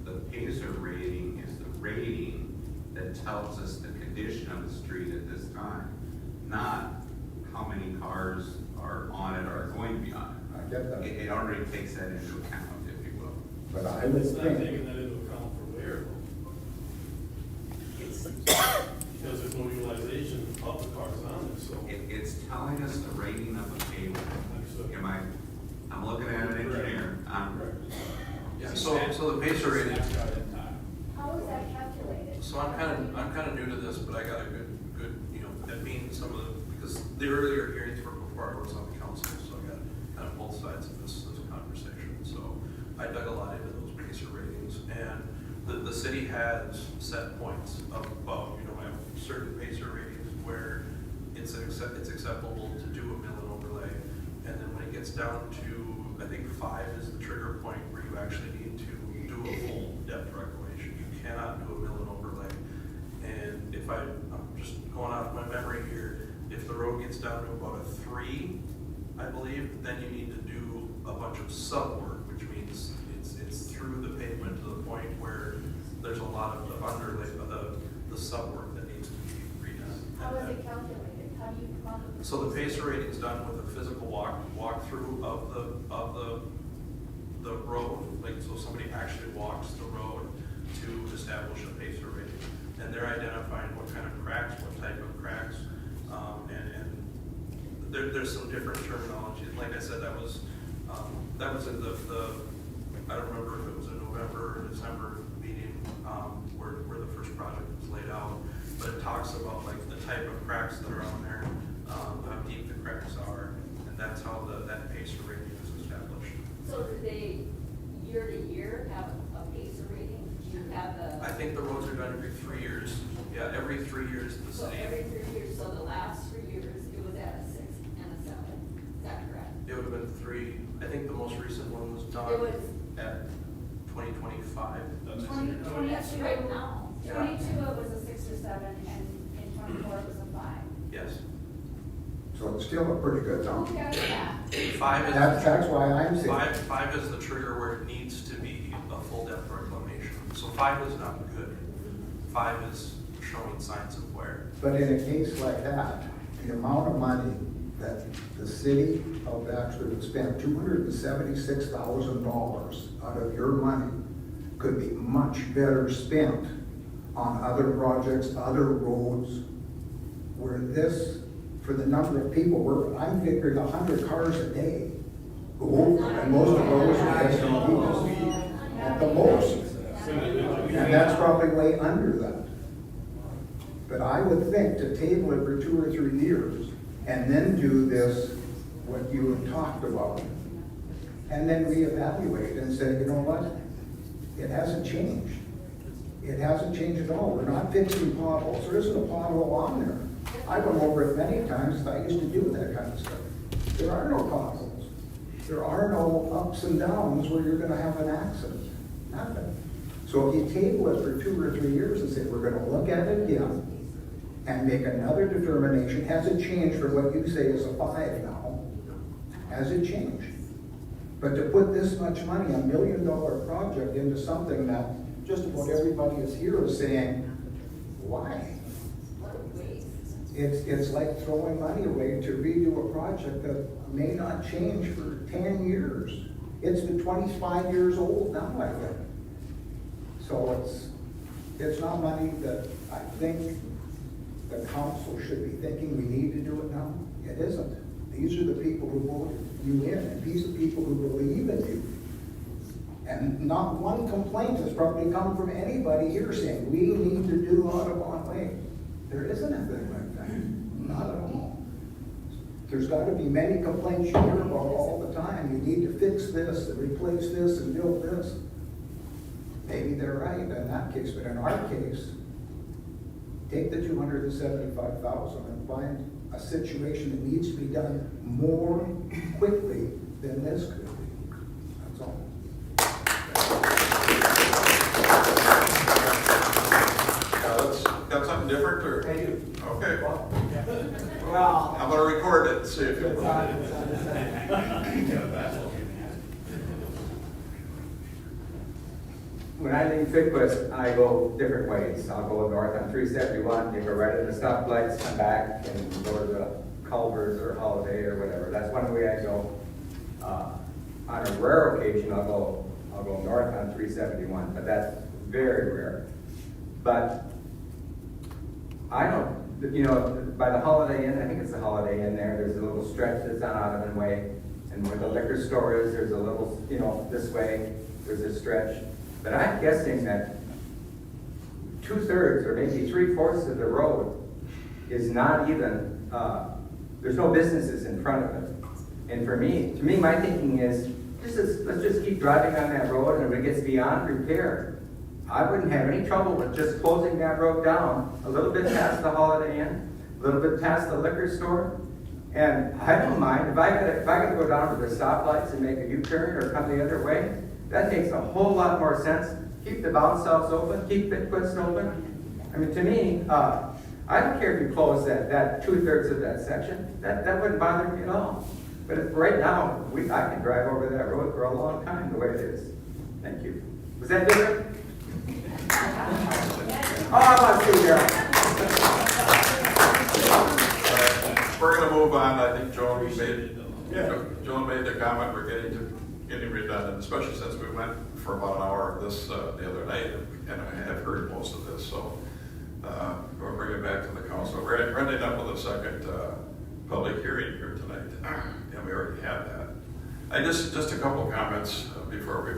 the Pacer rating is the rating that tells us the condition of the street at this time, not how many cars are on it or are going to be on it. I get that. It already takes that into account, if you will. But I would It's not think, taking that into account for wear, because there's no utilization of the cars on it, so. It's telling us the rating of the pavement. Am I, I'm looking at an engineer. Yeah, so the Pacer rating, How is that calculated? so I'm kind of new to this, but I got a good, you know, that means some of the, because the earlier hearings were before I was on the council, so I got kind of both sides of this conversation. So I dug a lot into those Pacer ratings, and the city has set points above, you know, I have certain Pacer ratings where it's acceptable to do a mill and overlay, and then when it gets down to, I think 5 is the trigger point where you actually need to do a full depth reclamation. You cannot do a mill and overlay. And if I'm just going off my memory here, if the road gets down to about a 3, I believe, then you need to do a bunch of sub work, which means it's through the pavement to the point where there's a lot of the underlay, the sub work that needs to be redone. How is it calculated? How do you come up with? So the Pacer rating is done with a physical walkthrough of the road, like, so somebody actually walks the road to establish a Pacer rating. And they're identifying what kind of cracks, what type of cracks, and there's some different terminology. Like I said, that was in the I don't remember if it was a November or December meeting, where the first project was laid out, but it talks about like the type of cracks that are on there, how deep the cracks are, and that's how that Pacer rating is established. So do they, year to year, have a Pacer rating? Do you have a? I think the roads are done every 3 years, Yeah, every 3 years the So same. every 3 years, so the last 3 years, it was at a 6 and a 7, is that correct? It would have been 3, I think the most recent one was done It was at 2025. 22, That's right now. 22 it was a 6 or 7, and in 24 it was a 5. Yes. So it's still a pretty good number. Who cares that? 5 is. That's why I'm saying. Five is the trigger where it needs to be a full depth reclamation. So 5 is not good. 5 is showing signs of wear. But in a case like that, the amount of money that the city of Baxter would spend, $276,000 out of your money, could be much better spent on other projects, other roads, where this, for the number of people, I'm figuring 100 cars a day go over, and most of those are SUVs at the most. And that's probably way under that. But I would think to table it for 2 or 3 years and then do this, what you have talked about, and then reevaluate and say, you know what? It hasn't changed. It hasn't changed at all. We're not fixing potholes. There isn't a pothole on there. I went over it many times. I used to do that kind of stuff. There are no potholes. There are no ups and downs where you're gonna have an accident. Nothing. So if you table it for 2 or 3 years and say, we're gonna look at it again and make another determination, has it changed from what you say is a 5 now? Has it changed? But to put this much money, $1 million project, into something that just about everybody is here is saying, why? It's like throwing money away to redo a project that may not change for 10 years. It's been 25 years old now, I think. So it's not money that I think the council should be thinking we need to do it now. It isn't. These are the people who voted you in, and these are people who believe in you. And not one complaint has probably come from anybody here saying, we need to do Audubon Way. There isn't anything like that. Not at all. There's got to be many complaints you hear about all the time. You need to fix this and replace this and build this. Maybe they're right in that case, but in our case, take the $275,000 and find a situation that needs to be done more quickly than this could be. That's all. Let's got something different, or? I do. Okay. Well. I'm gonna record it and see if you. When I leave Fitquist, I go different ways. I'll go north on 371, you go right at the stoplights, come back and go to the Culvers or Holiday or whatever. That's one way I go. On a rare occasion, I'll go north on 371, but that's very rare. But I don't, you know, by the Holiday Inn, I think it's the Holiday Inn there, there's a little stretch that's on Audubon Way. And where the liquor store is, there's a little, you know, this way, there's a stretch. But I'm guessing that 2/3 or maybe 3/4 of the road is not even, there's no businesses in front of it. And to me, my thinking is, let's just keep driving on that road, and if it gets beyond repair, I wouldn't have any trouble with just closing that road down a little bit past the Holiday Inn, a little bit past the liquor store. And I don't mind, if I gotta go down to the stoplights and make a U-turn or come the other way, that makes a whole lot more sense. Keep the bounce house open, keep Fitquist open. I mean, to me, I don't care if you close that 2/3 of that section. That wouldn't bother me at all. But right now, I can drive over that road for a long time the way it is. Thank you. Was that different? Oh, I want to see Daryl. We're gonna move on. I think Joan made the comment, we're getting redundant, especially since we went for about an hour of this the other night, and I have heard most of this, so we'll bring it back to the council. We're ending up with a second public hearing here tonight, and we already had that. Just a couple comments before we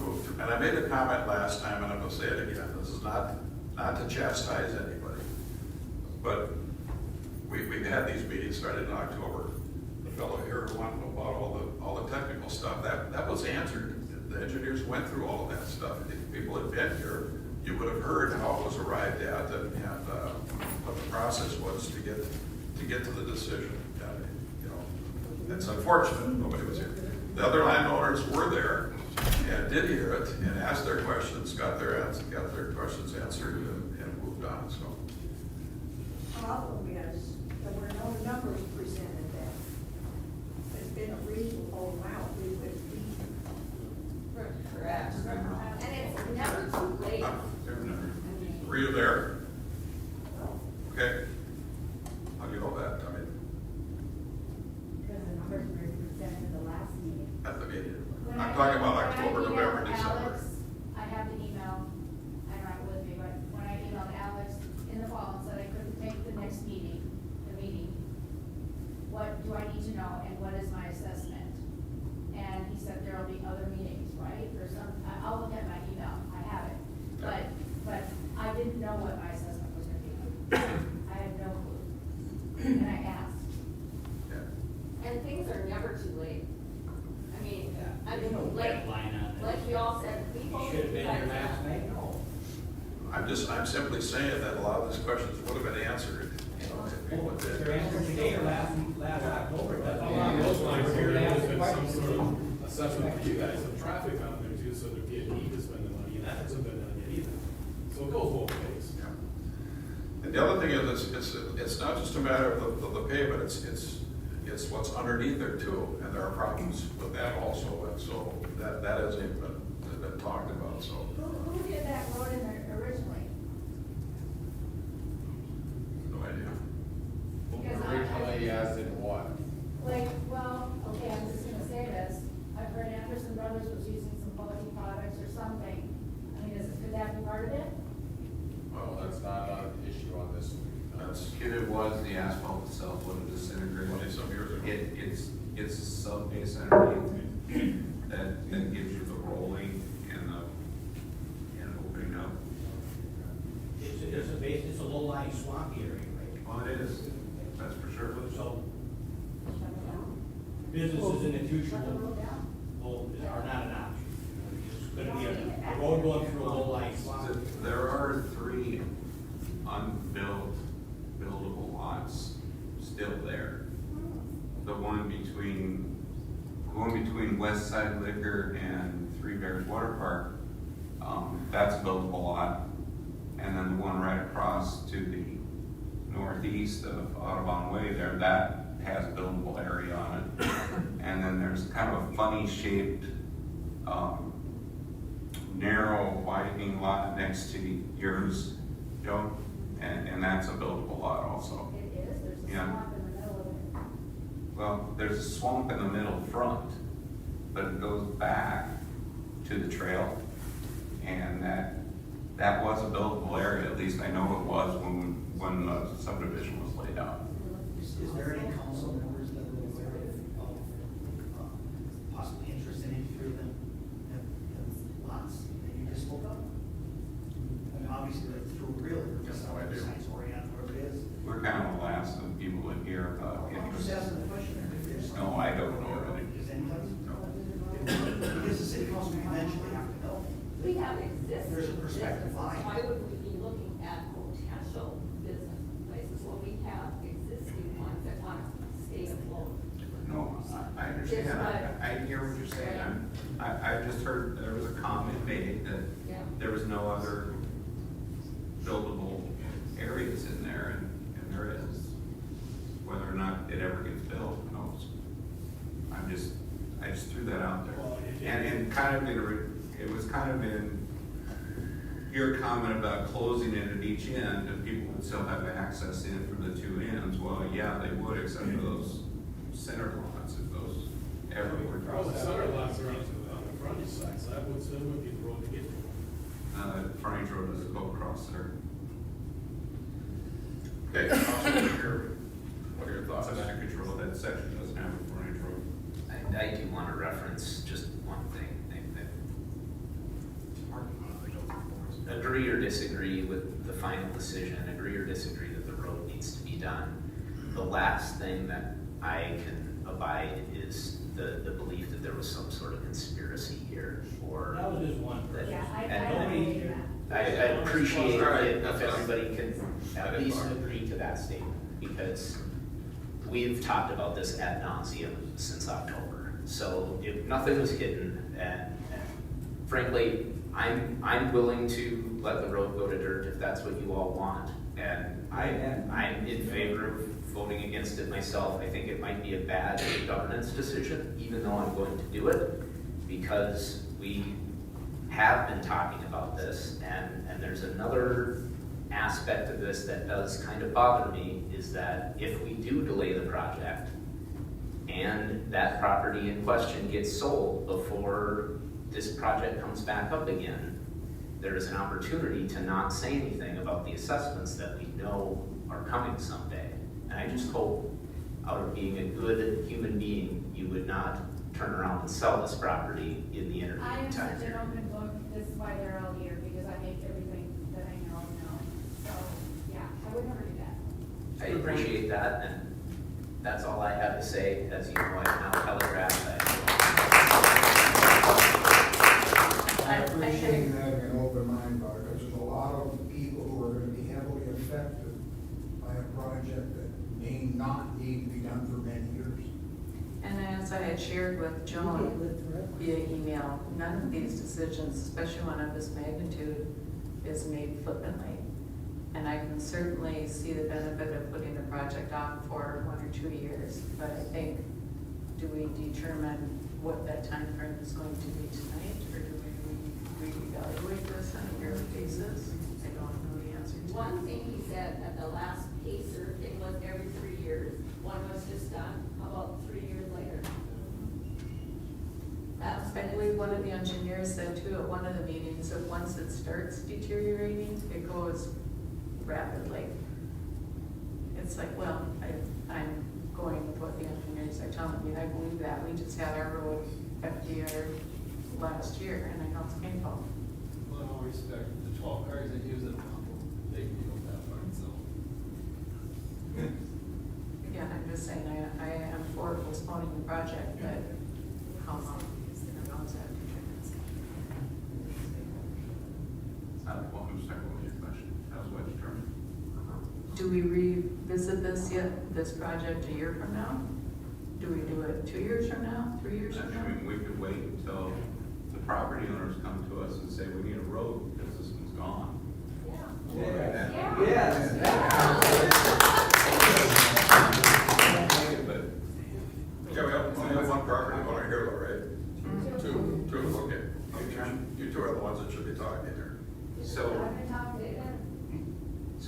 move to, and I made a comment last time, and I'm gonna say it again. This is not to chastise anybody, but we've had these meetings started in October. The fellow here wanted to know about all the technical stuff. That was answered. The engineers went through all of that stuff. People had been here. you would have heard how it was arrived at and what the process was to get to the decision. And, you know, it's unfortunate nobody was here. The other landowners were there and did hear it and asked their questions, got their questions answered, and moved on. So. Problem is, there were no numbers presented then. It's been a reasonable amount we would be. Correct. And it's never too late. Were you there? Okay. How do you know that? I mean, Because the numbers were presented at the last meeting. at the meeting. When I'm I- talking about when I October, emailed November, December. Alex, I have the email, I don't have it with me, but when I emailed Alex in the fall and said I couldn't take the next meeting, what do I need to know and what is my assessment? And he said there'll be other meetings, right? Or some, I'll look at my email, I have it. But I didn't know what my assessment was gonna be. I had no clue. And I asked. And things are never too late. I mean, no deadline on this. like we all said, people. You should have been here last night. No. I'm simply saying that a lot of these questions would have been answered. You know, if people had been- Their answer today or last October, that's all. Along those lines, We're there here to would have ask been some questions. sort of assessment for you guys of traffic on there too, so there'd be a need to spend the money, and that hasn't been done yet either. So it goes both ways. Yeah. And the other thing is, it's not just a matter of the pavement, it's what's underneath there too, and there are problems with that also, and so that hasn't been talked about, so. Who did that road in there originally? No idea. Because Originally, as in what? Like, well, okay, I'm just gonna say this, I've heard Anderson Brothers was using some quality products or something. I mean, could that be part of it? Well, that's not an issue on this. It was the asphalt itself would have disintegrated. 20-some years ago. It's a sub-base underneath that gives you the rolling and opening up. It's a low-lying swampy area, right? Well, it is, that's for sure. So businesses in the future are not an option. It's gonna be a road going through a low-lying swamp. There are 3 unbuilt, buildable lots still there. The one between West Side Liquor and Three Bears Water Park, that's a buildable lot. And then the one right across to the northeast of Audubon Way there, that has a buildable area on it. And then there's kind of a funny shaped, narrow widening lot next to yours, Joe, and that's a buildable lot also. It is, there's a Yeah. swamp in the middle of it. Well, there's a swamp in the middle front, but it goes back to the trail, and that was a buildable area, at least I know it was when the subdivision was laid out. Is there any council members that are aware of possibly interested in any of them lots that you just spoke of? I mean, obviously, they're through real, just No idea. besides Orion, wherever it is. We're kind of the last of people that hear about I'm interest. just asking the question. If there's- No, I don't know really. Does anybody? Because the city council will eventually have to know. We have existing There's a perspective businesses. line. Why would we be looking at potential business places? Well, we have existing ones that want to stay afloat. No, I understand, I hear what you're saying, I just heard there was a comment made that Yeah. there was no other buildable areas in there, and there is. Whether or not it ever gets built, who knows? I just threw that out there. And kind of it was kind of in your comment about closing it at each end, and people would still have access in from the 2 ends. Well, yeah, they would, except for those center lots, if those ever were. Well, the center lots are on the frontage side, so that would still be the road to get to. Frontage road doesn't go across there. Okay, Councilman Jeremy, what are your thoughts? It's under control, that section doesn't have a frontage road. I do want to reference just one thing. Agree or disagree with the final decision, agree or disagree that the road needs to be done. The last thing that I can abide is the belief that there was some sort of conspiracy here or. That was just one person. Yeah, I and- don't believe that. I appreciate it if everybody can at least agree to that statement, because we've talked about this ad nauseum since October. So if nothing was hidden, and frankly, I'm willing to let the road go to dirt if that's what you all want. And I'm in favor of voting against it myself. I think it might be a bad governance decision, even though I'm going to do it, because we have been talking about this, and there's another aspect of this that does kind of bother me, is that if we do delay the project and that property in question gets sold before this project comes back up again, there is an opportunity to not say anything about the assessments that we know are coming someday. And I just hope, out of being a good human being, you would not turn around and sell this property in the intervening I am such such an an open book, this is why they're all here, because I make everything that I know. So, yeah, I would never do that. I appreciate that, and that's all I have to say. As you know, I've now telegraphed that. I appreciate having an open mind about it, because there's a lot of people who are gonna be heavily affected by a project that may not need to be done for many years. And as I had shared with Joan via email, none of these decisions, especially one of this magnitude, is made flippantly. And I can certainly see the benefit of putting the project off for 1 or 2 years. But I think, do we determine what that time frame is going to be tonight? Or do we reevaluate this on a yearly basis? I don't know the answer to that. One thing he said at the last PACER thing was every 3 years. One was just done. How about 3 years later? I believe one of the engineers said too at one of the meetings that once it starts deteriorating, it goes rapidly. It's like, well, I'm going with what the engineers are telling me. I believe that. We just had our road FDR last year, and I know it's painful. Well, in all respect, the 12 cars that use it, they feel that way, so. Again, I'm just saying, I am for postponing the project, but how long? How's that Well, I'm sorry, what was your question? How's what determined? Do we revisit this project a year from now? Do we do it 2 years from now, 3 years from now? I mean, we could wait until the property owners come to us and say, we need a road because this one's gone. But Yeah, we have one property owner here, though, right? Two, okay. You two are the ones that should be talking here. So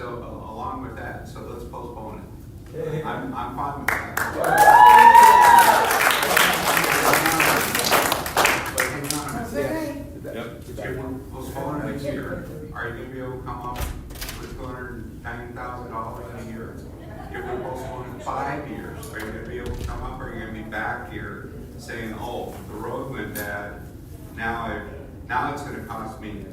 along with that, so let's postpone it. I'm fine with that. Postpone it a year. Are you gonna be able to come up with $290,000 in a year? If we postpone it 5 years, are you gonna be able to come up, or are you gonna be back here saying, oh, the road went bad, now it's gonna cost me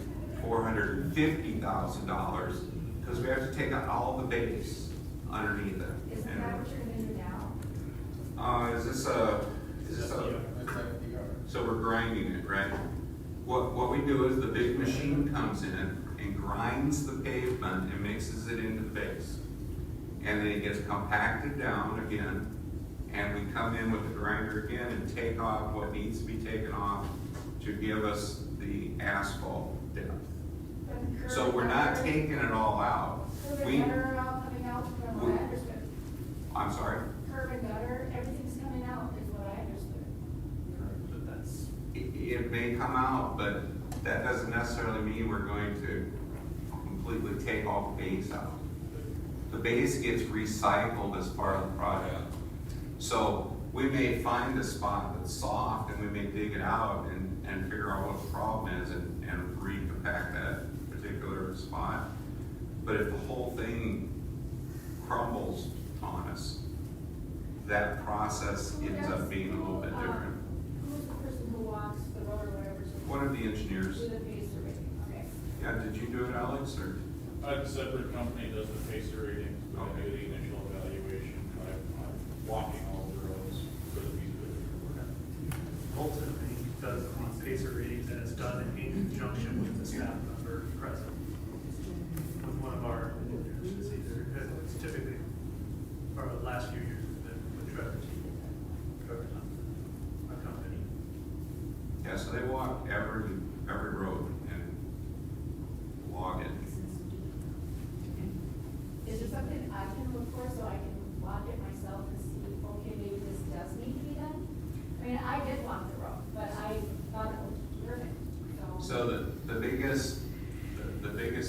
$450,000, because we have to take out all the base underneath it. Isn't that what you're gonna do now? Is this a, so we're grinding it, right? What we do is the big machine comes in and grinds the pavement and mixes it into the base. And then it gets compacted down again, and we come in with the grinder again and take off what needs to be taken off to give us the asphalt depth. So we're not taking it all out. Curb and gutter are all coming out from what I understood. I'm sorry? Curb and gutter, everything's coming out is what I understood. But that's, It may come out, but that doesn't necessarily mean we're going to completely take all the base out. The base gets recycled as part of the project. So we may find a spot that's soft and we may dig it out and figure out what the problem is and recompact that particular spot. But if the whole thing crumbles on us, that process ends up being a little bit different. Who's the person who walks the road or whatever? One of the engineers. Do the PACER rating, okay. Yeah, did you do it, Alex, or? A separate company does the PACER rating, I do the initial evaluation, I'm walking all the roads for the feasibility. Ultimately, does the PACER ratings, and it's done in conjunction with the staff member present with one of our engineers. It's typically, or the last few years, has been with Trevor's company. Yeah, so they walk every road and log it. Is there something I can look for so I can log it myself and see, okay, maybe this does need to be done? I mean, I did walk the road, but I thought it was perfect, So the biggest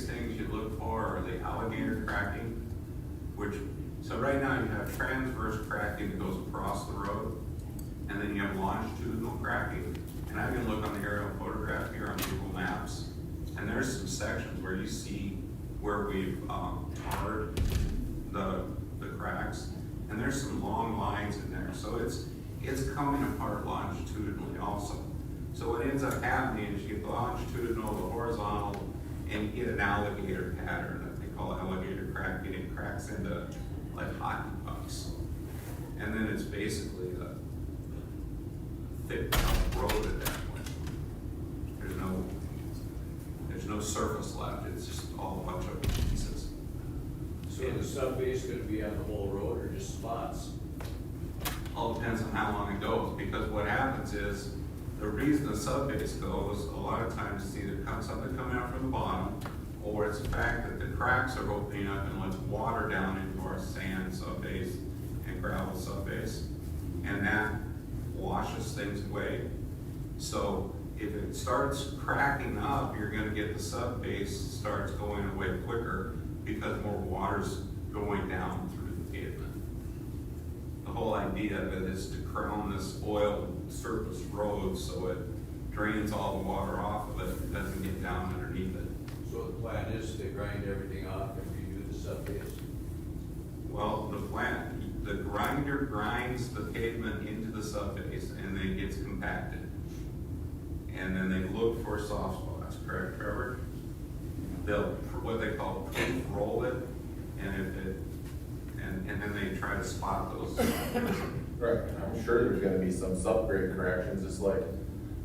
things you look for are the alligator cracking, so right now you have transverse cracking that goes across the road, and then you have longitudinal cracking. And I can look on the aerial photograph here on Google Maps, and there's some sections where you see where we've tarred the cracks, and there's some long lines in there. So it's coming apart longitudinally also. So what ends up happening is you get the longitudinal, the horizontal, and you get an alligator pattern that they call alligator cracking. It cracks into like hockey pucks. And then it's basically a thick road at that point. There's no surface left. It's just all a bunch of pieces. So the sub-base gonna be on the whole road or just spots? All depends on how long it goes, because what happens is, the reason the sub-base goes, a lot of times it's either something coming out from the bottom, or it's the fact that the cracks are opening up and lets water down into our sand sub-base and gravel sub-base, and that washes things away. So if it starts cracking up, you're gonna get the sub-base starts going away quicker because more water's going down through the pavement. The whole idea of it is to crown this oiled surface road so it drains all the water off of it and doesn't get down underneath it. So the plan is to grind everything off and redo the sub-base? Well, the grinder grinds the pavement into the subbase and then it gets compacted. And then they look for soft spots, correct, Trevor? They'll, what they call proof roll it, and then they try to spot those. Right, I'm sure there's gonna be some subgrade corrections, just like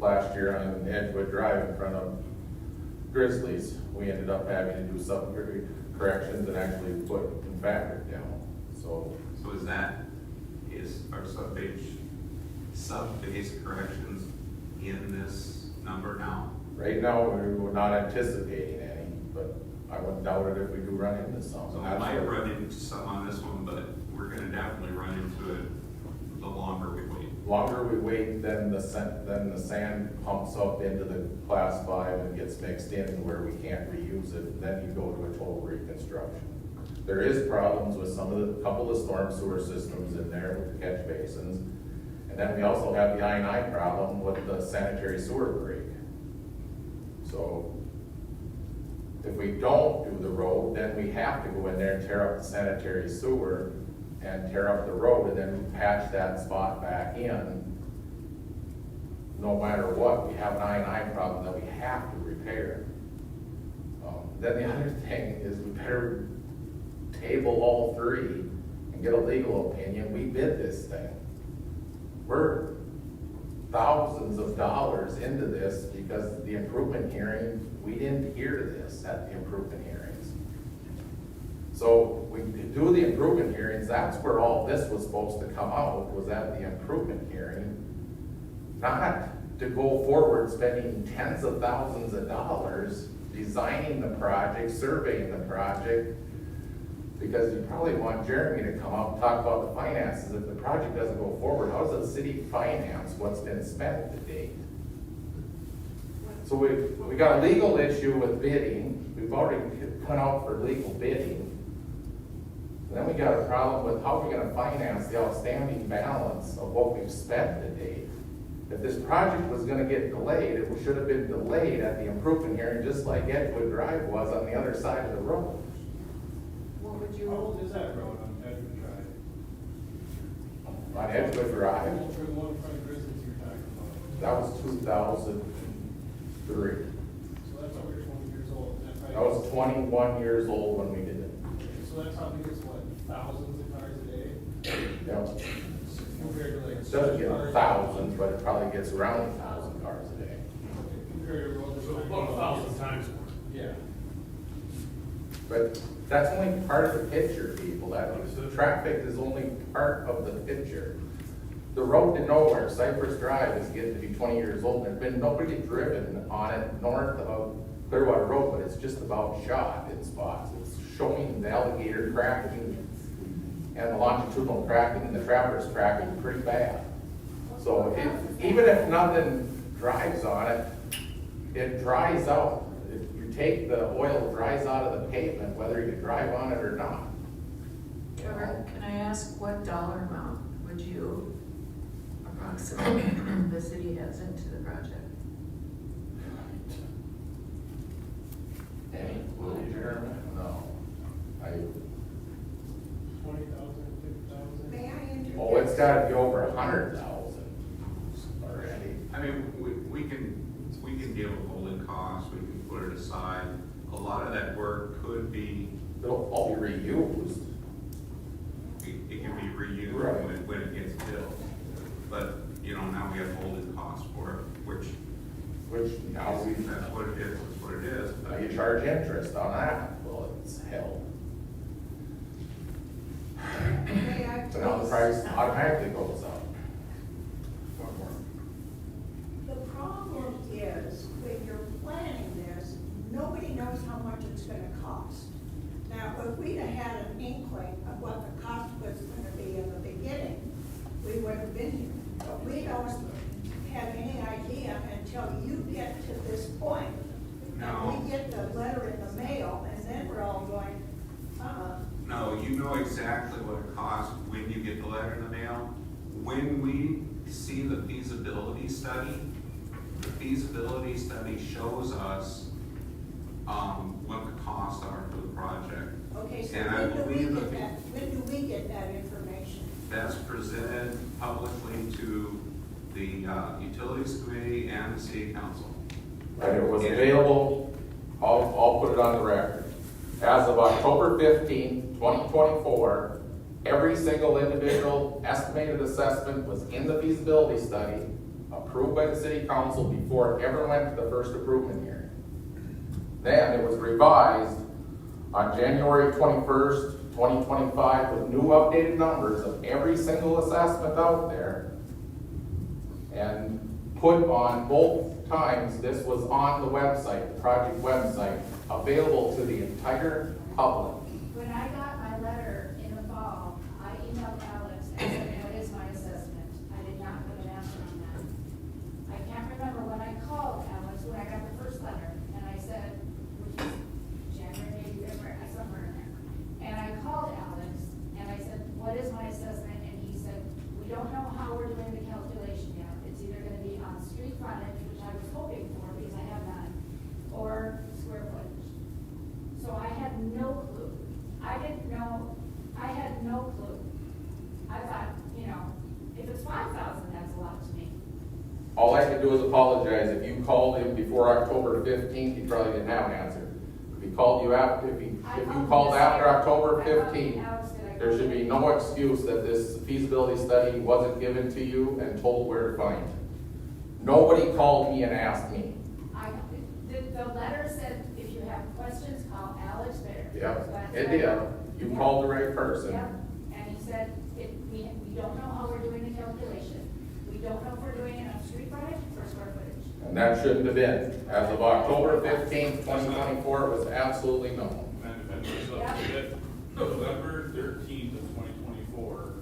last year on Edgewood Drive in front of Grizzlies. We ended up having to do subgrade corrections and actually put fabric down, so. So is our sub-base corrections in this number now? Right now, we're not anticipating any, but I wouldn't doubt it if we do run into some. So we might run into some on this one, but we're gonna definitely run into it the longer we wait. Longer we wait, then the sand pumps up into the class 5 and gets mixed in where we can't reuse it, then you go to a total reconstruction. There is problems with couple of storm sewer systems in there with the catch basins. And then we also have the I&I problem with the sanitary sewer break. So if we don't do the road, then we have to go in there and tear up the sanitary sewer and tear up the road and then patch that spot back in. No matter what, we have an I&I problem that we have to repair. Then the other thing is we better table all three and get a legal opinion. We bid this thing. We're thousands of dollars into this because the improvement hearing, we didn't hear this at the improvement hearings. So we do the improvement hearings, that's where all this was supposed to come out, was at the improvement hearing. Not to go forward spending tens of thousands of dollars designing the project, surveying the project, because you probably want Jeremy to come up and talk about the finances. If the project doesn't go forward, how does the city finance what's been spent to date? So we got a legal issue with bidding. We've already put out for legal bidding. And then we got a problem with how we're gonna finance the outstanding balance of what we've spent to date. If this project was gonna get delayed, it should have been delayed at the improvement hearing, just like Edgewood Drive was on the other side of the road. How old is that road on Edgewood Drive? On Edgewood Drive, How old for the one in front of Grizzlies you're talking about? that was 2003. So that's over 20 years old. I was 21 years old when we did it. So that probably gets what, thousands of cars a day? Yep. Compared to like. It doesn't get thousands, but it probably gets around 1,000 cars a day. Compared to roads. So about 1,000 times more. Yeah. But that's only part of the picture, people, the traffic is only part of the picture. The road to nowhere, Cypress Drive, is getting to be 20 years old, there's been nobody driven on it north of Clearwater Road, but it's just about shot in spots. It's showing the alligator cracking and the longitudinal cracking and the traverse cracking pretty bad. So even if nothing drives on it, it dries out. If you take the oil, it dries out of the pavement, whether you drive on it or not. Trevor, can I ask what dollar amount would you approximately the city has into the project? Any clue, Jeremy? No. 20,000, 50,000? May I interject? Oh, it's gotta be over 100,000 already. I mean, we can deal with holding costs, we can put it aside. A lot of that work could be, It'll all be reused. it can be reused Right. when it gets built. But, you know, now we have holding costs for it, which Now that's what it is, that's what it is. now you charge interest on that, well, it's hell. May I So now the please? price automatically goes up. The problem is, when you're planning this, nobody knows how much it's gonna cost. Now, if we'd have had an inkling of what the cost was gonna be in the beginning, we would have been here. But we don't have any idea until you get to this point. No. And we get the letter in the mail, and then we're all going, No, you know exactly what it costs when you get the letter in the mail. When we see the feasibility study shows us, what the costs are for the project. okay, so And I when do we believe get that that, when do we get that information? that's presented publicly to the Utilities Committee and the City Council. And it was available, I'll put it on the record. As of October 15, 2024, every single individual estimated assessment was in the feasibility study, approved by the city council before it ever went to the first improvement hearing. Then it was revised on January 21st, 2025 with new updated numbers of every single assessment out there. And put on both times, this was on the website, the project website, available to the entire public. When I got my letter in the fall, I emailed Alex and said, what is my assessment? I did not get an answer on that. I can't remember when I called Alex, when I got the first letter, and I said, which is January, maybe February, somewhere in there. And I called Alex, and I said, what is my assessment? And he said, we don't know how we're doing the calculation yet. It's either gonna be on street frontage, which I was hoping for, because I have none, or square footage. So I had no clue. I didn't know, I had no clue. I thought, if it's 5,000, that's a lot to me. All I could do is apologize. If you called him before October 15th, he probably didn't have an answer. If he called you after, if you called after October 15th, there should be no excuse that this feasibility study wasn't given to you and told where to find it. Nobody called me and asked me. The letter said, if you have questions, call Alex there. Yep, it did. You called the right person. Yep, and he said, we don't know how we're doing the calculation. We don't know if we're doing it on street frontage or square footage. And that shouldn't have been. As of October 15th, 2024, it was absolutely known. November 13th of 2024,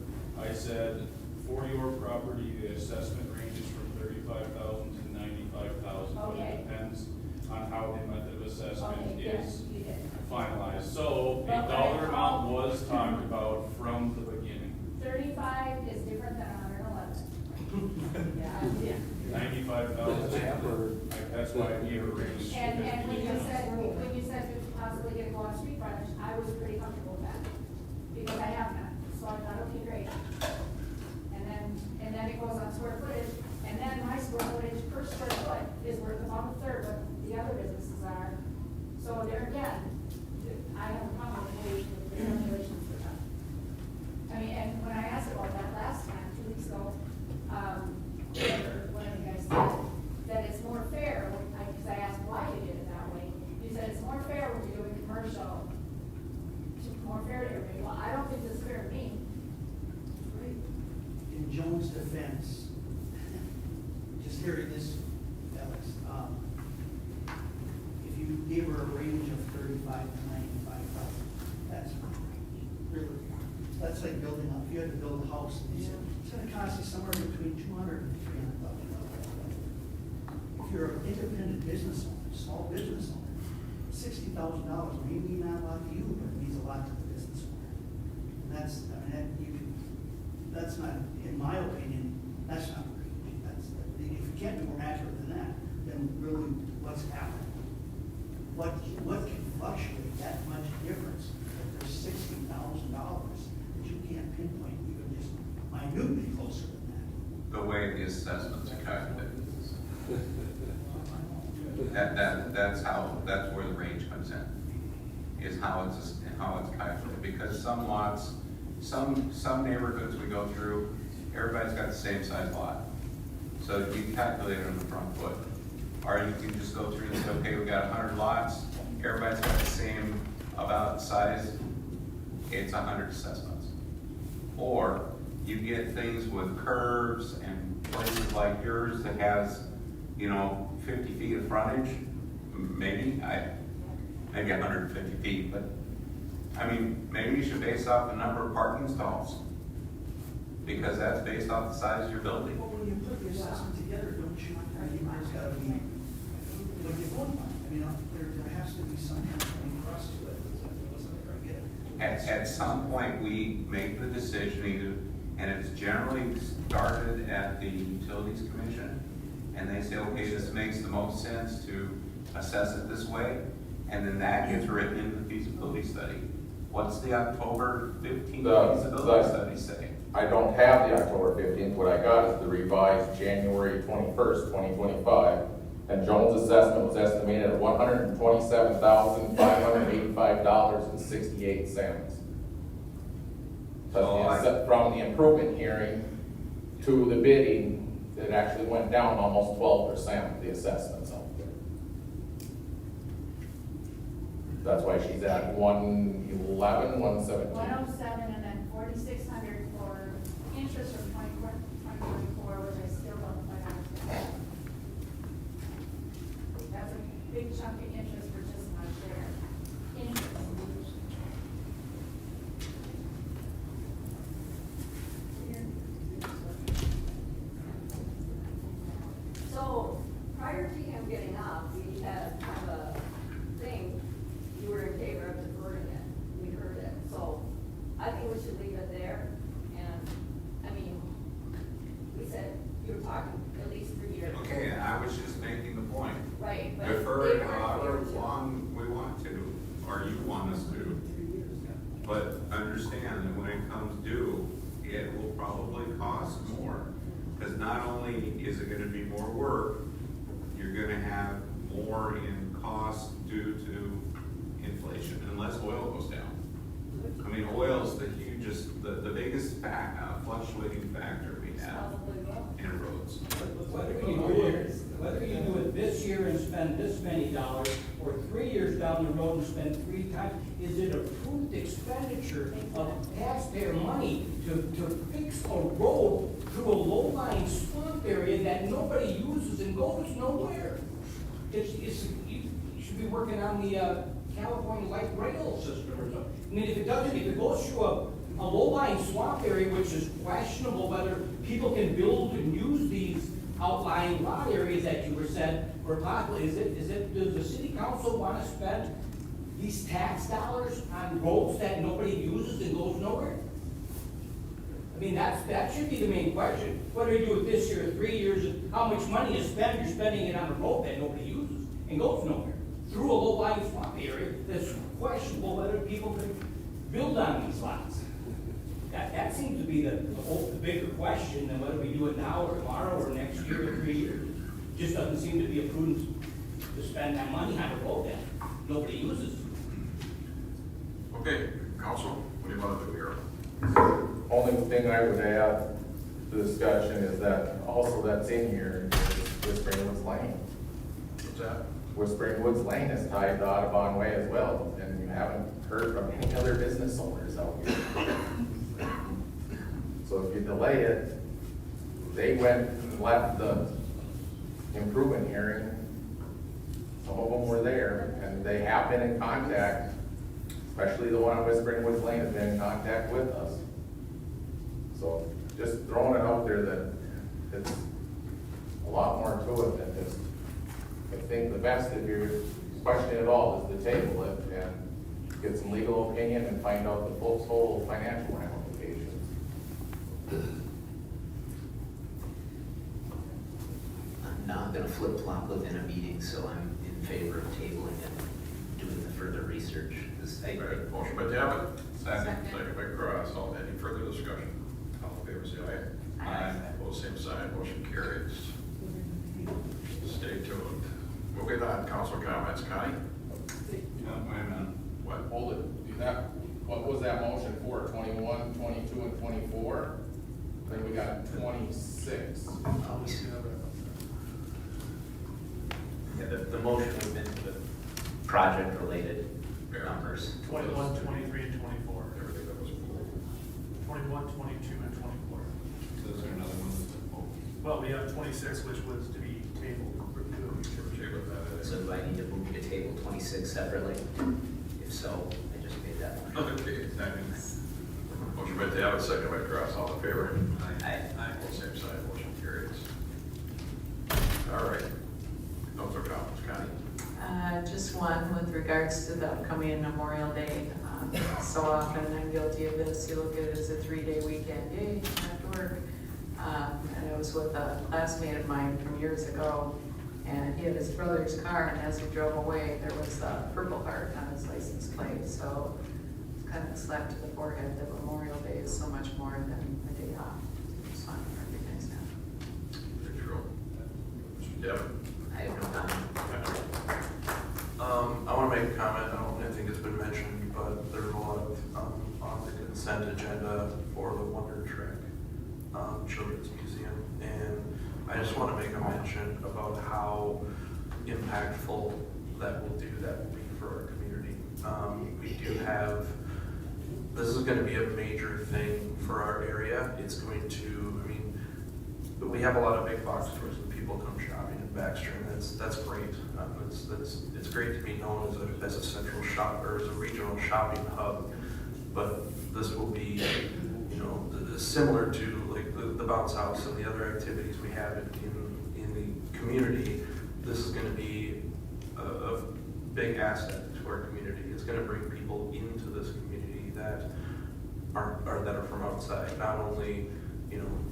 I said, for your property, the assessment ranges from 35,000 to 95,000. But Okay. it depends on how the method of assessment Okay, yes, is you did. finalized. So a But dollar amount was talked about from the beginning. 35 is different than 111. Yeah. 95,000, that's why I gave a range. And when you said you possibly gonna go on street frontage, I was pretty comfortable with that, because I have none, so I thought, okay, great. And then it goes on square footage, and then my square footage per square foot is worth about a third what the other businesses are. So there again, I have a problem with the calculations for that. I mean, and when I asked about that last time, 2 weeks ago, one of the guys said that it's more fair, because I asked why you did it that way. You said it's more fair when you're doing commercial Terry, this, Alex, if you gave her a range of 35 to 95,000, that's really, that's like building up, if you had to build a house, and you said, it's gonna cost you somewhere between $200,000 and $300,000. If you're an independent business owner, small business owner, $60,000 may mean not a lot to you, but it means a lot to the business owner. And that's, I mean, that's not, in my opinion, that's not great. If you can't be more accurate than that, then really what's happening? What can fluctuate that much difference if there's $60,000 that you can't pinpoint even just minutely closer than that? The way the assessments are calculated. That's where the range comes in, is how it's calculated. Because some lots, some neighborhoods we go through, everybody's got the same size lot. So you can calculate it on the front foot. Or you can just go through and say, okay, we got 100 lots, everybody's got the same about size, it's 100 assessments. Or you get things with curves and places like yours that has, 50 feet of frontage, maybe 150 feet, but I mean, maybe you should base off the number of parking stalls, because that's based off the size of your building. Well, when you put the assessment together, don't you, there's gotta be, what you want, there has to be some kind of cross to it, At some point, we make the decision either, and it's generally started at the Utilities Commission, and they say, okay, this makes the most sense to assess it this way, and then that gets written in the feasibility study. What's the October 15th feasibility study say? I don't have the October 15th, what I got is the revised January 21st, 2025, and Jones' assessment was estimated at $127,585.68. From the improvement hearing to the bidding, it actually went down almost 12%, the assessments out there. That's why she's at 111, 117. 107 and then 4,600 for interest from 2024, which I still don't quite understand. That's a big chunk of interest for just my share. Interest. So prior to him getting up, we had kind of a thing, you were in favor of deferring it, we heard it. So I think we should leave it there. And, I mean, we said you were talking at least 3 years. Okay, and I was just making the point. Right, but Defer they it weren't however here to- long we want to, or you want us to. But understand that when it comes due, it will probably cost more. Because not only is it gonna be more work, you're gonna have more in cost due to inflation, unless oil goes down. I mean, oil's the hugest, the biggest fluctuating factor we have in roads. Whether you do it this year and spend this many dollars, or 3 years down the road and spend 3 times, is it approved expenditure of taxpayer money to fix a road through a low-lying swamp area that nobody uses and goes nowhere? You should be working on the California light rail system or something. I mean, if it goes through a low-lying swamp area, which is questionable whether people can build and use these outlying lot areas that you were said were possible, does the city council want to spend these tax dollars on roads that nobody uses and goes nowhere? I mean, that should be the main question. Whether you do it this year or 3 years, how much money is spent, you're spending it on a road that nobody uses and goes nowhere. Through a low-lying swamp area that's questionable whether people can build on these lots. That seems to be the bigger question than whether we do it now or tomorrow or next year or 3 years. Just doesn't seem to be a prudence to spend that money on a road that nobody uses. Okay, council, what do you want to do here? Only thing I would add to the discussion is that also that's in here is Whispering Woods Lane. What's that? Whispering Woods Lane is tied to Audubon Way as well, and you haven't heard from any other business owners out here. So if you delay it, they went and left the improvement hearing, some of them were there, and they have been in contact, especially the one on Whispering Woods Lane has been in contact with us. So just throwing it out there that it's a lot more to it than just, I think the best, if you're questioning it all, is to table it and get some legal opinion and find out the full total financial ramifications. I'm not gonna flip-flop within a meeting, so I'm in favor of tabling and doing the further research. 'Cause I- Right, motion by Dabbitt. Second. Second by Cross. Any further discussion? All in favor, say aye. Aye. Opposed, same sign, motion carries. Stay tuned. Moving on, council comments. Connie? Yeah, wait a minute. What? Hold it, what was that motion for, 21, 22, and 24? Then we got 26. Yeah, the motion would have been the project-related numbers. 21, 23, and 24. Everything that was pulled. 21, 22, and 24. So is there another one that's been pulled? Well, we have 26, which was to be tabled for Okay with that. So do I need to move to table 26 separately? If so, I just made that motion. Okay, motion by Dabbitt, second by Cross. All in favor? Aye. Opposed, same sign, motion carries. All right. Council comments. Connie? Just one with regards to the upcoming Memorial Day. So often I'm guilty of this. You look at it as a 3-day weekend, yay, you don't have to work. And I was with a classmate of mine from years ago, and he had his brother's car, and as he drove away, there was a Purple Heart on his license plate. So it's kind of a slap to the forehead that Memorial Day is so much more than a day off. Just want to recognize that. Very true. Mr. Dabbitt? I have no comment. I want to make a comment. I think it's been mentioned, but there's a lot on the consent agenda for the Wonder Trek Children's Museum. And I just want to make a mention about how impactful that will be for our community. We do have, this is going to be a major thing for our area. It's going to, we have a lot of big box stores and people come shopping in Baxter, and that's great. It's great to be known as a central shop or as a regional shopping hub, but this will be, similar to like the bounce house and the other activities we have in the community. This is going to be a big asset to our community. It's going to bring people into this community that are from outside, not only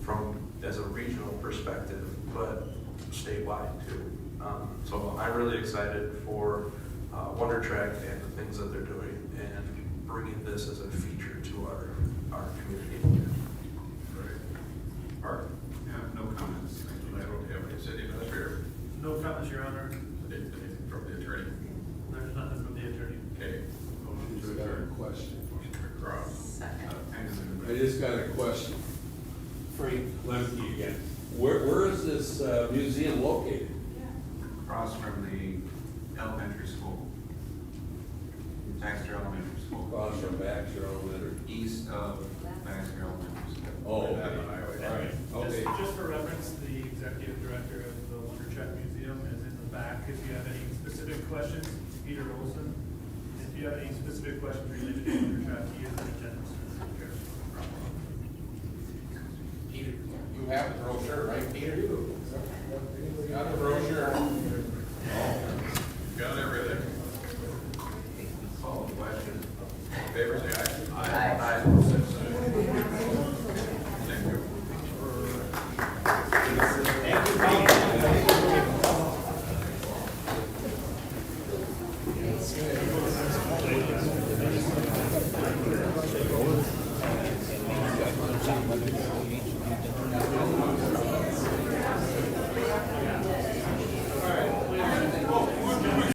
from as a regional perspective, but statewide too. So I'm really excited for Wonder Track and the things that they're doing and bringing this as a feature to our community. Right. Mark? Yeah, no comments. Thank you. I don't have any city administrator. No comments, Your Honor. Anything from the attorney? There's nothing from the attorney. Okay. Motion to adjourn. Question. Motion by Cross. Second. Hang on a minute. I just got a question. Frank Lemke again. Where is this museum located? Across from the elementary school. Baxter Elementary School. Across from Baxter Elementary. East of Baxter Elementary School. Oh, okay. On the highway. All right, okay. Just for reference, the executive director of the Wonder Track Museum is in the back. If you have any specific questions, Peter Olson. If you have any specific questions related to Wonder Track, he is in attendance. Peter, you have the brochure, right, Peter?